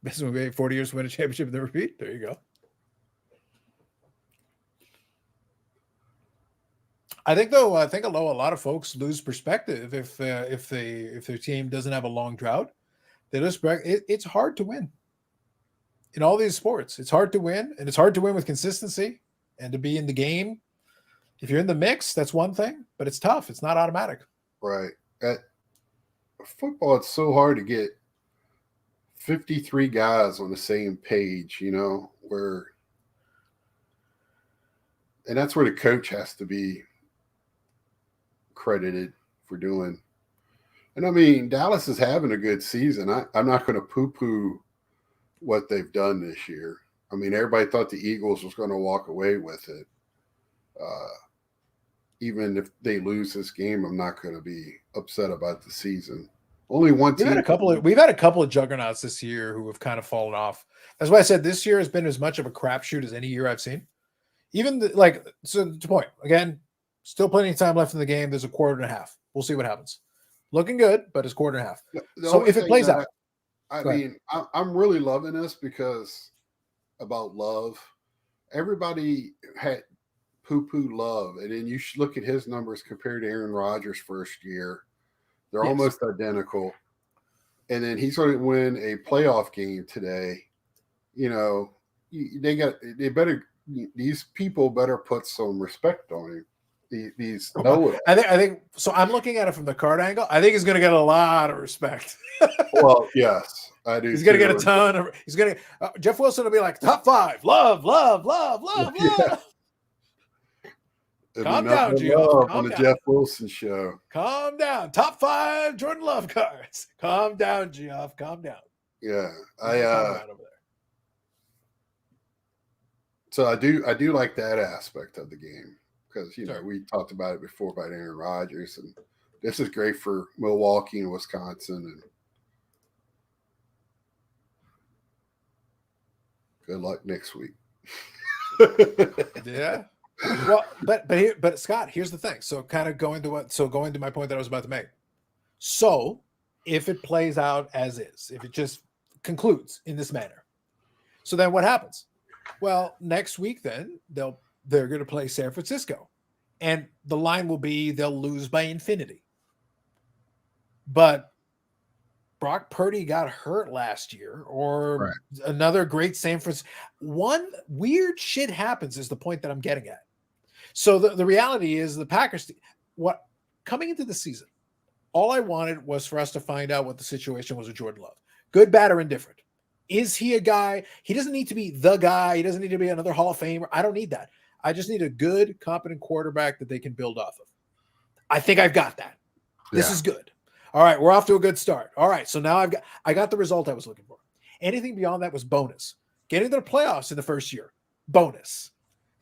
S1: This is when we wait 40 years to win a championship and then repeat. There you go. I think though, a lot of folks lose perspective if their team doesn't have a long drought. They lose perspective. It's hard to win in all these sports. It's hard to win, and it's hard to win with consistency and to be in the game. If you're in the mix, that's one thing, but it's tough. It's not automatic.
S2: Right. At football, it's so hard to get 53 guys on the same page, and that's where the coach has to be credited for doing. And I mean, Dallas is having a good season. I'm not going to poo-poo what they've done this year. I mean, everybody thought the Eagles was going to walk away with it. Even if they lose this game, I'm not going to be upset about the season. Only one team.
S1: We've had a couple of juggernauts this year who have kind of fallen off. That's why I said this year has been as much of a crapshoot as any year I've seen. Even so to point again, still plenty of time left in the game. There's a quarter and a half. We'll see what happens. Looking good, but it's quarter and a half. So if it plays out,
S2: I'm really loving this because about Love, everybody had poo-poo Love, and then you should look at his numbers compared to Aaron Rodgers' first year. They're almost identical. And then he's going to win a playoff game today. These people better put some respect on him.
S1: I think so. I'm looking at it from the card angle. I think he's going to get a lot of respect.
S2: Well, yes, I do.
S1: He's going to get a ton of. He's going to. Jeff Wilson will be like top 5. Love.
S2: Yeah.
S1: Calm down, Gio.
S2: On the Jeff Wilson show.
S1: Calm down. Top 5 Jordan Love cards. Calm down, Geoff. Calm down.
S2: Yeah, So I do like that aspect of the game because we talked about it before about Aaron Rodgers, and this is great for Milwaukee and Wisconsin, and good luck next week.
S1: Yeah. Well, but Scott, here's the thing. So kind of going to my point that I was about to make. So if it plays out as is, if it just concludes in this manner, so then what happens? Well, next week then they're going to play San Francisco, and the line will be they'll lose by infinity. But Brock Purdy got hurt last year, or another great San Francisco. One weird shit happens is the point that I'm getting at. So the reality is the Packers, coming into the season, all I wanted was for us to find out what the situation was with Jordan Love. Good, bad, or indifferent. Is he a guy? He doesn't need to be the guy. He doesn't need to be another Hall of Famer. I don't need that. I just need a good, competent quarterback that they can build off of. I think I've got that. This is good. All right, we're off to a good start. All right, so now I got the result I was looking for. Anything beyond that was bonus. Getting to the playoffs in the first year, bonus.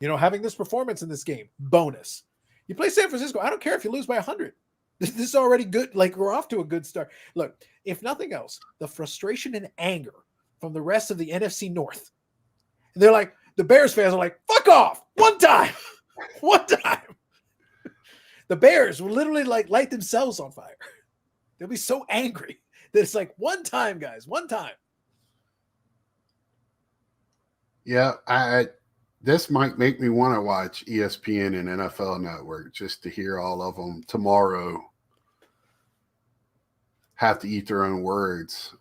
S1: Having this performance in this game, bonus. You play San Francisco, I don't care if you lose by 100. This is already good. Like, we're off to a good start. Look, if nothing else, the frustration and anger from the rest of the NFC North. And they're like, the Bears fans are like, fuck off. One time. The Bears will literally light themselves on fire. They'll be so angry that it's like, one time, guys, one time.
S2: Yeah, this might make me want to watch ESPN and NFL Network just to hear all of them tomorrow have to eat their own words.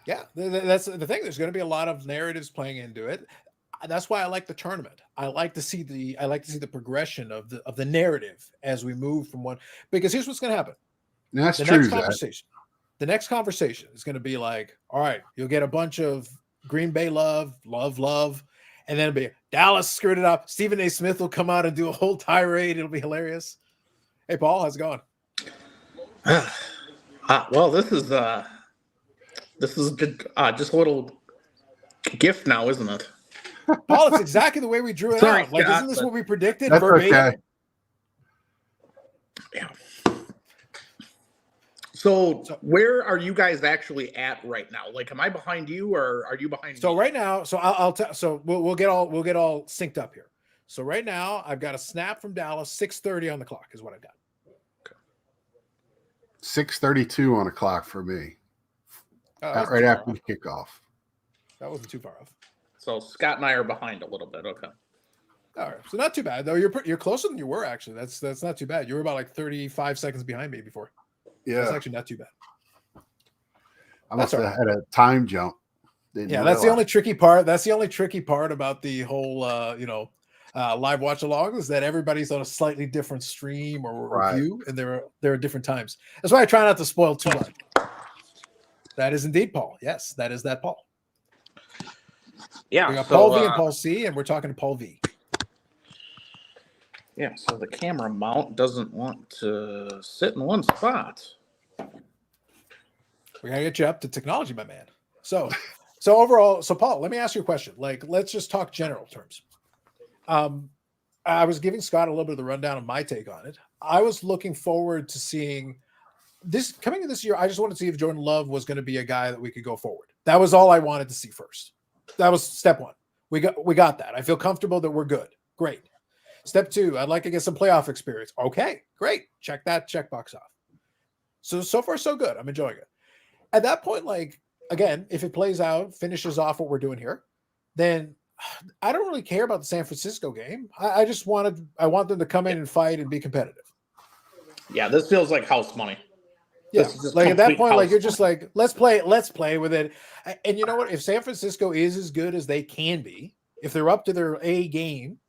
S1: Yeah, that's the thing. There's going to be a lot of narratives playing into it. that's why I like the tournament. I like to see the progression of the narrative as we move from one. Because here's what's going to happen.
S2: That's
S1: The
S2: true.
S1: next
S2: Zach.
S1: conversation. The next conversation is going to be like, all right, you'll get a bunch of Green Bay love, and then it'll be Dallas screwed it up. Stephen A. Smith will come out and do a whole tirade. It'll be hilarious. Hey, Paul, how's it going?
S6: Well, this is just a little gift now, isn't it?
S1: Paul, it's exactly the way we drew it
S6: Sorry,
S1: out. Like,
S6: Scott,
S1: isn't this
S6: but-
S1: what we predicted?
S2: That's
S1: verbatim?
S2: okay.
S6: Yeah. So where are you guys actually at right now? Like, am I behind you or are you behind
S1: So
S6: me?
S1: right now, so I'll tell. So we'll get all synced up here. So right now, I've got a snap from Dallas, 6:30 on the clock is what I've got.
S2: 6:32 on the clock for me. Right after the kickoff.
S1: That wasn't too far off.
S6: So Scott and I are behind a little bit. Okay.
S1: All right, so not too bad though. You're closer than you were actually. That's not too bad. You were about like 35 seconds behind me before. That's
S2: Yeah.
S1: actually not too bad.
S2: I must
S1: That's
S2: have had a time jump. Didn't
S1: Yeah, that's the
S2: realize.
S1: only tricky part. That's the only tricky part about the whole live watch along is that everybody's on a slightly different stream or
S2: Right.
S1: review, and there are different times. That's why I try not to spoil too much. That is indeed Paul. Yes, that is that Paul.
S6: Yeah.
S1: We got
S6: so,
S1: Paul V and Paul C, and we're talking to Paul V.
S6: Yeah. So the camera mount doesn't want to sit in one spot.
S1: We gotta get you up to technology, my man. So overall, so Paul, let me ask you a question. Like, let's just talk general terms. I was giving Scott a little bit of the rundown of my take on it. I was looking forward to seeing this coming in this year. I just wanted to see if Jordan Love was going to be a guy that we could go forward. That was all I wanted to see first. That was step one. We got that. I feel comfortable that we're good. Great. Step two, I'd like to get some playoff experience. Okay, great. Check that checkbox off. So far, so good. I'm enjoying it. At that point, like, again, if it plays out, finishes off what we're doing here, then I don't really care about the San Francisco game. I want them to come in and fight and be competitive.
S6: Yeah. This feels like house money.
S1: Yeah,
S6: This is just
S1: like at that
S6: complete
S1: point, like
S6: house
S1: you're just like, let's play with it. And you know what? If San Francisco is as good as they can be, if they're up to their A game,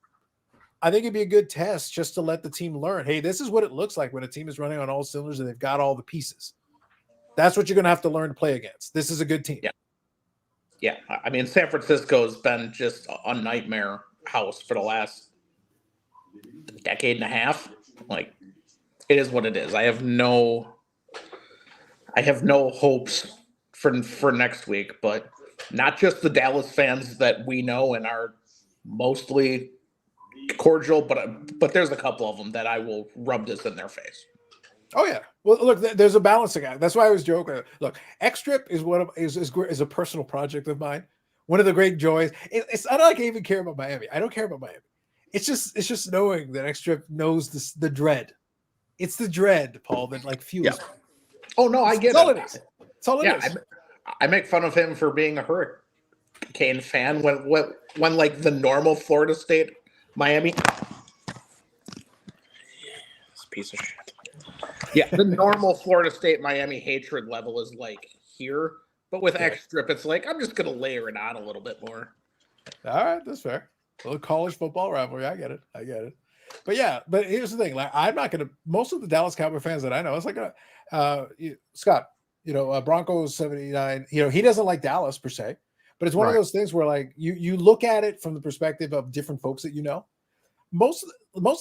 S1: I think it'd be a good test just to let the team learn. Hey, this is what it looks like when a team is running on all cylinders and they've got all the pieces. That's what you're going to have to learn to play against. This is a good team.
S6: Yeah. Yeah. I mean, San Francisco has been just a nightmare house for the last decade and a half. Like, it is what it is. I have no hopes for next week, but not just the Dallas fans that we know and are mostly cordial, but there's a couple of them that I will rub this in their face.
S1: Oh yeah. Well, look, there's a balancing act. That's why I was joking. Look, X Strip is a personal project of mine. One of the great joys. It's not like I even care about Miami. I don't care about Miami. It's just knowing that X Strip knows the dread. It's the dread, Paul, that like fuels.
S6: Yeah. Oh no, I get
S1: That's all
S6: it.
S1: it is. That's all it is.
S6: I make fun of him for being a Hurricane fan when like the normal Florida State Miami. This piece of shit. Yeah, the normal Florida State Miami hatred level is like here, but with X Strip, it's like I'm just gonna layer it on a little bit more.
S1: All right, that's fair. A little college football rivalry. I get it. But yeah, but here's the thing. Like, I'm not gonna. Most of the Dallas Cowboy fans that I know, it's like Scott. Broncos 79. He doesn't like Dallas per se, but it's one of those things where like you look at it from the perspective of different folks that you know. Most of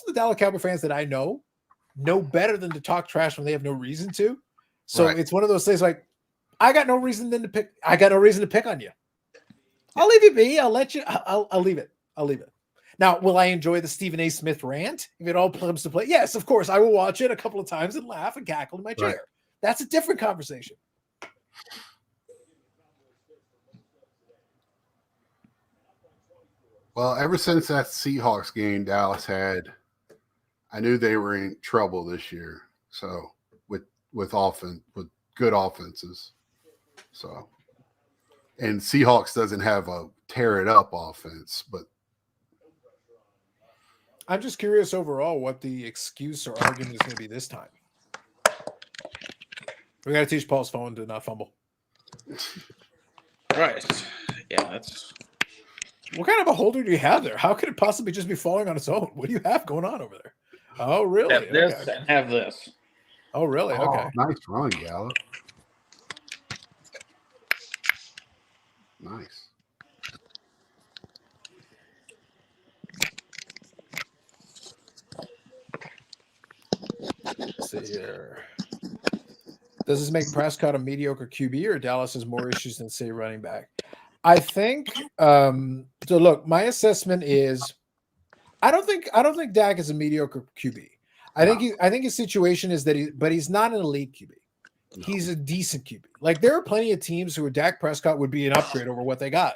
S1: the Dallas Cowboy fans that I know better than to talk trash when they have no reason to. So it's one of those things like I got no reason to pick on you. I'll leave you be. I'll let you. I'll leave it. Now, will I enjoy the Stephen A. Smith rant if it all comes to play? Yes, of course. I will watch it a couple of times and laugh and cackle in my chair.
S2: Right.
S1: That's a different conversation.
S2: Well, ever since that Seahawks game Dallas had, I knew they were in trouble this year. So with good offenses. So, and Seahawks doesn't have a tear it up offense, but
S1: I'm just curious overall what the excuse or argument is going to be this time. We got to teach Paul's phone to not fumble.
S6: Right. Yeah, that's
S1: What kind of a holder do you have there? How could it possibly just be falling on its own? What do you have going on over there? Oh, really?
S6: Have this
S1: Okay.
S6: and have this.
S1: Oh, really? Okay.
S2: Nice run, Gallo. Nice.
S1: Let's see here. Does this make Prescott a mediocre QB, or Dallas has more issues than say running back? I think so. Look, my assessment is I don't think Dak is a mediocre QB. I think his situation is that he's not an elite QB.
S2: No.
S1: He's a decent QB. Like there are plenty of teams who Dak Prescott would be an upgrade over what they got,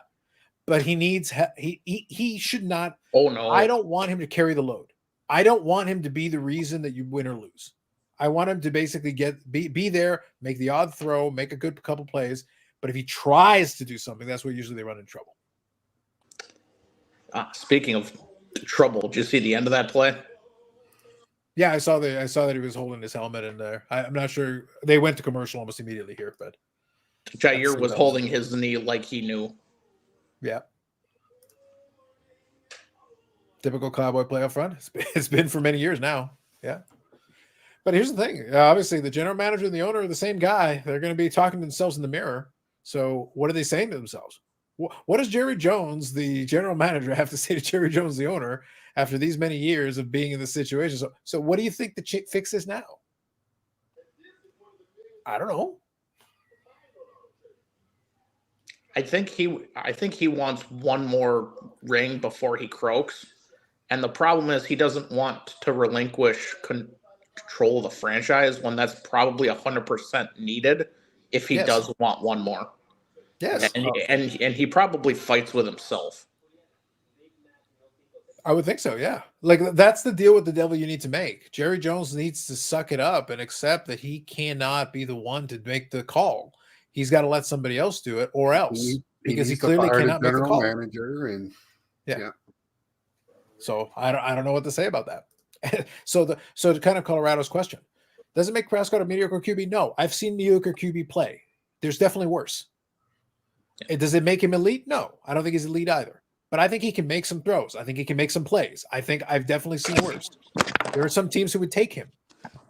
S1: but he should not.
S6: Oh no,
S1: I don't want him to carry the load. I don't want him to be the reason that you win or lose. I want him to basically be there, make the odd throw, make a good couple plays. But if he tries to do something, that's where usually they run into trouble.
S6: Speaking of trouble, did you see the end of that play?
S1: Yeah, I saw that he was holding his helmet in there. I'm not sure they went to commercial almost immediately here, but
S6: Jair was holding his knee like he knew.
S1: Yeah. Typical Cowboy play up front. It's been for many years now. Yeah. But here's the thing. Obviously, the general manager and the owner are the same guy. They're going to be talking to themselves in the mirror. So what are they saying to themselves? What does Jerry Jones, the general manager, have to say to Jerry Jones, the owner, after these many years of being in this situation? So what do you think the fix is now? I don't know.
S6: I think he wants one more ring before he croaks. And the problem is he doesn't want to relinquish control of the franchise when that's probably 100% needed if he does want one more.
S1: Yes.
S6: And he probably fights with himself.
S1: I would think so, yeah. Like that's the deal with the devil you need to make. Jerry Jones needs to suck it up and accept that he cannot be the one to make the call. He's got to let somebody else do it, or else because he clearly cannot make the call.
S2: Manager and yeah.
S1: So I don't know what to say about that. So to kind of Colorado's question, does it make Prescott a mediocre QB? No, I've seen mediocre QB play. There's definitely worse. Yeah. Does it make him elite? No, I don't think he's elite either. But I think he can make some throws. I think he can make some plays. I think I've definitely seen worse. There are some teams who would take him.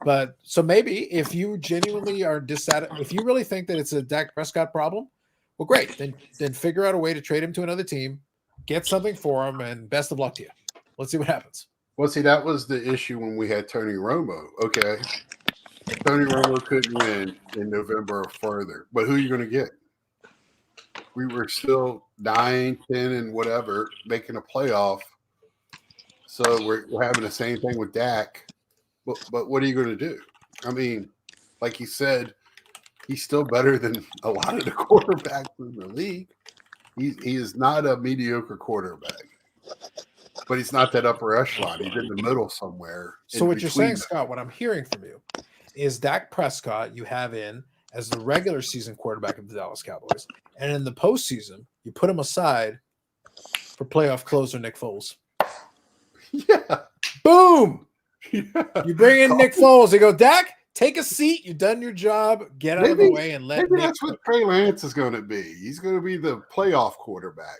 S1: But so maybe if you genuinely are dissatisfied, if you really think that it's a Dak Prescott problem, well, great. Then figure out a way to trade him to another team, get something for him, and best of luck to you. Let's see what happens.
S2: Well, see, that was the issue when we had Tony Romo. Okay. Tony Romo couldn't win in November or further. But who are you going to get? We were still 9, 10, and whatever, making a playoff. So we're having the same thing with Dak. But what are you going to do? I mean, like he said, he's still better than a lot of the quarterbacks in the league. He is not a mediocre quarterback. But he's not that upper echelon. He's in the middle somewhere.
S1: So what you're saying, Scott, what I'm hearing from you is Dak Prescott you have in as the regular season quarterback of the Dallas Cowboys. And in the postseason, you put him aside for playoff closer Nick Foles.
S2: Yeah.
S1: Boom! Yeah. You bring in Nick Foles. You go, Dak, take a seat. You've done your job. Get out of the way and let
S2: maybe
S1: Nick
S2: that's what Trey Lance is going to be. He's going to be the playoff quarterback.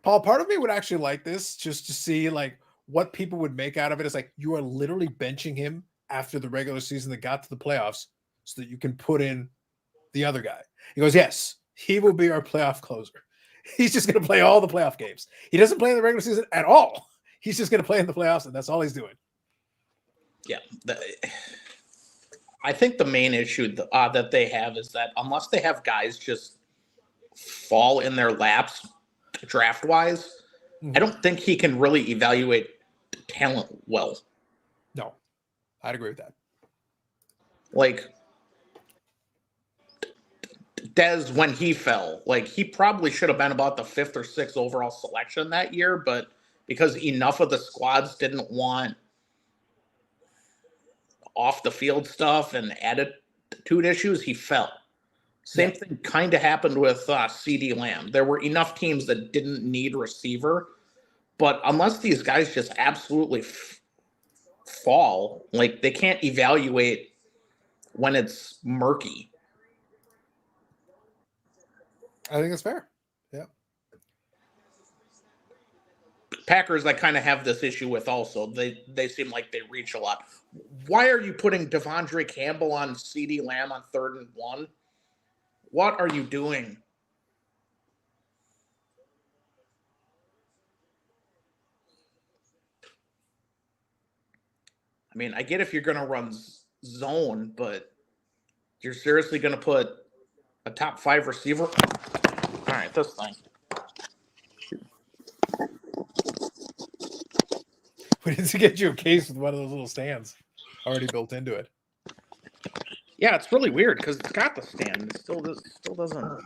S1: Paul, part of me would actually like this just to see like what people would make out of it. Is like you are literally benching him after the regular season that got to the playoffs so that you can put in the other guy. He goes, yes, he will be our playoff closer. He's just going to play all the playoff games. He doesn't play in the regular season at all. He's just going to play in the playoffs, and that's all he's doing.
S6: Yeah. I think the main issue that they have is that unless they have guys just fall in their laps draft-wise, I don't think he can really evaluate talent well.
S1: No, I'd agree with that.
S6: Like, Dez, when he fell, like he probably should have been about the 5th or 6th overall selection that year, but because enough of the squads didn't off the field stuff and attitude issues, he fell. Same thing kind of happened with CD Lamb. There were enough teams that didn't need receiver, but unless these guys just absolutely fall, like they can't evaluate when it's murky.
S1: I think it's fair. Yeah.
S6: Packers I kind of have this issue with also. They seem like they reach a lot. Why are you putting Devondre Campbell on CeeDee Lamb on 3rd and 1? What are you doing? I mean, I get if you're going to run zone, but you're seriously going to put a top 5 receiver? All right, this thing.
S1: We need to get you a case with one of those little stands already built into it.
S6: Yeah, it's really weird because it's got the stand. It still doesn't.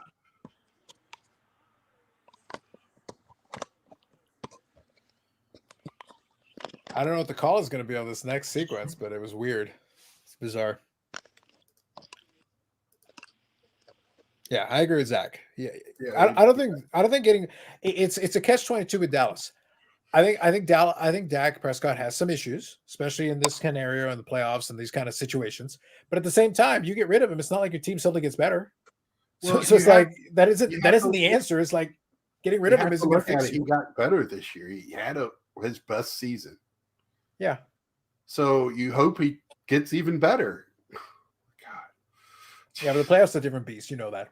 S1: I don't know what the call is going to be on this next sequence, but it was weird. It's bizarre. Yeah, I agree with Zach. Yeah, I don't think getting it's a catch-22 with Dallas. I think Dak Prescott has some issues, especially in this kind of area in the playoffs and these kind of situations. But at the same time, you get rid of him, it's not like your team suddenly gets better. So it's like that isn't the answer. It's like getting rid of him isn't going to fix you.
S2: He got better this year. He had his best season.
S1: Yeah.
S2: So you hope he gets even better. God.
S1: Yeah, but the playoffs are a different beast. You know that.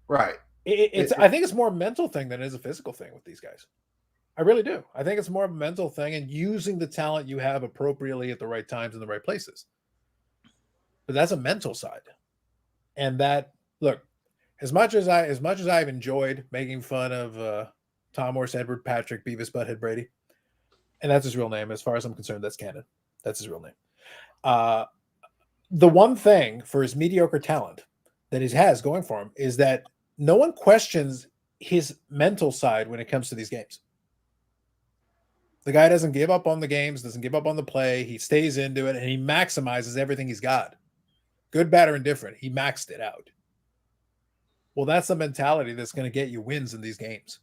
S2: Right.
S1: I think it's more a mental thing than it is a physical thing with these guys. I really do. I think it's more of a mental thing and using the talent you have appropriately at the right times in the right places. But that's a mental side. And that, look, as much as I've enjoyed making fun of Tom Morse, Edward Patrick, Beavis Butthead Brady, and that's his real name, as far as I'm concerned, that's canon. That's his real name. The one thing for his mediocre talent that he has going for him is that no one questions his mental side when it comes to these games. The guy doesn't give up on the games, doesn't give up on the play. He stays into it, and he maximizes everything he's got. Good, bad, or indifferent. He maxed it out. Well, that's the mentality that's going to get you wins in these games.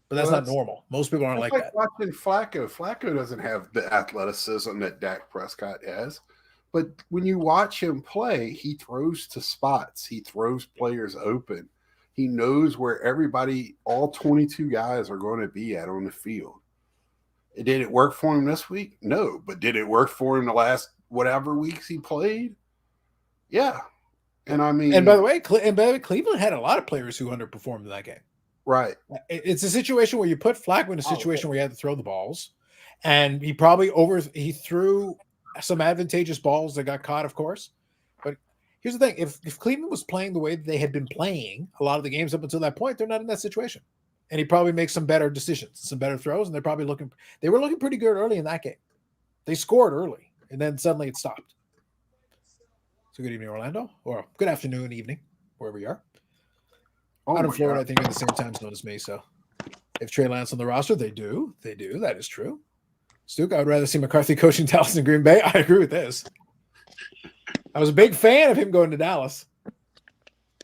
S1: But that's not normal. Most people aren't like that.
S2: Watching Flacco. Flacco doesn't have the athleticism that Dak Prescott has. But when you watch him play, he throws to spots. He throws players open. He knows where everybody, all 22 guys are going to be at on the field. Did it work for him this week? No. But did it work for him the last whatever weeks he played? Yeah. And I mean,
S1: and by the way, Cleveland had a lot of players who underperformed in that game.
S2: Right.
S1: It's a situation where you put Flacco in a situation where he had to throw the balls, and he threw some advantageous balls that got caught, of course. But here's the thing: if Cleveland was playing the way they had been playing a lot of the games up until that point, they're not in that situation, and he probably makes some better decisions, some better throws, and they were looking pretty good early in that game. They scored early, and then suddenly it stopped. So good evening, Orlando, or good afternoon, evening, wherever you are. Out in Florida, I think you're the same time zone as me. So if Trey Lance on the roster, they do. That is true. Stuke, I would rather see McCarthy coaching Dallas than Green Bay. I agree with this. I was a big fan of him going to Dallas.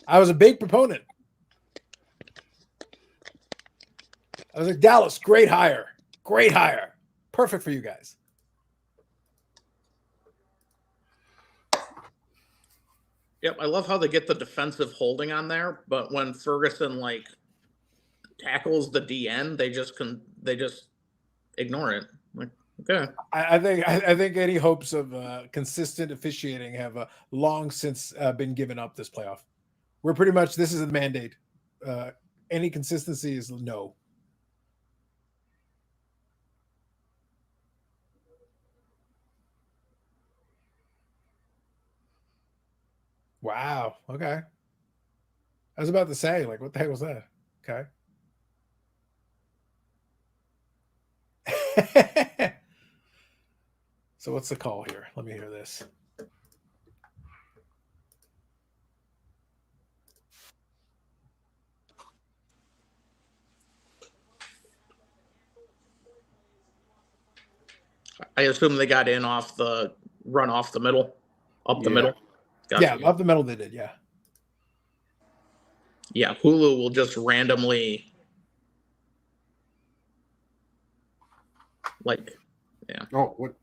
S1: I was a big proponent. I was like, Dallas, great hire. Great hire. Perfect for you guys.
S6: Yep, I love how they get the defensive holding on there, but when Ferguson tackles the DN, they just ignore it. Like, okay.
S1: I think any hopes of consistent officiating have long since been given up this playoff. We're pretty much, this is a mandate. Any consistency is no. Wow. Okay. I was about to say, what the heck was that? Okay. So what's the call here? Let me hear this.
S6: I assume they got in off the run off the middle, up the middle.
S1: Gotcha. Yeah, up the middle they did, yeah.
S6: Yeah, Hulu will just randomly yeah.
S2: Oh, what?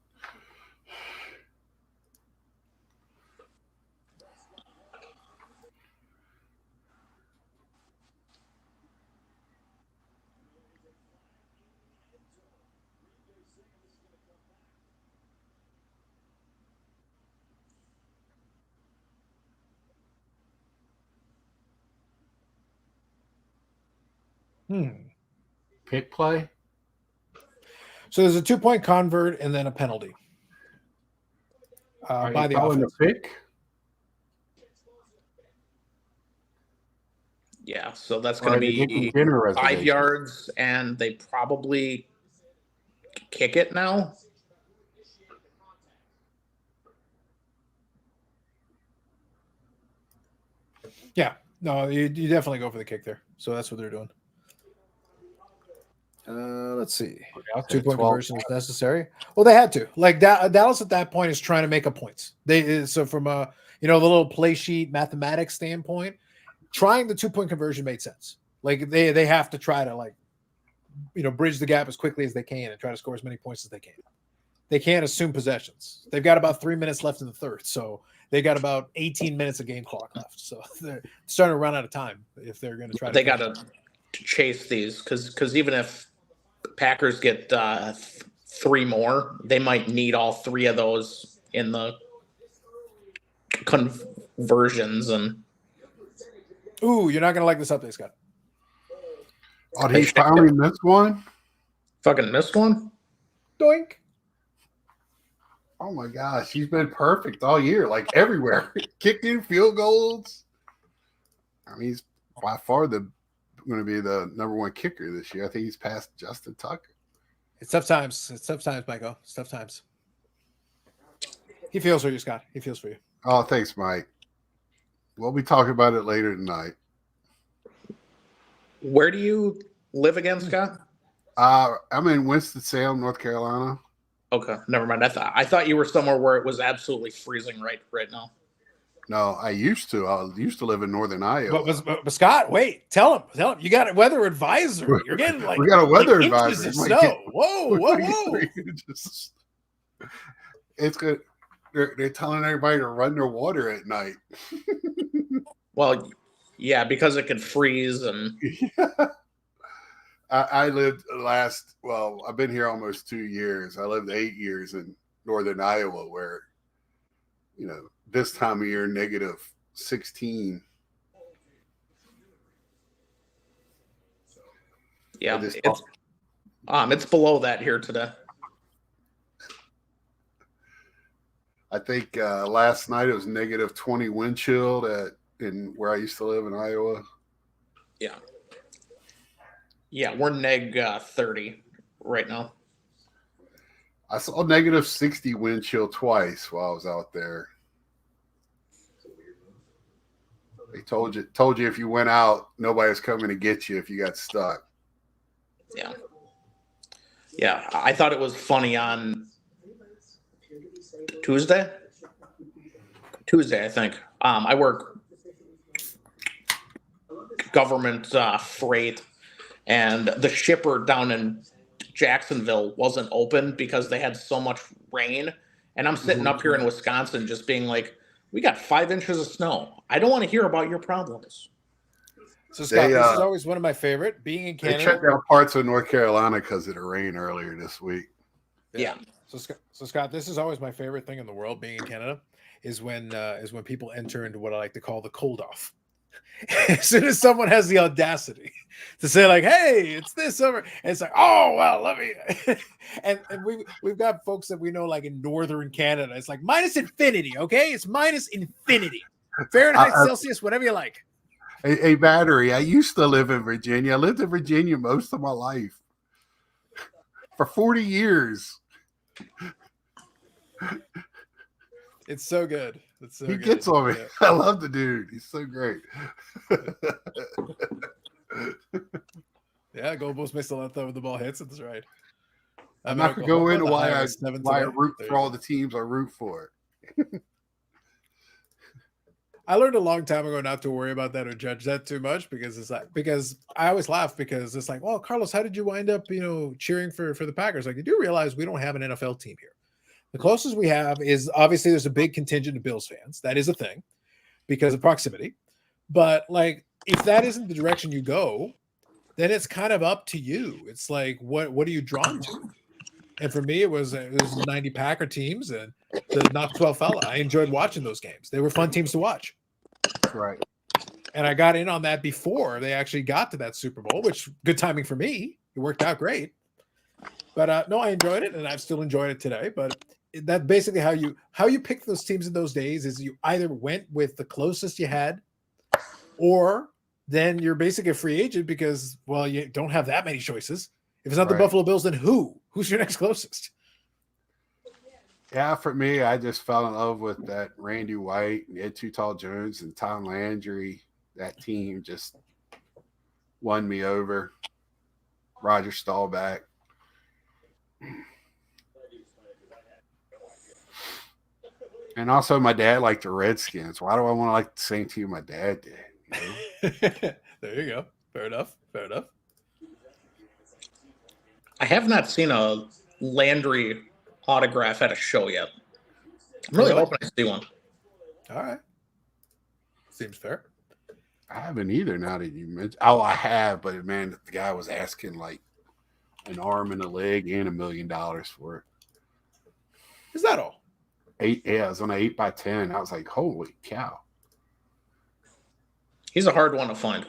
S2: Pick play.
S1: So there's a 2-point convert and then a penalty by the offense.
S2: The pick?
S6: Yeah, so that's going to be 5 yards, and they probably kick it now.
S1: Yeah, no, you definitely go for the kick there. So that's what they're doing. Let's see. 2-point conversion is necessary. Well, they had to. Like Dallas at that point is trying to make up points. So from a the little play sheet mathematics standpoint, trying the 2-point conversion made sense. Like they have to try to bridge the gap as quickly as they can and try to score as many points as they can. They can't assume possessions. They've got about 3 minutes left in the third, so they got about 18 minutes of game clock left. So they're starting to run out of time if they're going to try.
S6: They got to chase these because even if Packers get 3 more, they might need all 3 of those in the conversions. And
S1: ooh, you're not going to like this update, Scott.
S2: Oh, he finally missed one?
S6: Fucking missed one?
S1: Doink.
S2: Oh, my gosh. He's been perfect all year, like everywhere. Kicking field goals. I mean, he's by far going to be the number 1 kicker this year. I think he's past Justin Tucker.
S1: It's tough times. It's tough times, Michael. It's tough times. He feels for you, Scott. He feels for you.
S2: Oh, thanks, Mike. We'll be talking about it later tonight.
S6: Where do you live again, Scott?
S2: I'm in Winston-Salem, North Carolina.
S6: Okay, never mind. I thought you were somewhere where it was absolutely freezing right now.
S2: No, I used to. I used to live in Northern Iowa.
S1: But Scott, wait, tell him. You got a weather advisory. You're getting
S2: we got a weather
S1: inches
S2: advisory.
S1: of snow. Whoa.
S2: It's good. They're telling everybody to run their water at night.
S6: Well, yeah, because it could freeze and.
S2: Yeah. I lived I've been here almost 2 years. I lived 8 years in Northern Iowa where, this time of year, -16.
S6: Yeah, it's below that here today.
S2: I think last night it was -20 wind chill in where I used to live in Iowa.
S6: Yeah. Yeah, we're -30 right now.
S2: I saw -60 wind chill twice while I was out there. They told you if you went out, nobody's coming to get you if you got stuck.
S6: Yeah. Yeah, I thought it was funny on Tuesday, I think. I work government freight, and the shipper down in Jacksonville wasn't open because they had so much rain. And I'm sitting up here in Wisconsin just being like, we got 5 inches of snow. I don't want to hear about your problems.
S1: So, Scott, this is always one of my favorite. Being in Canada.
S2: They shut down parts of North Carolina because of the rain earlier this week.
S6: Yeah.
S1: So Scott, this is always my favorite thing in the world. Being in Canada is when people enter into what I like to call the cold off. As soon as someone has the audacity to say like, "Hey, it's this summer," and it's like, "Oh well, let me." and we've got folks that we know like in northern Canada. It's like minus infinity. Okay, it's minus infinity. Fahrenheit, Celsius, whatever you like.
S2: A battery. I used to live in Virginia. I lived in Virginia most of my life for 40 years.
S1: It's so good.
S2: He gets on me. Yeah. I love the dude. He's so great.
S1: Yeah, Goldbost makes a lot of the ball hits. That's right.
S2: I'm not going to go into why I root for all the teams I root for.
S1: I learned a long time ago not to worry about that or judge that too much because I always laugh because it's like, well, Carlos, how did you wind up, cheering for the Packers? Like, you do realize we don't have an NFL team here. The closest we have is obviously there's a big contingent of Bills fans. That is a thing because of proximity. But like, if that isn't the direction you go, then it's kind of up to you. It's like, what are you drawn to? And for me, it was 90 Packer teams and the Knox 12 fella. I enjoyed watching those games. They were fun teams to watch.
S2: Right.
S1: and I got in on that before they actually got to that Super Bowl, which good timing for me. It worked out great. But no, I enjoyed it, and I've still enjoyed it today. But that's basically how you pick those teams in those days is you either went with the closest you had, or then you're basically a free agent because, well, you don't have that many choices. If it's not the Buffalo Bills, then who's your next closest?
S2: Yeah, for me, I just fell in love with that Randy White and Ed Too Tall Jones and Tom Landry. That team just won me over. Roger Staubach. And also, my dad liked the Redskins. Why do I want to like the same team my dad did? You know?
S1: There you go. Fair enough. Fair enough.
S6: I have not seen a Landry autograph at a show yet. I'm really hoping I see one.
S1: All right. Seems fair.
S2: I haven't either. Now that you mentioned, oh, I have, but man, the guy was asking like an arm and a leg and $1 million for it.
S1: Is that all?
S2: Yeah, it was on an 8x10. I was like, holy cow.
S6: He's a hard one to find.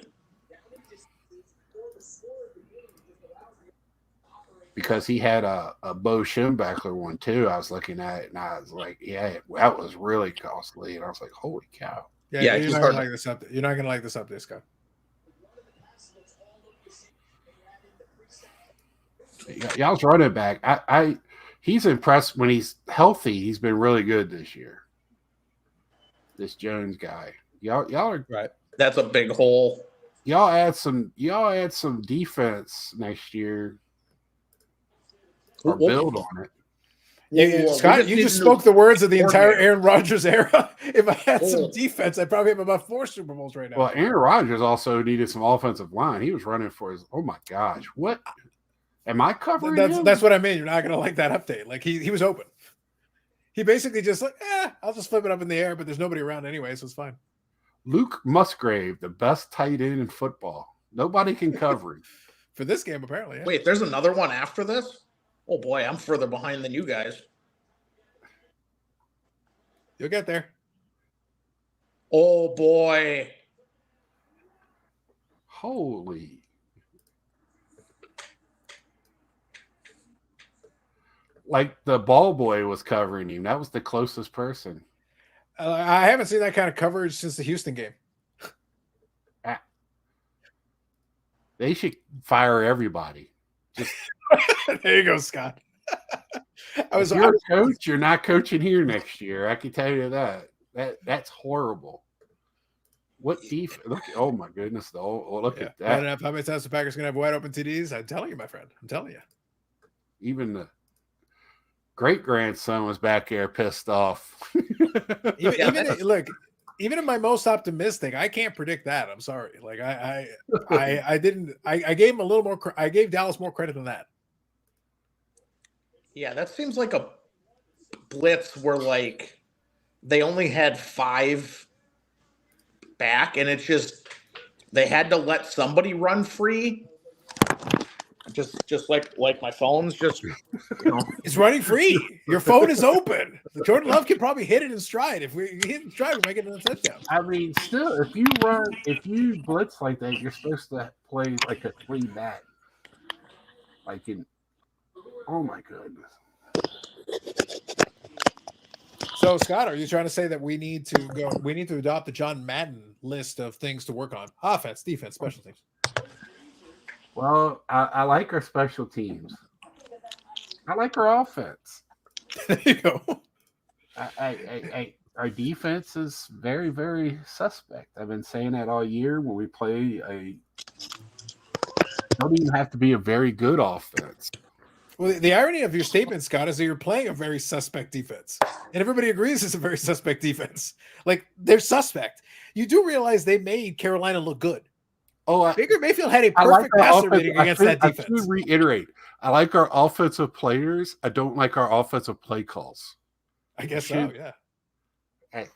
S2: Because he had a Bo Schembechler one too. I was looking at it and I was like, yeah, that was really costly. And I was like, holy cow.
S1: Yeah, you're not gonna like this update. You're not gonna like this update, Scott.
S2: Y'all's running back. He's impressed when he's healthy. He's been really good this year. This Jones guy. Y'all are
S1: right.
S6: That's a big hole.
S2: Y'all add some defense next year. Or build on it.
S1: Yeah, Scott, you just spoke the words of the entire Aaron Rodgers era. If I had some defense, I'd probably have about 4 Super Bowls right now.
S2: Well, Aaron Rodgers also needed some offensive line. He was running for his. Oh my gosh, what? Am I covering?
S1: That's what I mean. You're not gonna like that update. Like he was open. He basically just like, I'll just flip it up in the air, but there's nobody around anyway, so it's fine.
S2: Luke Musgrave, the best tight end in football. Nobody can cover him.
S1: For this game, apparently. Yeah.
S6: Wait, there's another one after this? Oh boy, I'm further behind than you guys.
S1: You'll get there.
S6: Oh boy.
S2: Holy. Like the ball boy was covering him. That was the closest person.
S1: I haven't seen that kind of coverage since the Houston game.
S2: They should fire everybody. Just
S1: there you go, Scott.
S2: If you're a coach, you're not coaching here next year. I can tell you that. That's horrible. What defense? Oh my goodness! Look at that.
S1: I don't know how many times the Packers gonna have wide open TDs. I'm telling you, my friend. I'm telling you.
S2: Even the great grandson was back there pissed off.
S1: Even in my most optimistic, I can't predict that. I'm sorry. Like I didn't. I gave him a little more. I gave Dallas more credit than that.
S6: Yeah, that seems like a blitz where like they only had 5 back, and it's just they had to let somebody run free. Just like my phone's just
S1: it's running free. Your phone is open. Jordan Love can probably hit it in stride. If we hit in stride, we might get another touchdown.
S2: I mean, still, if you blitz like that, you're supposed to play like a 3 back. Like in oh my goodness.
S1: So Scott, are you trying to say that we need to adopt the John Madden list of things to work on? Offense, defense, special teams.
S2: Well, I like our special teams. I like our offense.
S1: There you go.
S2: Our defense is very, very suspect. I've been saying that all year when we play don't even have to be a very good offense.
S1: Well, the irony of your statement, Scott, is that you're playing a very suspect defense. And everybody agrees it's a very suspect defense. Like, they're suspect. You do realize they made Carolina look good.
S2: Oh,
S1: Baker Mayfield had a perfect passer rating against that defense.
S2: I should reiterate, I like our offensive players. I don't like our offensive play calls.
S1: I guess so, yeah. Hey.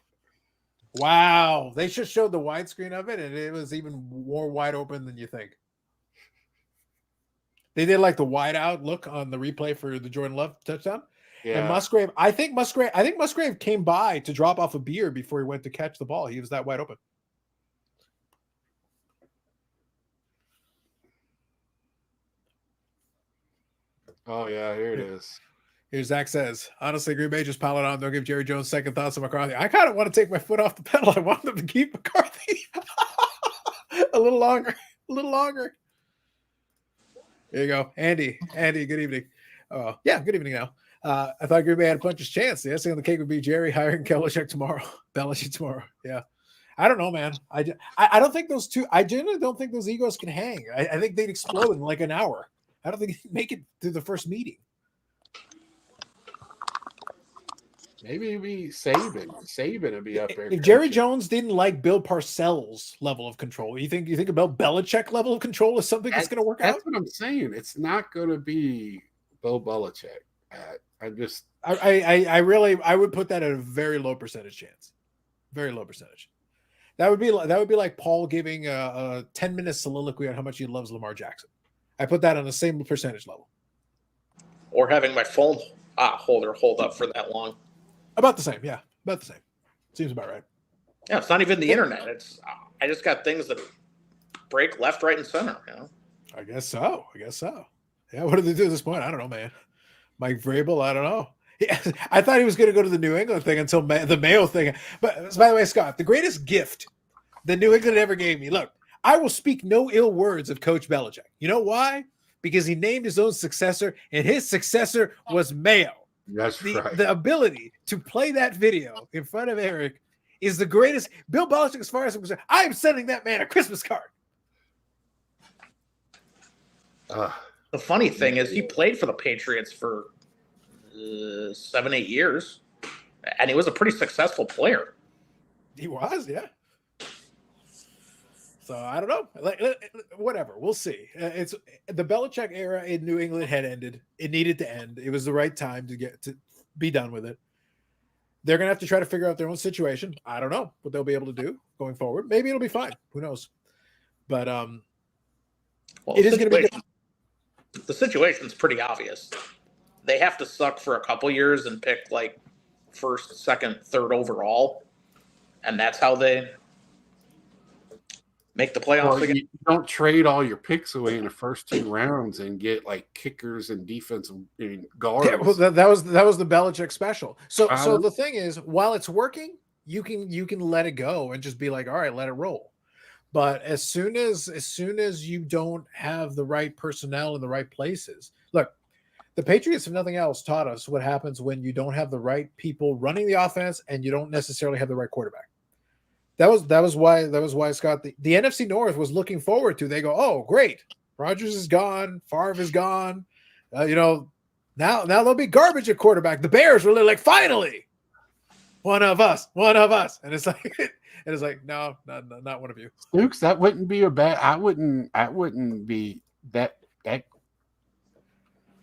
S1: Wow. They just showed the widescreen of it, and it was even more wide open than you think. They did like the wide out look on the replay for the Jordan Love touchdown. Yeah. And Musgrave, I think Musgrave came by to drop off a beer before he went to catch the ball. He was that wide open.
S2: Oh yeah, here it is.
S1: Here, Zach says, honestly, Green Bay just pile it on. Don't give Jerry Jones second thoughts on McCarthy. I kind of want to take my foot off the pedal. I want them to keep McCarthy a little longer. A little longer. There you go. Andy, good evening. Yeah, good evening now. I thought Green Bay had a puncher's chance. The icing on the cake would be Jerry hiring Belichick tomorrow. Yeah. I don't know, man. I don't think those two. I genuinely don't think those egos can hang. I think they'd explode in like an hour. I don't think he'd make it through the first meeting.
S2: Maybe it'd be Saban. Saban would be up there.
S1: If Jerry Jones didn't like Bill Parcells' level of control, you think about Belichick level of control is something that's going to work out?
S2: That's what I'm saying. It's not going to be Bill Belichick.
S1: I would put that at a very low percentage chance. Very low percentage. That would be like Paul giving a 10-minute soliloquy on how much he loves Lamar Jackson. I put that on the same percentage level.
S6: Or having my phone holder hold up for that long.
S1: About the same, yeah. About the same. Seems about right.
S6: Yeah, it's not even the internet. It's I just got things that break left, right, and center. You know.
S1: I guess so. Yeah, what did they do at this point? I don't know, man. Mike Vrabel, I don't know. I thought he was going to go to the New England thing until the Mayo thing. But by the way, Scott, the greatest gift that New England ever gave me. Look, I will speak no ill words of Coach Belichick. You know why? Because he named his own successor, and his successor was Mayo.
S2: That's right.
S1: The ability to play that video in front of Eric is the greatest. Bill Belichick, as far as I'm concerned, I am sending that man a Christmas card.
S6: The funny thing is he played for the Patriots for 7-8 years, and he was a pretty successful player.
S1: He was, yeah. So I don't know. Whatever. We'll see. It's the Belichick era in New England had ended. It needed to end. It was the right time to be done with it. They're going to have to try to figure out their own situation. I don't know what they'll be able to do going forward. Maybe it'll be fine. Who knows? But it is going to be good.
S6: The situation's pretty obvious. They have to suck for a couple years and pick like first, second, third overall, and that's how they make the playoffs again.
S2: You don't trade all your picks away in the first 2 rounds and get like kickers and defensive guards.
S1: Yeah, well, that was the Belichick special. So the thing is, while it's working, you can let it go and just be like, all right, let it roll. But as soon as you don't have the right personnel in the right places, look, the Patriots, if nothing else, taught us what happens when you don't have the right people running the offense and you don't necessarily have the right quarterback. That was why Scott, the NFC North was looking forward to. They go, oh great, Rodgers is gone, Favre is gone. Now they'll be garbage at quarterback. The Bears were like, finally, one of us, and it's like, no, not one of you.
S2: Dukes, that wouldn't be a bad. I wouldn't be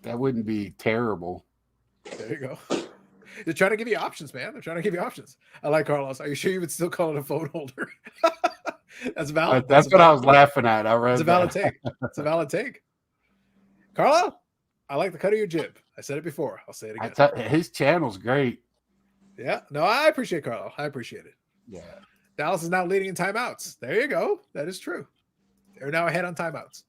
S2: that wouldn't be terrible.
S1: There you go. They're trying to give you options, man. They're trying to give you options. I like Carlos. Are you sure you would still call it a phone holder? That's valid.
S2: That's what I was laughing at.
S1: It's a valid take. It's a valid take. Carlo, I like the cut of your jib. I said it before. I'll say it again.
S2: His channel's great.
S1: Yeah. No, I appreciate Carlo. I appreciate it.
S2: Yeah.
S1: Dallas is now leading in timeouts. There you go. That is true. They're now ahead on timeouts.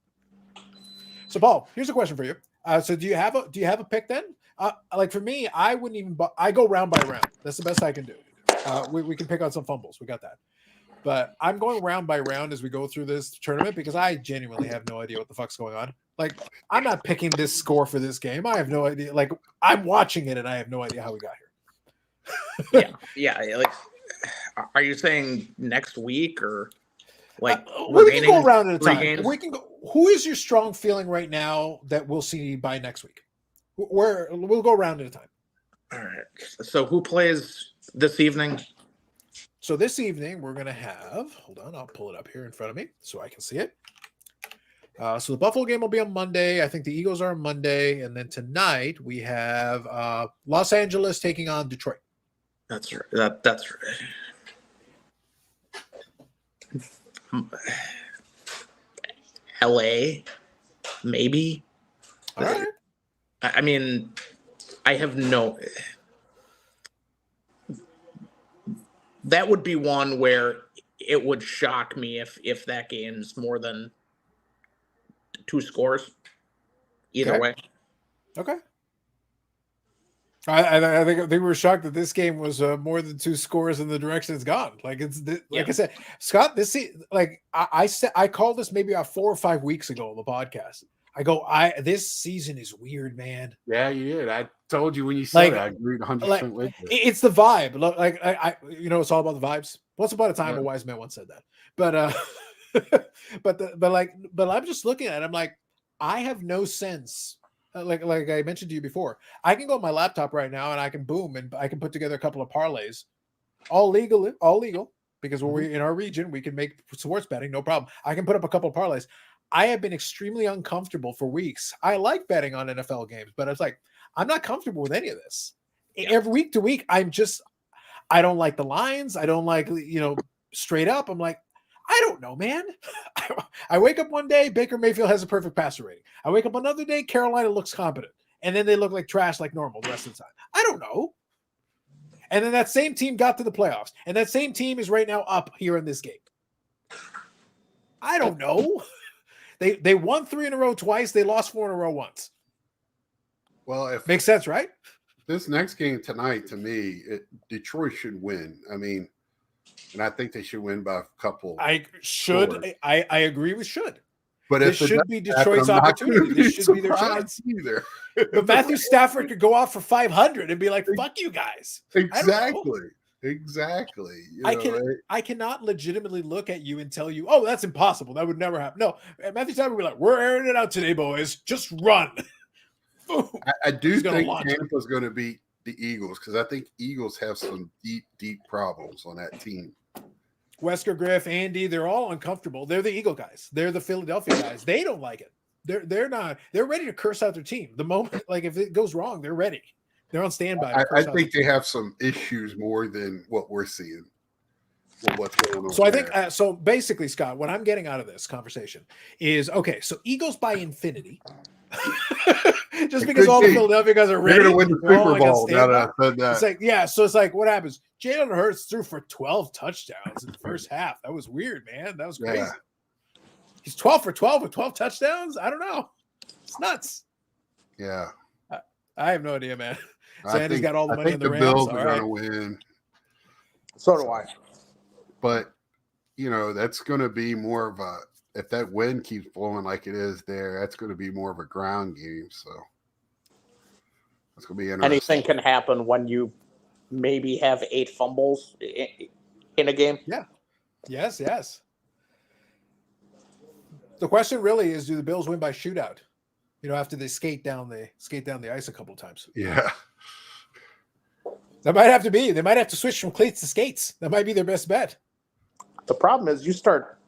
S1: So, Paul, here's a question for you. So do you have a pick then? Like for me, I wouldn't even. I go round by round. That's the best I can do. We can pick out some fumbles. We got that. But I'm going round by round as we go through this tournament because I genuinely have no idea what the fuck's going on. Like I'm not picking this score for this game. I have no idea. Like I'm watching it and I have no idea how we got
S6: here. yeah. Like, are you saying next week or like
S1: we can go around at a time? Games? We can go. Who is your strong feeling right now that we'll see by next week? We'll go around at a time.
S6: All right. So who plays this evening?
S1: So this evening we're going to have, hold on, I'll pull it up here in front of me so I can see it. So the Buffalo game will be on Monday. I think the Eagles are on Monday. And then tonight we have Los Angeles taking on Detroit.
S6: That's right. That's right. LA, maybe.
S1: All right.
S6: I mean, I have no. That would be one where it would shock me if that game's more than 2 scores. Either way.
S1: Okay. I think they were shocked that this game was more than 2 scores in the direction it's gone. Like like I said, Scott, I called this maybe about 4 or 5 weeks ago on the podcast. I go, this season is weird, man.
S2: Yeah, you did. I told you when you said
S1: Like,
S2: it. I agreed 100% with you.
S1: It's the vibe. Like I it's all about the vibes. Once upon a time, a wise man once said that. But but I'm just looking at it. I'm like, I have no sense. Like I mentioned to you before, I can go on my laptop right now and I can I can put together a couple of parlays, all legal, because we're in our region, we can make sports betting, no problem. I can put up a couple of parlays. I have been extremely uncomfortable for weeks. I like betting on NFL games, but it's like I'm not comfortable with any of this. Every week to week, I don't like the lines. I don't like, straight up. I'm like, I don't know, man. I wake up one day, Baker Mayfield has a perfect passer rating. I wake up another day, Carolina looks competent. And then they look like trash like normal the rest of the time. I don't know. And then that same team got to the playoffs. And that same team is right now up here in this game. I don't know. They won 3 in a row twice. They lost 4 in a row once.
S2: Well, if
S1: makes sense, right?
S2: This next game tonight, to me, Detroit should win. I mean, and I think they should win by a couple.
S1: I agree with should.
S2: But
S1: this should be Detroit's opportunity. This should be their chance
S2: either.
S1: But Matthew Stafford could go off for 500 and be like, "Fuck you guys."
S2: Exactly.
S1: I cannot legitimately look at you and tell you, "Oh, that's impossible. That would never happen." No, Matthew Stafford would be like, "We're airing it out today, boys. Just run."
S2: I do think Tampa's going to beat the Eagles because I think Eagles have some deep problems on that team.
S1: Wesker, Griff, Andy, they're all uncomfortable. They're the Eagle guys. They're the Philadelphia guys. They don't like it. They're not. They're ready to curse out their team. The moment, like if it goes wrong, they're ready. They're on standby.
S2: I think they have some issues more than what we're seeing. What's going on?
S1: So I think so. Basically, Scott, what I'm getting out of this conversation is okay. So Eagles by infinity. Just because all the Philadelphia guys are ready,
S2: they're going to win the Super Bowl. Now that I said that,
S1: it's like so it's like what happens? Jalen Hurts threw for 12 touchdowns in the first half. That was weird, man. That was crazy. Yeah. He's 12 for 12 with 12 touchdowns. I don't know. It's nuts.
S2: Yeah,
S1: I have no idea, man. Sandy's got all the money in the Rams.
S2: Bills are going to win.
S6: So do I.
S2: But that's going to be more of a. If that wind keeps blowing like it is there, that's going to be more of a ground game. So that's going to be interesting.
S6: Anything can happen when you maybe have 8 fumbles in a game.
S1: Yeah. Yes. The question really is, do the Bills win by shootout? After they skate down the ice a couple of times.
S2: Yeah.
S1: That might have to be. They might have to switch from cleats to skates. That might be their best bet.
S6: The problem is you start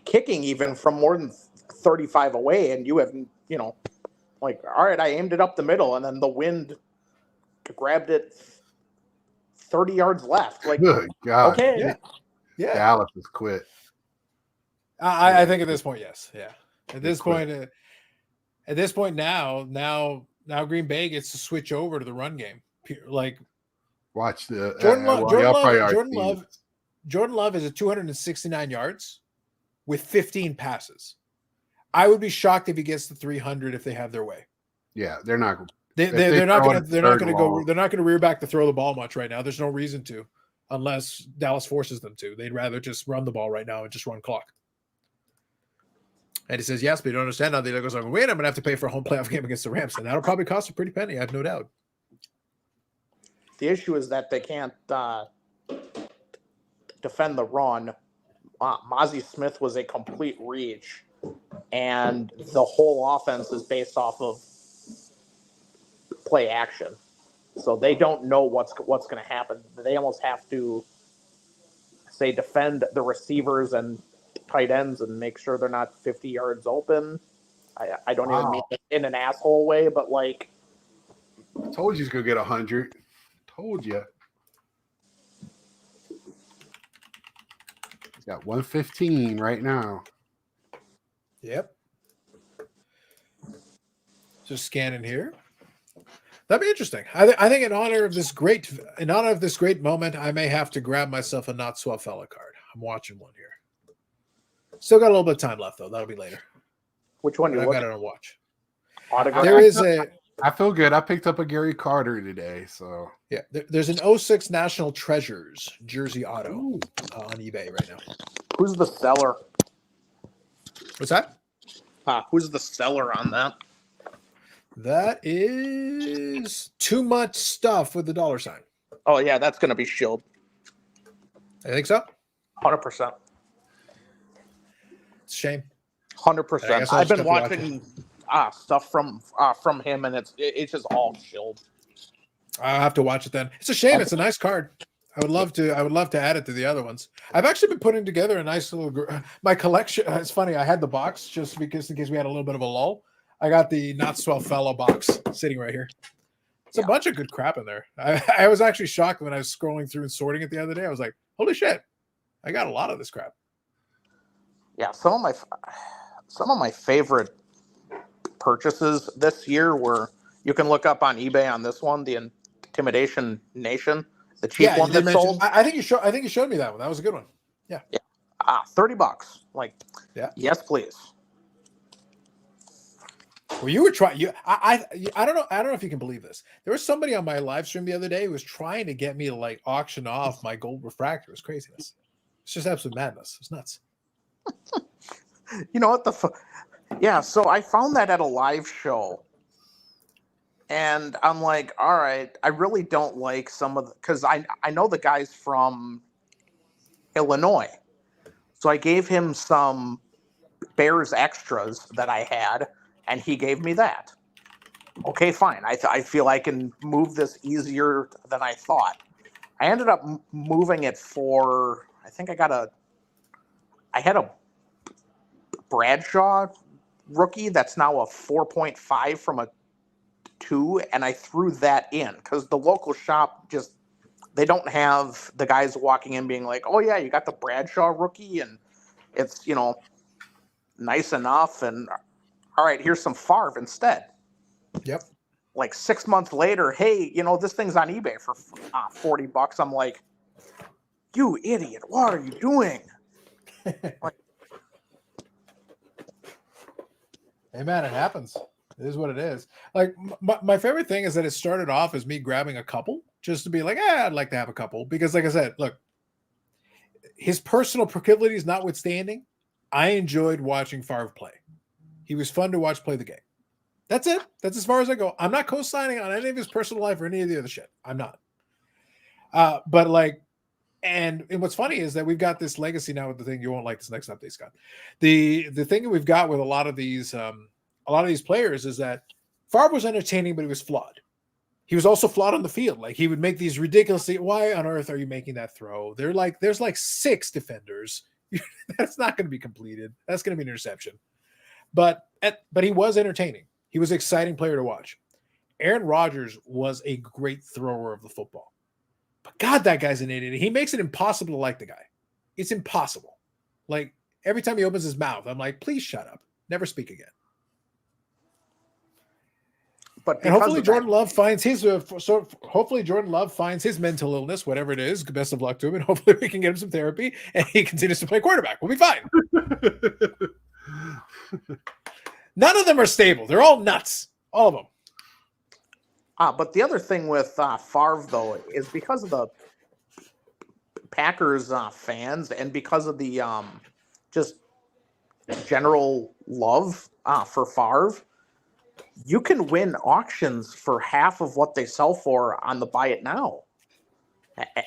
S6: kicking even from more than 35 away and you have like, all right, I aimed it up the middle and then the wind grabbed it 30 yards left. Like,
S2: good God.
S6: Okay.
S1: Yeah.
S2: Dallas has quit.
S1: I think at this point, yes. Yeah. At this point now Green Bay gets to switch over to the run game. Like,
S2: watch the
S1: Jordan Love is at 269 yards with 15 passes. I would be shocked if he gets to 300 if they have their way.
S2: Yeah, they're not.
S1: They're not going to rear back to throw the ball much right now. There's no reason to, unless Dallas forces them to. They'd rather just run the ball right now and just run clock. And he says, yes, but you don't understand how the Eagles are going to win. I'm going to have to pay for a home playoff game against the Rams. And that'll probably cost a pretty penny. I have no doubt.
S6: The issue is that they can't defend the run. Mozzie Smith was a complete reach. And the whole offense is based off of play action. So they don't know what's going to happen. They almost have to, say, defend the receivers and tight ends and make sure they're not 50 yards open. I don't even mean it in an asshole way, but like.
S2: I told you he's going to get 100. Told you. He's got 115 right now.
S1: Yep. Just scanning here. That'd be interesting. I think in honor of this great moment, I may have to grab myself a Not Swell Fella card. I'm watching one here. Still got a little bit of time left though. That'll be later.
S6: Which one?
S1: I've got it on watch.
S6: Autograph?
S1: There is a
S2: I feel good. I picked up a Gary Carter today, so
S1: Yeah, there's an '06 National Treasures jersey auto on eBay right now.
S6: Who's the seller?
S1: What's that?
S6: Who's the seller on that?
S1: That is too much stuff with the dollar sign.
S6: Oh yeah, that's gonna be Shield.
S1: I think so.
S6: 100%.
S1: It's a shame.
S6: 100%.
S1: I'll
S6: I've
S1: just
S6: been
S1: have to
S6: watching stuff from him, and it's just all Shield.
S1: I'll have to watch it then. It's a shame. It's a nice card. I would love to add it to the other ones. I've actually been putting together a nice little my collection. It's funny. I had the box just because in case we had a little bit of a lull. I got the Not Swell Fellow box sitting right here. It's a bunch of good crap in there. I was actually shocked when I was scrolling through and sorting it the other day. I was like, holy shit, I got a lot of this crap.
S6: Yeah, some of my favorite purchases this year were, you can look up on eBay on this one, the Intimidation Nation, the cheap one that sold.
S1: I think you showed me that one. That was a good one. Yeah.
S6: $30. Like,
S1: yeah.
S6: Yes, please.
S1: Well, you were trying. I don't know. I don't know if you can believe this. There was somebody on my live stream the other day who was trying to get me to like auction off my gold refractor. It was craziness. It's just absolute madness. It's nuts.
S6: You know what yeah. So I found that at a live show, and I'm like, all right, I really don't like some of because I know the guys from Illinois, so I gave him some Bears extras that I had. And he gave me that. Okay, fine. I feel I can move this easier than I thought. I ended up moving it for, I think I had a Bradshaw rookie that's now a 4.5 from a 2, and I threw that in because the local shop they don't have the guys walking in being like, oh yeah, you got the Bradshaw rookie and it's, nice enough, and all right, here's some Favre instead.
S1: Yep.
S6: Like 6 months later, hey, this thing's on eBay for $40. I'm like, you idiot! What are you doing? Like,
S1: hey man, it happens. It is what it is. Like my favorite thing is that it started off as me grabbing a couple just to be like, I'd like to have a couple because, like I said, look, his personal proclivities notwithstanding, I enjoyed watching Favre play. He was fun to watch play the game. That's it. That's as far as I go. I'm not co-signing on any of his personal life or any of the other shit. I'm not. But like, and what's funny is that we've got this legacy now with the thing. You won't like this next update, Scott. The thing that we've got with a lot of these players is that Favre was entertaining, but he was flawed. He was also flawed on the field. Like he would make these ridiculously. Why on earth are you making that throw? There's like 6 defenders. That's not going to be completed. That's going to be an interception. But he was entertaining. He was an exciting player to watch. Aaron Rodgers was a great thrower of the football. But God, that guy's an idiot. He makes it impossible to like the guy. It's impossible. Like every time he opens his mouth, I'm like, please shut up. Never speak again.
S6: But
S1: hopefully Jordan Love finds his mental illness, whatever it is. Best of luck to him, and hopefully we can get him some therapy and he continues to play quarterback. We'll be fine. None of them are stable. They're all nuts. All of them.
S6: But the other thing with Favre, though, is because of the Packers fans and because of the just general love for Favre, you can win auctions for half of what they sell for on the buy it now.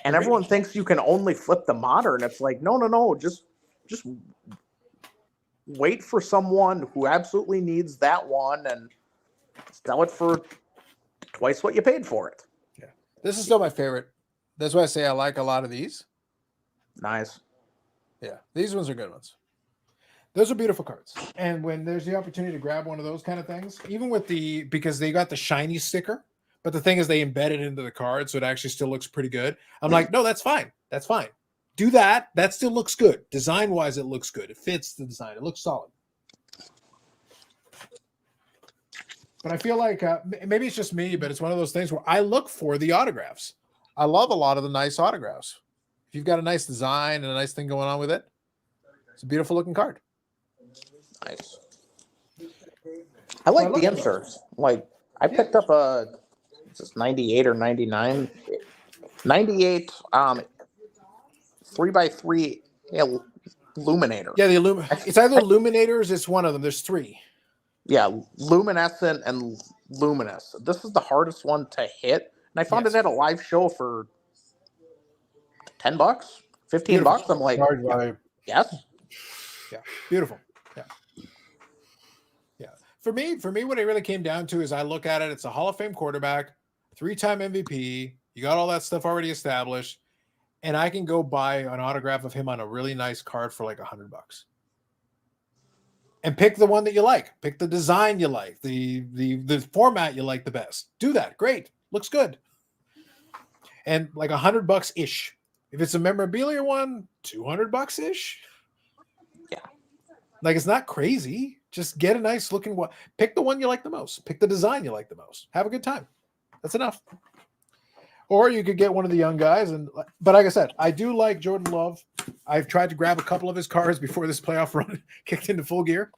S6: And everyone thinks you can only flip the modern. It's like, no. Just wait for someone who absolutely needs that one and sell it for twice what you paid for it.
S1: Yeah. This is still my favorite. That's why I say I like a lot of these.
S6: Nice.
S1: Yeah. These ones are good ones. Those are beautiful cards. And when there's the opportunity to grab one of those kind of things, even with because they got the shiny sticker, but the thing is they embed it into the card, so it actually still looks pretty good. I'm like, no, that's fine. That's fine. Do that. That still looks good. Design-wise, it looks good. It fits the design. It looks solid. But I feel like maybe it's just me, but it's one of those things where I look for the autographs. I love a lot of the nice autographs. If you've got a nice design and a nice thing going on with it, it's a beautiful looking card.
S6: Nice. I like the inserts. Like I picked up a, is this 98 or 99? 98 3x3 illuminator.
S1: Yeah, it's either illuminators. It's one of them. There's three.
S6: Yeah, luminescent and luminous. This is the hardest one to hit, and I found
S1: Yes.
S6: it at a live show for $10, $15.
S1: Beautiful.
S6: I'm like,
S2: Charged by
S6: yes.
S1: Yeah, beautiful. Yeah, yeah. For me, what it really came down to is I look at it. It's a Hall of Fame quarterback, 3-time MVP. You got all that stuff already established, and I can go buy an autograph of him on a really nice card for like $100. And pick the one that you like. Pick the design you like, the format you like the best. Do that. Great. Looks good. And like $100 ish. If it's a memorabilia one, $200 ish.
S6: Yeah.
S1: Like it's not crazy. Just get a nice looking one. Pick the one you like the most. Pick the design you like the most. Have a good time. That's enough. Or you could get one of the young guys. But like I said, I do like Jordan Love. I've tried to grab a couple of his cards before this playoff run kicked into full gear.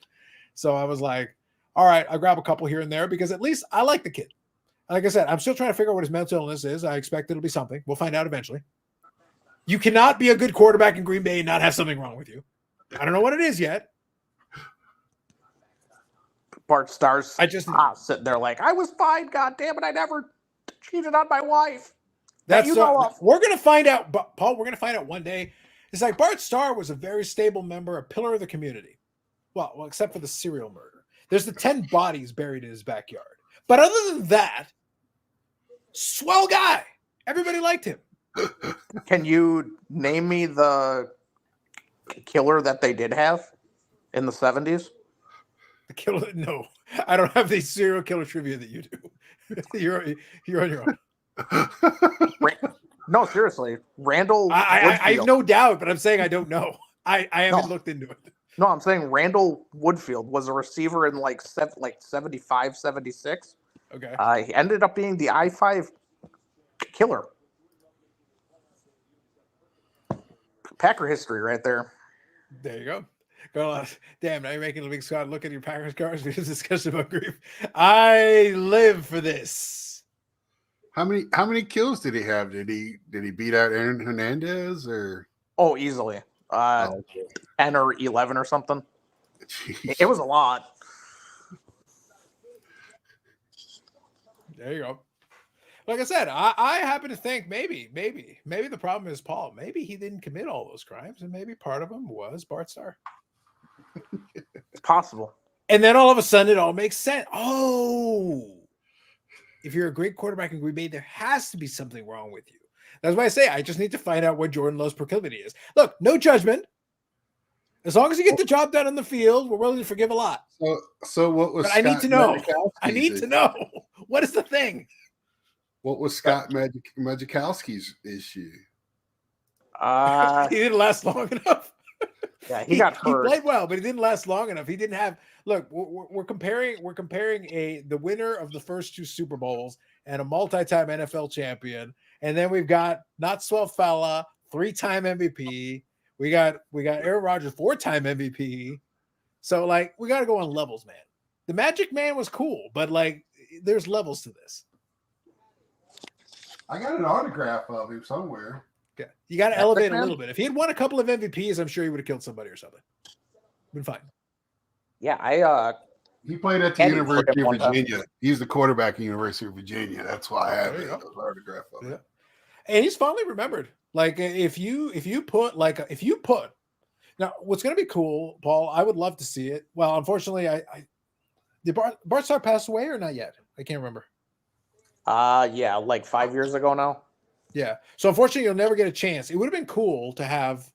S1: So I was like, all right, I'll grab a couple here and there because at least I like the kid. Like I said, I'm still trying to figure out what his mental illness is. I expect it'll be something. We'll find out eventually. You cannot be a good quarterback in Green Bay and not have something wrong with you. I don't know what it is yet.
S6: Bart Starr's
S1: I just
S6: sitting there like, I was fine, God damn it, I never cheated on my wife.
S1: That's
S6: you know of.
S1: we're gonna find out, Paul. We're gonna find out one day. It's like Bart Starr was a very stable member, a pillar of the community. Well, except for the serial murder. There's the 10 bodies buried in his backyard. But other than that, swell guy. Everybody liked him.
S6: Can you name me the killer that they did have in the 70s?
S1: The killer? No, I don't have the serial killer trivia that you do. you're on your own.
S6: No, seriously, Randall.
S1: I have no doubt, but I'm saying I don't know. I haven't looked into it.
S6: No, I'm saying Randall Woodfield was a receiver in like 75, 76.
S1: Okay.
S6: He ended up being the I-5 killer. Packer history right there.
S1: There you go. Go on. Damn, now you're making the big Scott look at your Packers cards because discussion about grief. I live for this.
S2: How many kills did he have? Did he beat out Aaron Hernandez or?
S6: Oh, easily. 10 or 11 or something.
S2: Jeez.
S6: It was a lot.
S1: There you go. Like I said, I happen to think maybe the problem is Paul. Maybe he didn't commit all those crimes, and maybe part of them was Bart Starr.
S6: It's possible.
S1: And then all of a sudden, it all makes sense. Oh, if you're a great quarterback in Green Bay, there has to be something wrong with you. That's why I say I just need to find out what Jordan Love's proclivity is. Look, no judgment. As long as you get the job done on the field, we're willing to forgive a lot.
S2: So what was?
S1: But I need to know. I
S2: Majikowski's
S1: need to know. What is the thing?
S2: What was Scott Majikowski's issue?
S1: He didn't last long enough.
S6: Yeah, he got hurt.
S1: He played well, but he didn't last long enough. He didn't have. Look, we're comparing the winner of the first 2 Super Bowls and a multi-time NFL champion, and then we've got not swell fella, 3-time MVP. We got Aaron Rodgers, 4-time MVP. So like we got to go on levels, man. The Magic Man was cool, but like there's levels to this.
S2: I got an autograph of him somewhere.
S1: Okay. You got to elevate
S6: Man?
S1: a little bit. If he had won a couple of MVPs, I'm sure he would have killed somebody or something. Been fine.
S6: Yeah,
S2: He played at the
S6: Eddie
S2: University of
S6: put him on
S2: Virginia. He's the quarterback at the University of Virginia. That's why I have
S1: There you
S2: an
S1: go.
S2: autograph of him.
S1: Yeah. And he's fondly remembered. Like if you put now what's going to be cool, Paul, I would love to see it. Well, unfortunately, did Bart Starr pass away or not yet? I can't remember.
S6: yeah, like 5 years ago now.
S1: Yeah. So unfortunately, you'll never get a chance. It would have been cool to have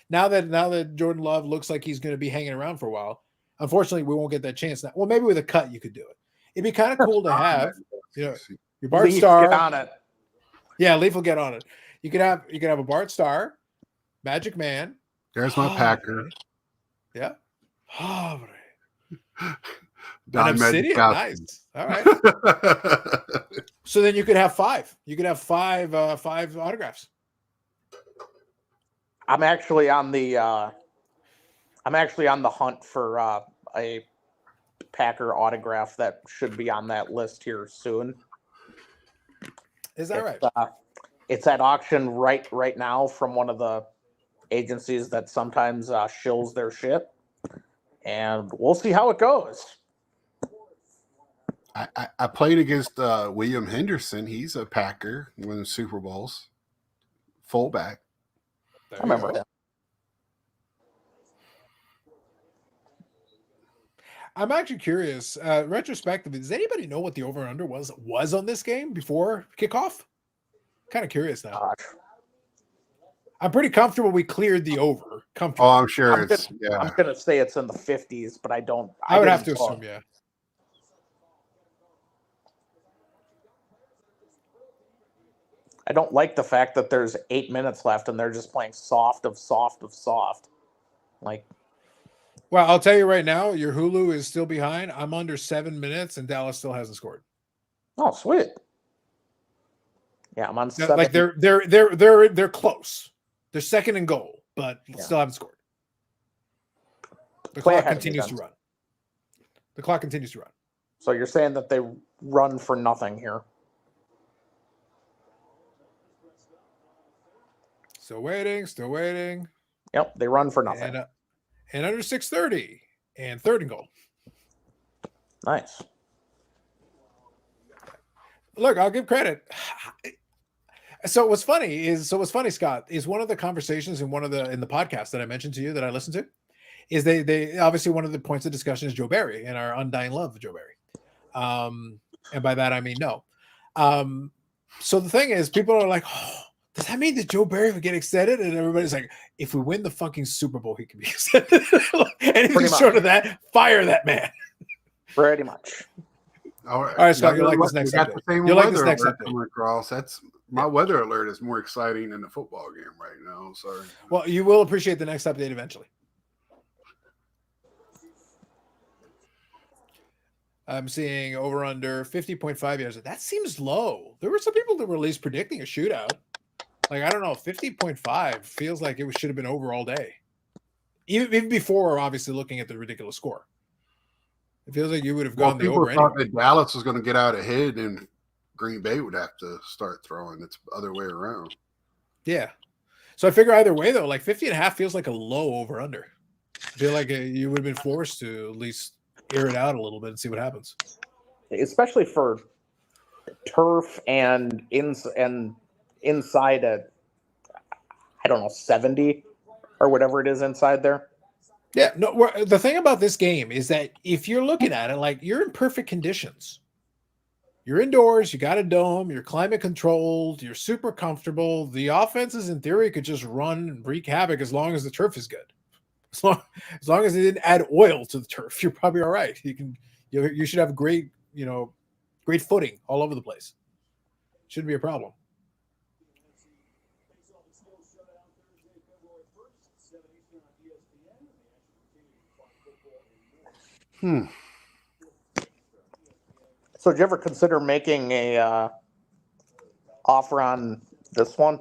S1: now that Jordan Love looks like he's going to be hanging around for a while. Unfortunately, we won't get that chance now. Well, maybe with a cut you could do it. It'd be kind of cool to have, your Bart
S6: Leaf,
S1: Starr.
S6: get on it.
S1: Yeah, Leaf will get on it. You could have a Bart Starr, Magic Man.
S2: There's my Packer.
S1: Yeah. Oh,
S2: Don
S1: an Obsidian.
S2: Majikowski.
S1: Nice. All right. So then you could have 5. You could have 5 autographs.
S6: I'm actually on the hunt for a Packer autograph that should be on that list here soon.
S1: Is that right?
S6: It's at auction right now from one of the agencies that sometimes shills their shit, and we'll see how it goes.
S2: I played against William Henderson. He's a Packer, winning Super Bowls, fullback.
S1: There
S6: I remember
S1: you go.
S6: him.
S1: I'm actually curious. Retrospectively, does anybody know what the over/under was on this game before kickoff? Kind of curious now.
S6: Gosh.
S1: I'm pretty comfortable we cleared the over. Comfortable.
S2: Oh, I'm sure
S6: I'm
S2: it's
S6: I'm gonna say it's in the 50s, but I don't.
S1: I would have to
S6: didn't look.
S1: assume, yeah.
S6: I don't like the fact that there's 8 minutes left and they're just playing soft of soft of soft. Like,
S1: Well, I'll tell you right now, your Hulu is still behind. I'm under 7 minutes, and Dallas still hasn't scored.
S6: oh, sweet. Yeah, I'm on
S1: No,
S6: 7.
S1: like they're close. They're second and goal, but
S6: Yeah.
S1: still haven't scored. The
S6: Play
S1: clock
S6: ahead of me,
S1: continues
S6: then.
S1: to run. The clock continues to run.
S6: So you're saying that they run for nothing here?
S1: Still waiting.
S6: Yep, they run for nothing.
S1: And under 6:30 and third and goal.
S6: Nice.
S1: Look, I'll give credit. So what's funny, Scott, is one of the conversations in in the podcast that I mentioned to you that I listened to is they obviously one of the points of discussion is Joe Barry and our undying love of Joe Barry. And by that I mean no. So the thing is, people are like, oh, does that mean that Joe Barry would get extended? And everybody's like, if we win the fucking Super Bowl, he can be extended. Anything short of that, fire that man.
S6: Pretty much.
S2: all right.
S1: All right, Scott, you'll like this next
S2: got
S1: update.
S2: the same
S1: You'll like this
S2: weather
S1: next
S2: alert
S1: update.
S2: coming across. That's my weather alert is more exciting than the football game right now. Sorry.
S1: Well, you will appreciate the next update eventually. I'm seeing over under 50.5 yards. That seems low. There were some people that were at least predicting a shootout. Like, I don't know, 50.5 feels like it should have been over all day. Even before, obviously, looking at the ridiculous score. It feels like you would have gone the
S2: people
S1: over
S2: thought
S1: anyway.
S2: that Dallas was going to get out ahead and Green Bay would have to start throwing. It's the other way around.
S1: Yeah. So I figure either way, though, like 50.5 feels like a low over under. I feel like you would have been forced to at least air it out a little bit and see what happens.
S6: Especially for turf and inside at, I don't know, 70 or whatever it is inside there.
S1: Yeah, no. The thing about this game is that if you're looking at it, like, you're in perfect conditions. You're indoors, you got a dome, you're climate controlled, you're super comfortable. The offenses, in theory, could just run and wreak havoc as long as the turf is good. As long as they didn't add oil to the turf, you're probably all right. You should have great footing all over the place. Shouldn't be a problem.
S6: So did you ever consider making a offer on this one?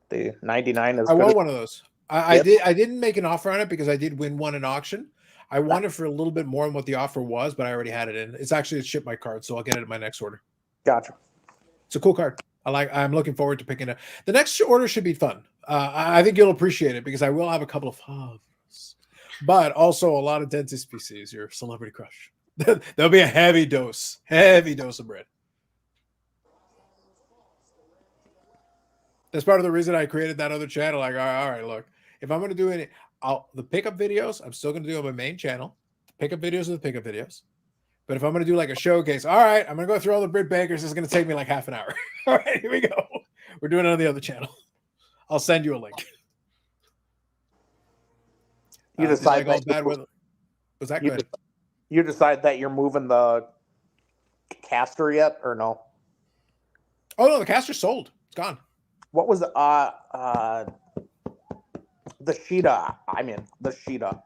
S6: The 99 is
S1: I
S6: good.
S1: won one of those. I didn't make an offer on it because I did win one in auction. I wanted for a little bit more than what the offer was, but I already had it in. It's actually a ship my card, so I'll get it in my next order.
S6: Gotcha.
S1: It's a cool card. I'm looking forward to picking it. The next order should be fun. I think you'll appreciate it because I will have a couple of favs, but also a lot of dentist PCs. Your celebrity crush. There'll be a heavy dose of bread. That's part of the reason I created that other channel. Like, all right, look, if I'm going to do any, the pickup videos, I'm still going to do on my main channel. Pickup videos are the pickup videos. But if I'm going to do like a showcase, all right, I'm going to go through all the Brit Bakers. It's going to take me like half an hour. All right, here we go. We're doing it on the other channel. I'll send you a link.
S6: You decide
S1: like bad weather. Was that good?
S6: You decide that you're moving the caster yet or no?
S1: Oh no, the caster's sold. It's gone.
S6: What was the Sheeta? The Sheeta.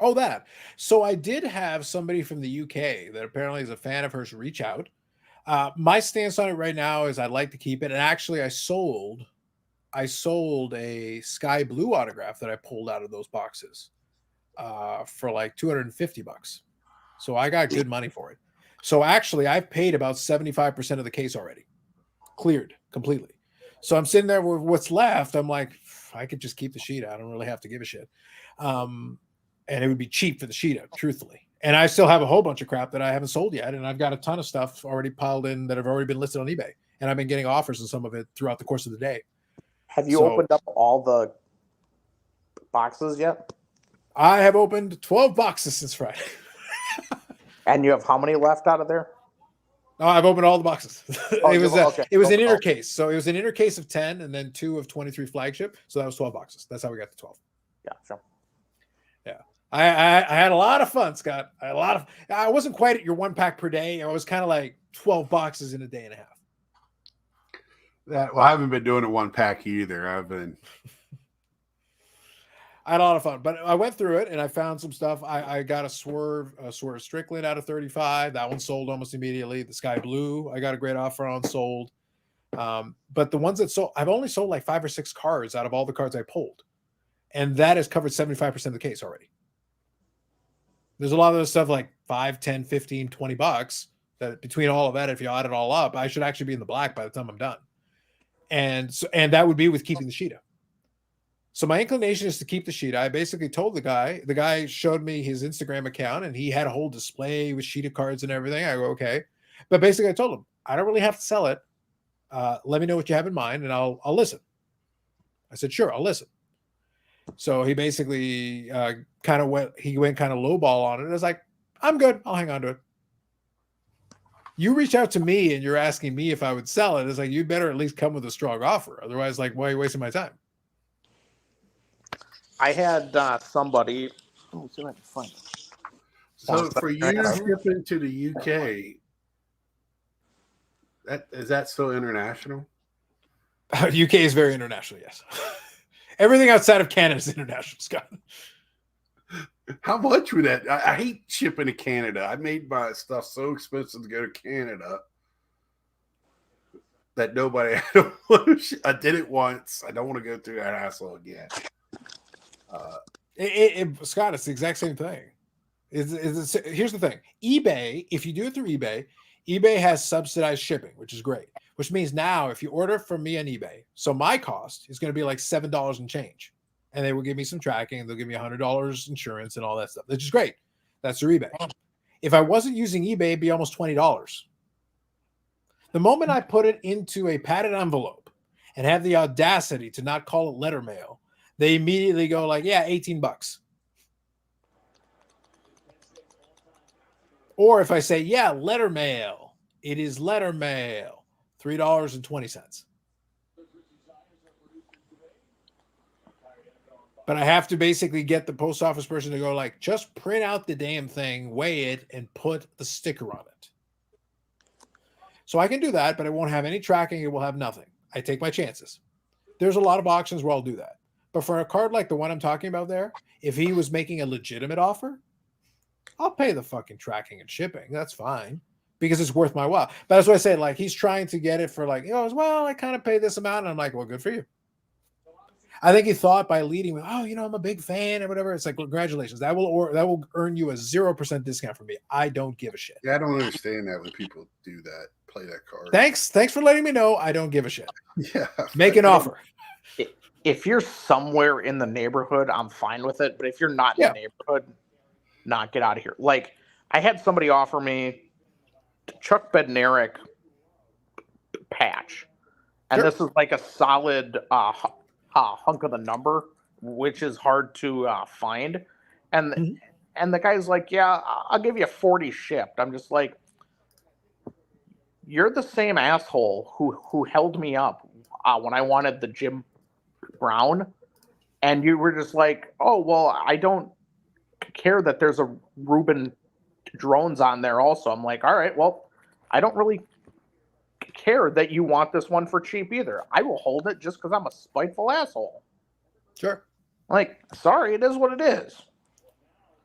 S1: Oh, that. So I did have somebody from the UK that apparently is a fan of hers reach out. My stance on it right now is I'd like to keep it. And actually, I sold a sky blue autograph that I pulled out of those boxes for like $250. So I got good money for it. So actually, I've paid about 75% of the case already, cleared completely. So I'm sitting there with what's left. I'm like, I could just keep the Sheeta. I don't really have to give a shit. And it would be cheap for the Sheeta, truthfully. And I still have a whole bunch of crap that I haven't sold yet. And I've got a ton of stuff already piled in that have already been listed on eBay. And I've been getting offers on some of it throughout the course of the day.
S6: Have you opened up all the boxes yet?
S1: I have opened 12 boxes since Friday.
S6: And you have how many left out of there?
S1: No, I've opened all the boxes.
S6: Oh,
S1: it was
S6: okay.
S1: It was an inner case. So it was an inner case of 10 and then 2 of 23 flagship. So that was 12 boxes. That's how we got to 12.
S6: Yeah, sure.
S1: Yeah. I had a lot of fun, Scott. I wasn't quite at your 1 pack per day. I was kind of like 12 boxes in a day and a half.
S2: I haven't been doing it 1 pack either.
S1: I had a lot of fun, but I went through it and I found some stuff. I got a Swerve Strickland out of 35. That one sold almost immediately. The Sky Blue, I got a great offer on, sold. But the ones that sold, I've only sold like 5 or 6 cards out of all the cards I pulled. And that has covered 75% of the case already. There's a lot of those stuff like 5, 10, 15, 20 bucks that between all of that, if you add it all up, I should actually be in the black by the time I'm done. And that would be with keeping the Sheeta. So my inclination is to keep the Sheeta. I basically told the guy showed me his Instagram account and he had a whole display with Sheeta cards and everything. I go, okay. But basically I told him, I don't really have to sell it. Let me know what you have in mind and I'll listen. I said, sure, I'll listen. So he basically went kind of lowball on it. I was like, I'm good. I'll hang on to it. You reach out to me and you're asking me if I would sell it. It's like, you better at least come with a strong offer. Otherwise, like, why are you wasting my time?
S6: I had somebody. Let me see if I can find it.
S2: So for you shipping to the UK, is that still international?
S1: UK is very international, yes. Everything outside of Canada is international, Scott.
S2: How much would that? I hate shipping to Canada. I made my stuff so expensive to go to Canada that nobody. I did it once. I don't want to go through that hassle again.
S1: Scott, it's the exact same thing. Here's the thing. eBay, if you do it through eBay, eBay has subsidized shipping, which is great. Which means now if you order from me on eBay, so my cost is going to be like $7 and change. And they will give me some tracking and they'll give me $100 insurance and all that stuff, which is great. That's their eBay. If I wasn't using eBay, it'd be almost $20. The moment I put it into a padded envelope and have the audacity to not call it letter mail, they immediately go like, yeah, $18. Or if I say, yeah, letter mail, it is letter mail, $3.20. But I have to basically get the post office person to go like, just print out the damn thing, weigh it, and put the sticker on it. So I can do that, but it won't have any tracking. It will have nothing. I take my chances. There's a lot of auctions where I'll do that. But for a card like the one I'm talking about there, if he was making a legitimate offer, I'll pay the fucking tracking and shipping. That's fine because it's worth my while. But that's what I say. Like, he's trying to get it for like, well, I kind of pay this amount. And I'm like, well, good for you. I think he thought by leading with, I'm a big fan or whatever. It's like, well, congratulations. That will earn you a 0% discount from me. I don't give a shit.
S2: Yeah, I don't understand that when people do that, play that card.
S1: Thanks for letting me know. I don't give a shit.
S2: Yeah.
S1: Make an offer.
S6: If you're somewhere in the neighborhood, I'm fine with it. But if you're not in the neighborhood, get out of here. Like, I had somebody offer me Chuck Bednarik patch. And this is like a solid hunk of the number, which is hard to find. And the guy's like, yeah, I'll give you 40 shipped. I'm just like, you're the same asshole who held me up when I wanted the Jim Brown. And you were just like, oh, well, I don't care that there's a Ruben drones on there also. I'm like, all right, well, I don't really care that you want this one for cheap either. I will hold it just because I'm a spiteful asshole.
S1: Sure.
S6: Like, sorry, it is what it is.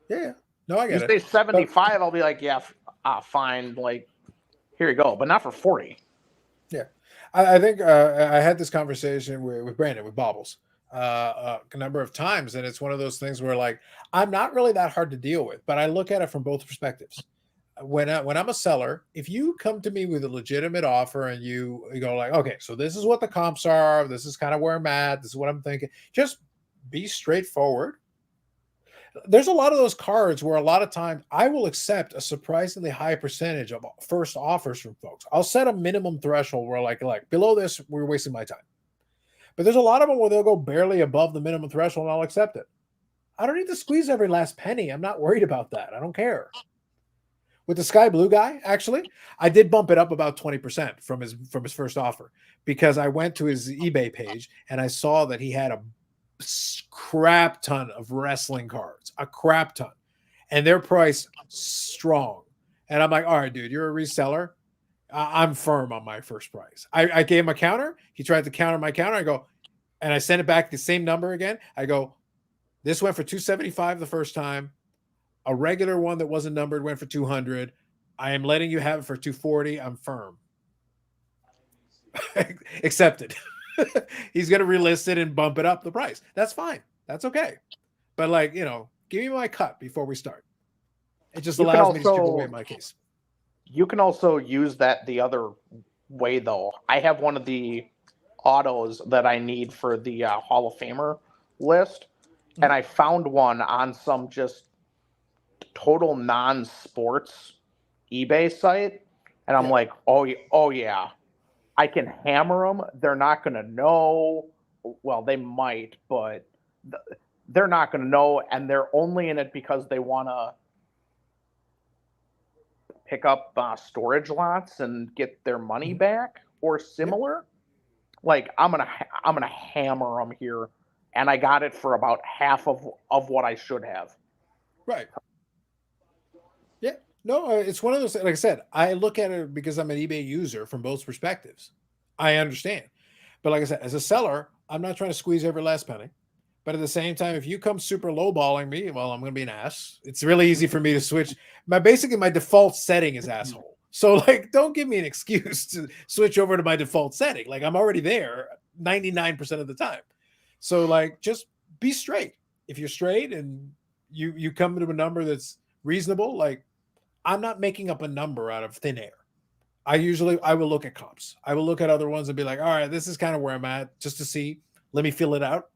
S1: Yeah. No, I get it.
S6: You say 75, I'll be like, yeah, fine. Like, here you go, but not for 40.
S1: Yeah. I think I had this conversation with Brandon, with Bobbles. a number of times, and it's one of those things where like I'm not really that hard to deal with, but I look at it from both perspectives. When I'm a seller, if you come to me with a legitimate offer and you go like, okay, so this is what the comps are, this is kind of where I'm at, this is what I'm thinking, just be straightforward. There's a lot of those cards where a lot of times I will accept a surprisingly high percentage of first offers from folks. I'll set a minimum threshold where like below this, we're wasting my time. But there's a lot of them where they'll go barely above the minimum threshold and I'll accept it. I don't need to squeeze every last penny. I'm not worried about that. I don't care. With the Sky Blue guy, actually, I did bump it up about 20% from his first offer because I went to his eBay page and I saw that he had a crap ton of wrestling cards, a crap ton, and their price strong. And I'm like, all right, dude, you're a reseller. I'm firm on my first price. I gave him a counter. He tried to counter my counter. I go, and I sent it back the same number again. I go, this went for 275 the first time. A regular one that wasn't numbered went for 200. I am letting you have it for 240. I'm firm. Accepted. He's going to relist it and bump it up the price. That's fine. That's okay. But like, give me my cut before we start. It just allows me to chip away my case.
S7: You can also use that the other way, though. I have one of the autos that I need for the Hall of Famer list, and I found one on some just total non-sports eBay site, and I'm like, oh yeah, I can hammer them. They're not going to know. Well, they might, but they're not going to know, and they're only in it because they want to pick up storage lots and get their money back or similar. Like I'm gonna hammer them here, and I got it for about half of what I should have.
S1: Right. Yeah. No, it's one of those. Like I said, I look at it because I'm an eBay user from both perspectives. I understand, but like I said, as a seller, I'm not trying to squeeze every last penny. But at the same time, if you come super lowballing me, well, I'm going to be an ass. It's really easy for me to switch. My default setting is asshole. So like, don't give me an excuse to switch over to my default setting. Like I'm already there 99% of the time. So like, just be straight. If you're straight and you come to a number that's reasonable, like I'm not making up a number out of thin air. I will look at comps. I will look at other ones and be like, all right, this is kind of where I'm at just to see. Let me feel it out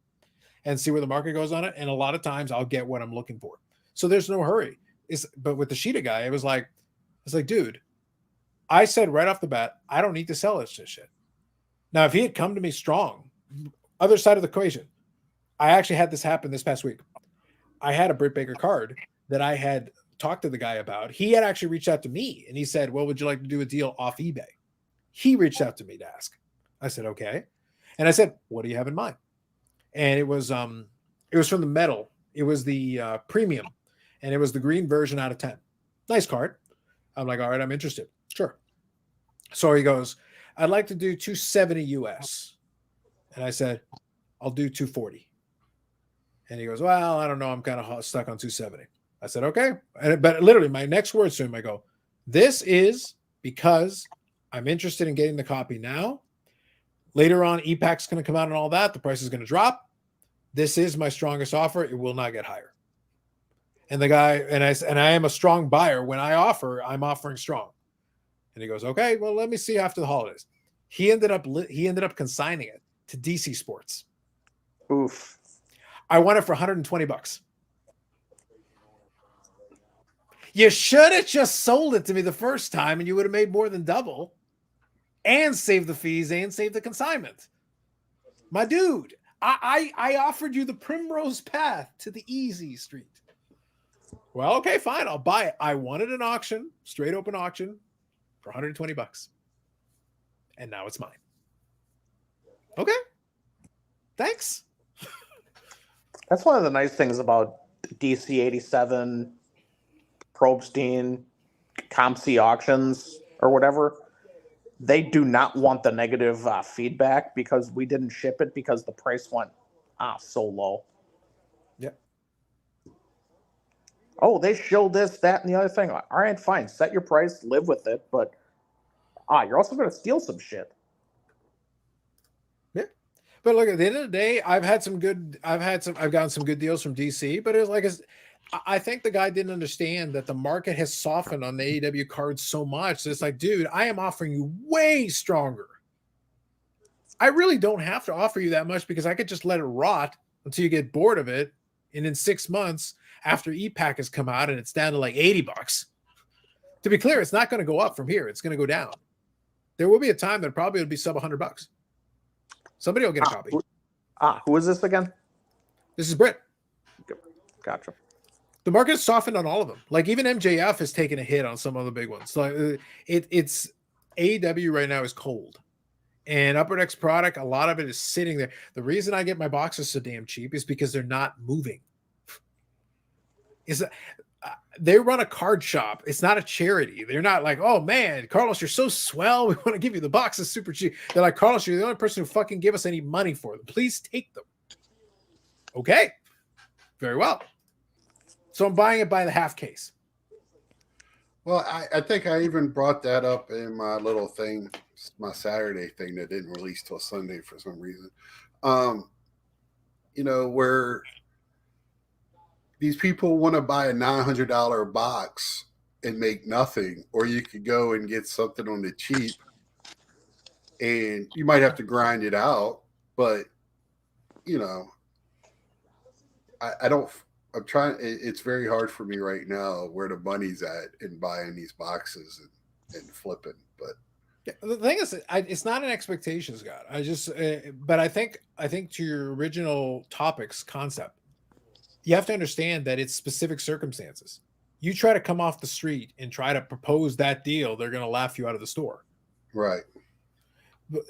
S1: and see where the market goes on it. And a lot of times I'll get what I'm looking for. So there's no hurry. But with the Sheeta guy, it was like, dude, I said right off the bat, I don't need to sell this shit. Now, if he had come to me strong, other side of the equation, I actually had this happen this past week. I had a Britt Baker card that I had talked to the guy about. He had actually reached out to me and he said, well, would you like to do a deal off eBay? He reached out to me to ask. I said, okay. And I said, what do you have in mind? And it was from the metal. It was the premium, and it was the green version out of 10. Nice card. I'm like, all right, I'm interested. Sure. So he goes, I'd like to do 270 US. And I said, I'll do 240. And he goes, well, I don't know. I'm kind of stuck on 270. I said, okay. But literally my next words to him, I go, this is because I'm interested in getting the copy now. Later on, EPAC's going to come out and all that. The price is going to drop. This is my strongest offer. It will not get higher. And the guy, and I am a strong buyer. When I offer, I'm offering strong. And he goes, okay, well, let me see after the holidays. He ended up consigning it to DC Sports.
S7: Oof.
S1: I won it for $120. You should have just sold it to me the first time and you would have made more than double and saved the fees and saved the consignment. My dude, I offered you the primrose path to the easy street. Well, okay, fine. I'll buy it. I wanted an auction, straight open auction for $120. And now it's mine. Okay. Thanks.
S7: That's one of the nice things about DC 87, Probstein, ComC auctions, or whatever. They do not want the negative feedback because we didn't ship it because the price went so low.
S1: Yep.
S7: Oh, they show this, that, and the other thing. All right, fine. Set your price, live with it, but you're also going to steal some shit.
S1: Yeah. But look, at the end of the day, I've gotten some good deals from DC, but I think the guy didn't understand that the market has softened on the AEW cards so much. So it's like, dude, I am offering you way stronger. I really don't have to offer you that much because I could just let it rot until you get bored of it. And in 6 months after E-Pack has come out and it's down to like $80. To be clear, it's not going to go up from here. It's going to go down. There will be a time that probably will be sub $100. Somebody will get a copy.
S7: Who is this again?
S1: This is Britt.
S7: Gotcha.
S1: The market has softened on all of them. Like even MJF has taken a hit on some of the big ones. So it's AEW right now is cold. And Upper Deck's product, a lot of it is sitting there. The reason I get my boxes so damn cheap is because they're not moving. They run a card shop. It's not a charity. They're not like, oh man, Carlos, you're so swell. We want to give you the boxes super cheap. They're like, Carlos, you're the only person who fucking give us any money for them. Please take them. Okay. Very well. So I'm buying it by the half case.
S2: Well, I think I even brought that up in my little thing, my Saturday thing that didn't release till Sunday for some reason. Where these people want to buy a $900 box and make nothing, or you could go and get something on the cheap and you might have to grind it out, but it's very hard for me right now where the money's at in buying these boxes and flipping. But
S1: the thing is, it's not an expectation, Scott. But I think to your original topics concept, you have to understand that it's specific circumstances. You try to come off the street and try to propose that deal, they're going to laugh you out of the store.
S2: Right.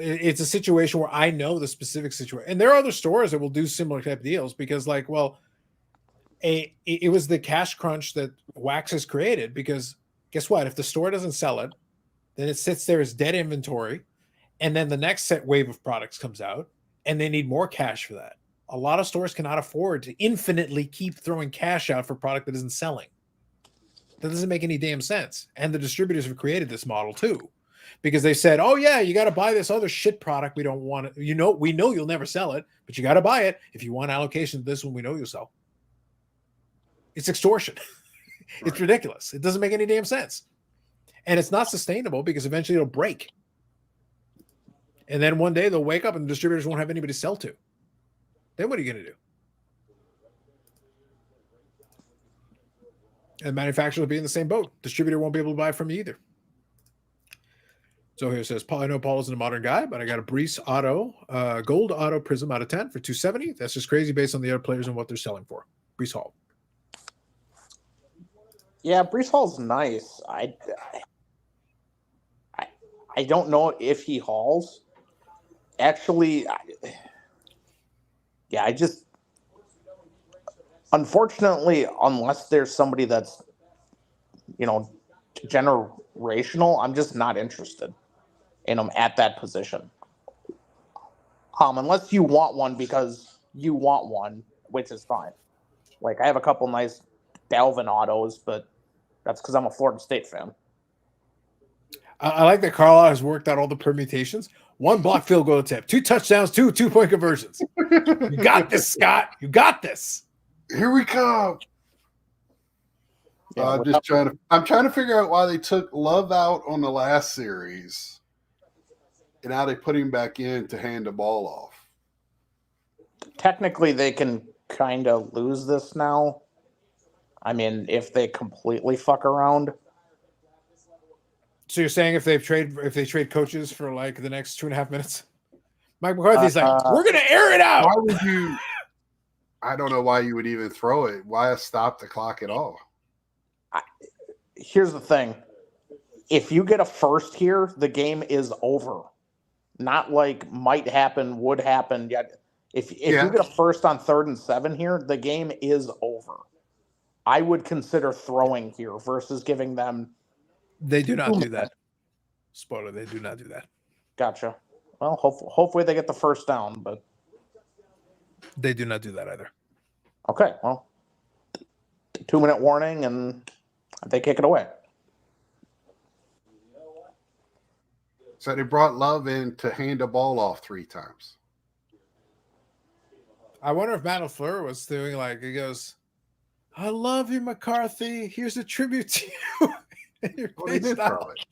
S1: It's a situation where I know the specific situation. And there are other stores that will do similar type of deals because it was the cash crunch that Wax has created because guess what? If the store doesn't sell it, then it sits there as dead inventory. And then the next set wave of products comes out and they need more cash for that. A lot of stores cannot afford to infinitely keep throwing cash out for product that isn't selling. That doesn't make any damn sense. And the distributors have created this model too, because they said, oh yeah, you got to buy this other shit product. We don't want it. We know you'll never sell it, but you got to buy it. If you want allocation to this one, we know you'll sell. It's extortion. It's right. Ridiculous. It doesn't make any damn sense. And it's not sustainable because eventually it'll break. And then one day they'll wake up and the distributors won't have anybody to sell to. Then what are you going to do? And manufacturers will be in the same boat. Distributor won't be able to buy from you either. So here it says, Paul, I know Paul isn't a modern guy, but I got a Brees Auto, gold auto prism out of 10 for $270. That's just crazy based on the other players and what they're selling for. Brees Hall.
S7: Yeah, Brees Hall's nice. I don't know if he hauls. Actually, unfortunately, unless there's somebody that's, generational, I'm just not interested in them at that position. Unless you want one because you want one, which is fine. Like, I have a couple nice Dalvin autos, but that's because I'm a Florida State fan.
S1: I like that Carlisle has worked out all the permutations. 1 block field goal attempt, 2 touchdowns, 2 2-point conversions. You got this, Scott. You got this.
S2: Here we come.
S7: Yeah,
S2: I'm trying to figure out why they took Love out on the last series, and now they put him back in to hand the ball off.
S7: Technically, they can kind of lose this now. I mean, if they completely fuck around.
S1: So you're saying if they trade coaches for like the next 2.5 minutes? Mike McCarthy's like, we're gonna air it out.
S2: Why would you? I don't know why you would even throw it. Why stop the clock at all?
S7: Here's the thing. If you get a first here, the game is over. Not like might happen, would happen yet. If you get a first on 3rd and 7 here, the game is over. I would consider throwing here versus giving them.
S1: They do not do that. Spoiler, they do not do that.
S7: Gotcha. Well, hopefully they get the first down, but
S1: they do not do that either.
S7: Okay, well, 2-minute warning, and they kick it away.
S2: So they brought Love in to hand the ball off 3 times.
S1: I wonder if Matt LaFleur was doing like he goes, "I love you, McCarthy. Here's a tribute to you." And you're
S2: Well, he did
S1: pissed
S2: throw
S1: off.
S2: it.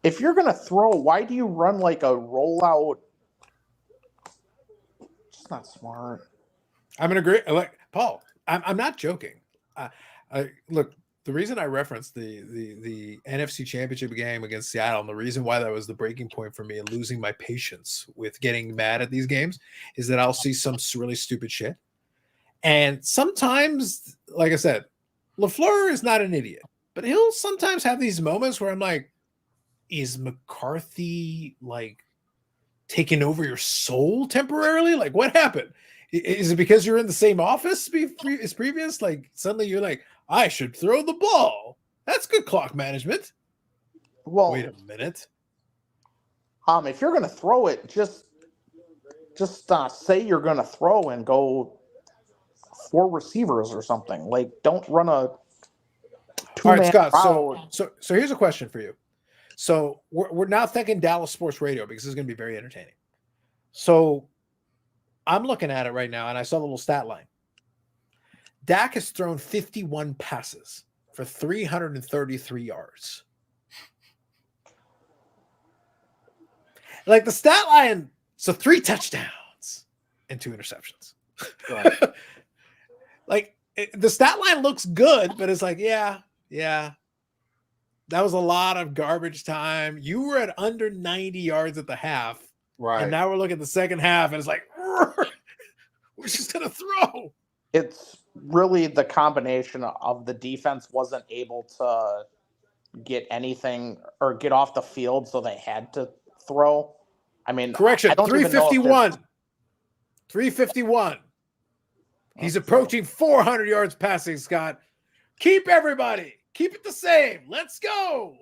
S7: If you're gonna throw, why do you run like a rollout? It's not smart.
S1: I'm gonna agree. Like Paul, I'm not joking. I look. The reason I referenced the NFC Championship game against Seattle, and the reason why that was the breaking point for me and losing my patience with getting mad at these games, is that I'll see some really stupid shit, and sometimes, like I said, LaFleur is not an idiot, but he'll sometimes have these moments where I'm like, is McCarthy like taking over your soul temporarily? Like, what happened? Is it because you're in the same office as previous? Like, suddenly you're like, I should throw the ball. That's good clock management.
S7: Well,
S1: Wait a minute.
S7: if you're gonna throw it, just say you're gonna throw and go 4 receivers or something. Like, don't run a
S1: All
S7: 2-man
S1: right, Scott.
S7: route.
S1: So here's a question for you. So we're now thinking Dallas Sports Radio because this is going to be very entertaining. So I'm looking at it right now, and I saw the little stat line. Dak has thrown 51 passes for 333 yards. Like the stat line, so 3 touchdowns and 2 interceptions.
S2: Right.
S1: Like the stat line looks good, but it's like, yeah. That was a lot of garbage time. You were at under 90 yards at the half.
S2: Right.
S1: And now we're looking at the second half, and it's like, we're just going to throw.
S7: It's really the combination of the defense wasn't able to get anything or get off the field, so they had to throw. I mean,
S1: Correction,
S7: I don't even know if
S1: 351. 351. He's approaching 400 yards passing, Scott. Keep everybody. Keep it the same. Let's go.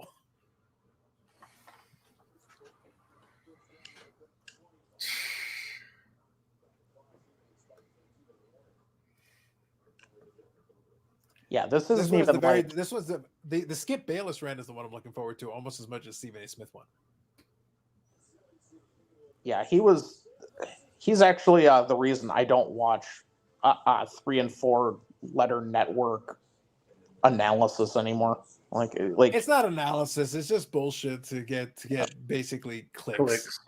S7: Yeah, this
S1: This
S7: isn't
S1: was
S7: even like
S1: this was the Skip Bayless run is the one I'm looking forward to almost as much as Stephen A. Smith one.
S7: yeah, he's actually the reason I don't watch 3 and 4 letter network analysis anymore. Like
S1: It's not analysis, it's just bullshit to get basically clicks.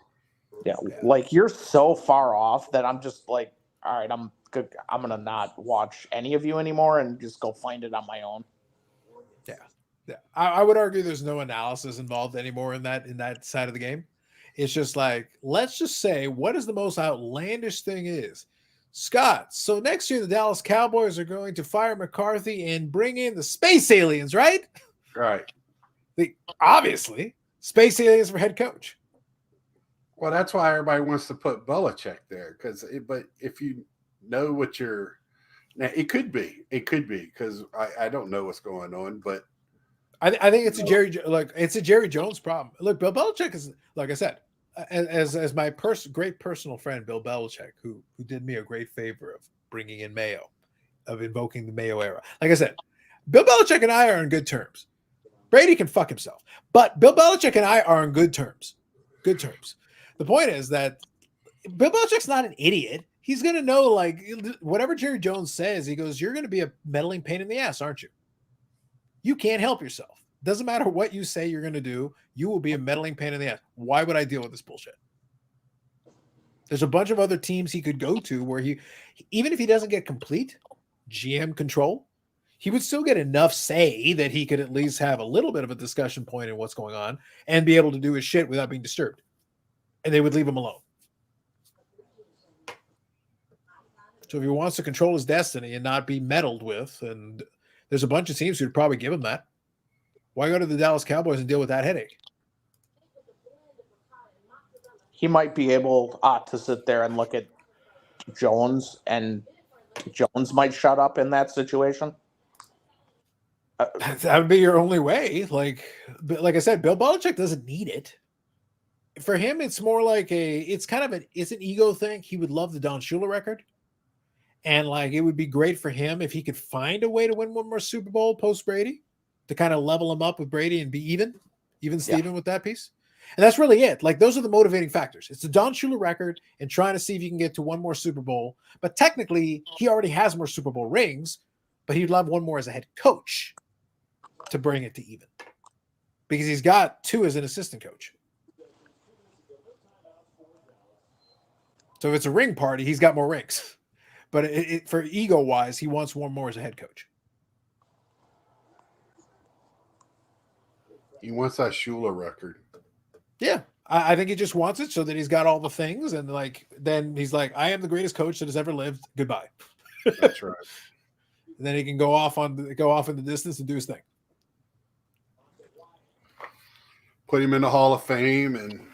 S7: yeah, like you're so far off that I'm just like, all right, I'm good. I'm gonna not watch any of you anymore and just go find it on my own.
S1: Yeah. I would argue there's no analysis involved anymore in that side of the game. It's just like, let's just say what is the most outlandish thing is. Scott, so next year the Dallas Cowboys are going to fire McCarthy and bring in the space aliens, right?
S2: Right.
S1: Obviously, space aliens for head coach.
S2: Well, that's why everybody wants to put Belichick there, but if you know what now it could be because I don't know what's going on, but
S1: I think it's a Jerry Jones problem. Look, Bill Belichick is, like I said, as my great personal friend Bill Belichick, who did me a great favor of bringing in Mayo, of invoking the Mayo era. Like I said, Bill Belichick and I are on good terms. Brady can fuck himself, but Bill Belichick and I are on good terms. Good terms. The point is that Bill Belichick's not an idiot. He's going to know, like, whatever Jerry Jones says, he goes, you're going to be a meddling pain in the ass, aren't you? You can't help yourself. Doesn't matter what you say you're going to do. You will be a meddling pain in the ass. Why would I deal with this bullshit? There's a bunch of other teams he could go to where even if he doesn't get complete GM control, he would still get enough say that he could at least have a little bit of a discussion point in what's going on and be able to do his shit without being disturbed. And they would leave him alone. So if he wants to control his destiny and not be meddled with, and there's a bunch of teams who'd probably give him that. Why go to the Dallas Cowboys and deal with that headache?
S7: He might be able to sit there and look at Jones, and Jones might shut up in that situation.
S1: That would be your only way. Like I said, Bill Belichick doesn't need it. For him, it's more like it's an ego thing. He would love the Don Shula record. And like, it would be great for him if he could find a way to win one more Super Bowl post Brady to kind of level him up with Brady and be even Steven with that piece. And that's really it. Like, those are the motivating factors. It's the Don Shula record and trying to see if you can get to one more Super Bowl. But technically, he already has more Super Bowl rings, but he'd love one more as a head coach to bring it to even. Because he's got 2 as an assistant coach. So if it's a ring party, he's got more rings. But for ego-wise, he wants one more as a head coach.
S2: He wants that Shula record.
S1: Yeah. I think he just wants it so that he's got all the things. And like, then he's like, I am the greatest coach that has ever lived. Goodbye.
S2: That's right.
S1: And then he can go off in the distance and do his thing.
S2: Put him in the Hall of Fame, and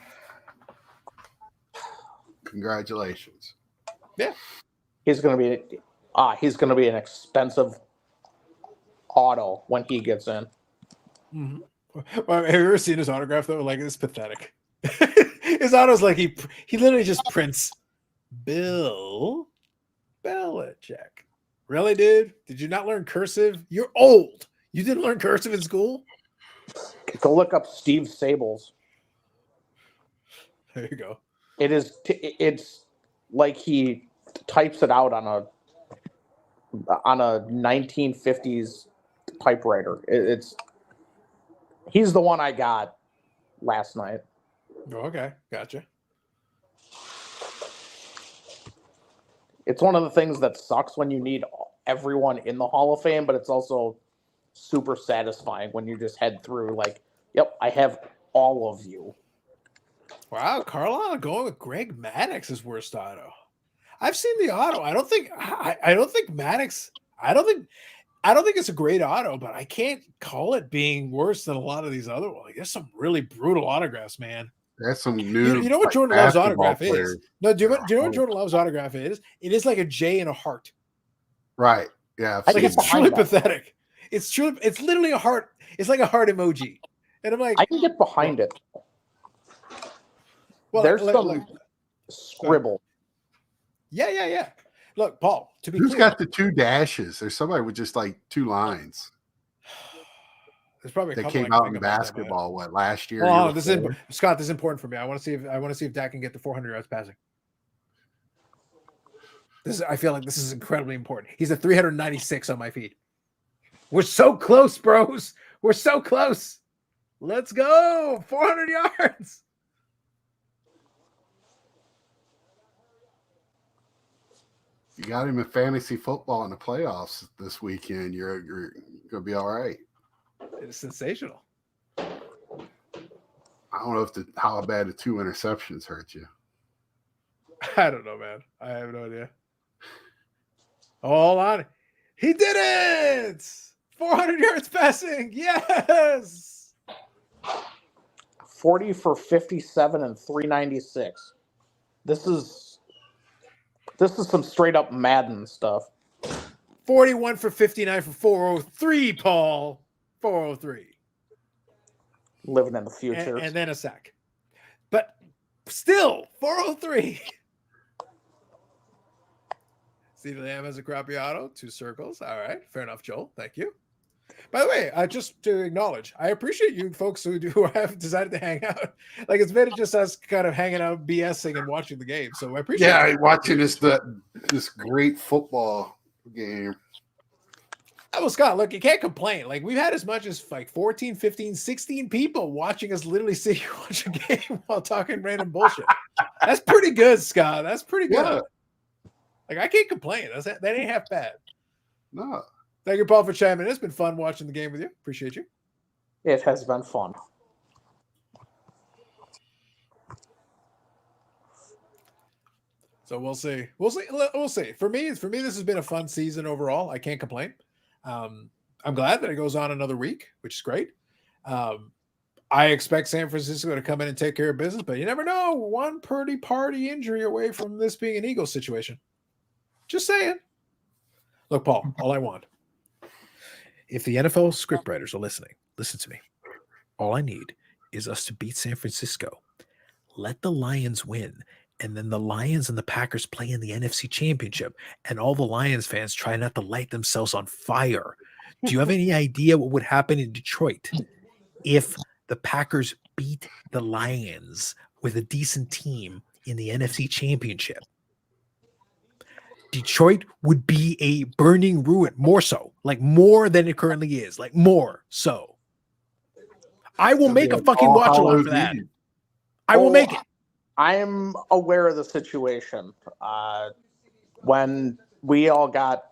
S2: congratulations.
S1: Yeah.
S7: He's gonna be an expensive auto when he gets in.
S1: Mm-hmm. Well, have you ever seen his autograph though? Like, it's pathetic. His auto's like he literally just prints Bill Belichick. Really, dude? Did you not learn cursive? You're old. You didn't learn cursive in school?
S7: Go look up Steve Sables.
S1: There you go.
S7: It's like he types it out on a 1950s typewriter. He's the one I got last night.
S1: Oh, okay, gotcha.
S7: It's one of the things that sucks when you need everyone in the Hall of Fame, but it's also super satisfying when you just head through like, yep, I have all of you.
S1: Wow, Carlisle going with Greg Maddox's worst auto. I've seen the auto. I don't think Maddox. I don't think it's a great auto, but I can't call it being worse than a lot of these other ones. Like, there's some really brutal autographs, man.
S2: That's some new.
S1: You know what Jordan Love's autograph
S2: players.
S1: is? No, do you know what Jordan Love's autograph is? It is like a J and a heart.
S2: Right. Yeah.
S1: Like, it's truly pathetic. It's literally a heart. It's like a heart emoji. And I'm like,
S7: I can get behind it.
S1: Well,
S7: there's some scribble.
S1: Yeah. Look, Paul, to be
S2: Who's
S1: clear,
S2: got the 2 dashes? There's somebody with just like 2 lines.
S1: there's probably a
S2: That
S1: couple
S2: came
S1: I can
S2: out
S1: think
S2: in
S1: of off the top of my head.
S2: basketball. What, last year?
S1: Oh,
S2: year
S1: this is
S2: before?
S1: Scott. This is important for me. I want to see if Dak can get to 400 yards passing. I feel like this is incredibly important. He's at 396 on my feed. We're so close, bros. We're so close. Let's go. 400 yards.
S2: You got him in fantasy football in the playoffs this weekend. You're gonna be all right.
S1: It's sensational.
S2: I don't know how bad the 2 interceptions hurt you.
S1: I don't know, man. I have no idea. Hold on. He did it. 400 yards passing. Yes.
S7: 40 for 57 and 396. This is some straight up Madden stuff.
S1: 41 for 59 for 403, Paul. 403.
S7: Living in the future.
S1: And then a sack. But still, 403. Steve Lamb has a crappy auto, 2 circles. All right. Fair enough, Joel. Thank you. By the way, just to acknowledge, I appreciate you folks who have decided to hang out. Like, it's been just us kind of hanging out, BSing, and watching the game. So I appreciate it.
S2: Watching this great football game.
S1: Well, Scott, look, you can't complain. Like, we've had as much as like 14, 15, 16 people watching us literally sit here watch a game while talking random bullshit. That's pretty good, Scott. That's pretty good.
S2: Yeah.
S1: Like, I can't complain. That ain't half bad.
S2: No.
S1: Thank you, Paul, for chiming in. It's been fun watching the game with you. Appreciate you.
S7: It has been fun.
S1: So we'll see. We'll see. For me, this has been a fun season overall. I can't complain. I'm glad that it goes on another week, which is great. I expect San Francisco to come in and take care of business, but you never know. One Purdy party injury away from this being an Eagles situation. Just saying. Look, Paul, all I want. If the NFL scriptwriters are listening, listen to me. All I need is us to beat San Francisco. Let the Lions win. And then the Lions and the Packers play in the NFC Championship. And all the Lions fans try not to light themselves on fire. Do you have any idea what would happen in Detroit if the Packers beat the Lions with a decent team in the NFC Championship, Detroit would be a burning ruin, more so, like more than it currently is, like more so. I will make a fucking
S2: All
S1: watch along
S2: Hallows
S1: for that.
S2: Eve.
S1: I will make it.
S7: I'm aware of the situation. When we all got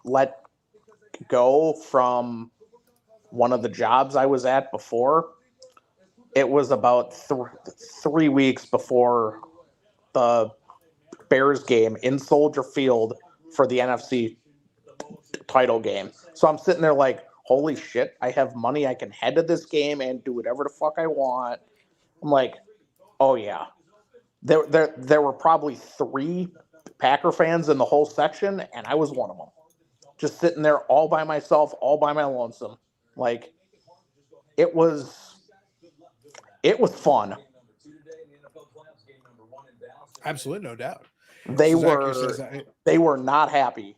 S7: let go from one of the jobs I was at before, it was about 3 weeks before the Bears game in Soldier Field for the NFC title game. So I'm sitting there like, holy shit, I have money. I can head to this game and do whatever the fuck I want. I'm like, oh yeah. There were probably 3 Packer fans in the whole section, and I was one of them. Just sitting there all by myself, all by my lonesome. Like, it was fun.
S1: Absolutely, no doubt.
S7: They
S1: So Zach here says,
S7: they were not happy.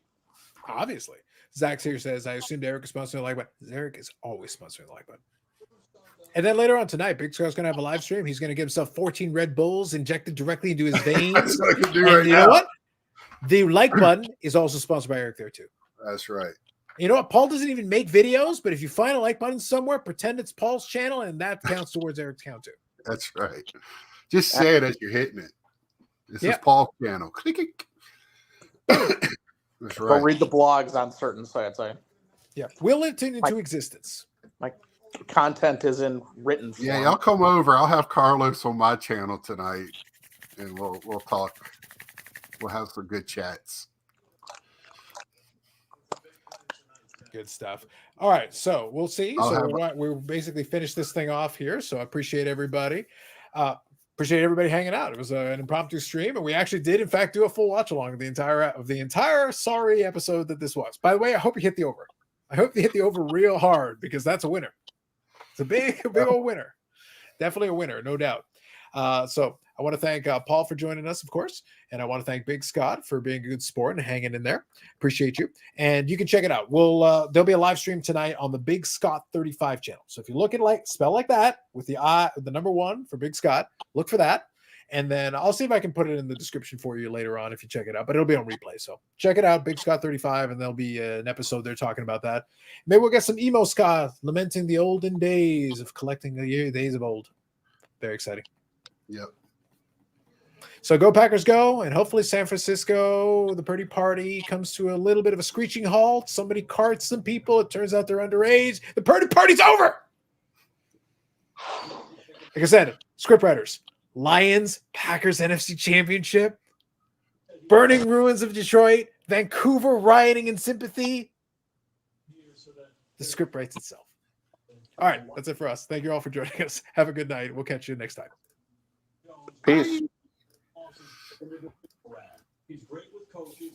S1: obviously. Zach here says, I assumed Eric is sponsoring the like button. Eric is always sponsoring the like button. And then later on tonight, Big Scar's going to have a live stream. He's going to give himself 14 Red Bulls injected directly into his veins.
S2: That's what I can do
S1: And
S2: right
S1: you
S2: now.
S1: know what? The like button is also sponsored by Eric there too.
S2: That's right.
S1: You know what? Paul doesn't even make videos, but if you find a like button somewhere, pretend it's Paul's channel, and that counts towards Eric's count too.
S2: That's right. Just say it as you're hitting it. This is
S1: Yeah.
S2: Paul's channel. Click it. That's
S7: Go
S2: right.
S7: read the blogs on certain sites.
S1: Yeah, will it turn into existence?
S7: My content is in written form.
S2: Yeah, y'all come over. I'll have Carlos on my channel tonight, and we'll talk. We'll have some good chats.
S1: Good stuff. All right, so we'll see.
S2: I'll
S1: So
S2: have
S1: we're basically finished this thing off here. So I appreciate everybody. Appreciate everybody hanging out. It was an impromptu stream, and we actually did, in fact, do a full watch along of the entire sorry episode that this was. By the way, I hope you hit the over. I hope you hit the over real hard, because that's a winner. It's a big old winner. Definitely a winner, no doubt. So I want to thank Paul for joining us, of course, and I want to thank Big Scott for being a good sport and hanging in there. Appreciate you. And you can check it out. There'll be a live stream tonight on the Big Scott 35 channel. So if you look at spell like that with the number 1 for Big Scott, look for that. And then I'll see if I can put it in the description for you later on if you check it out, but it'll be on replay. So check it out, Big Scott 35, and there'll be an episode there talking about that. Maybe we'll get some emo Scott lamenting the olden days of collecting the days of old. Very exciting.
S2: Yep.
S1: So go Packers go, and hopefully San Francisco, the Purdy party comes to a little bit of a screeching halt. Somebody carts some people. It turns out they're underage. The Purdy party's over. Like I said, scriptwriters, Lions, Packers NFC Championship, burning ruins of Detroit, Vancouver rioting in sympathy. The script writes itself. All right, that's it for us. Thank you all for joining us. Have a good night. We'll catch you next time.
S7: Peace.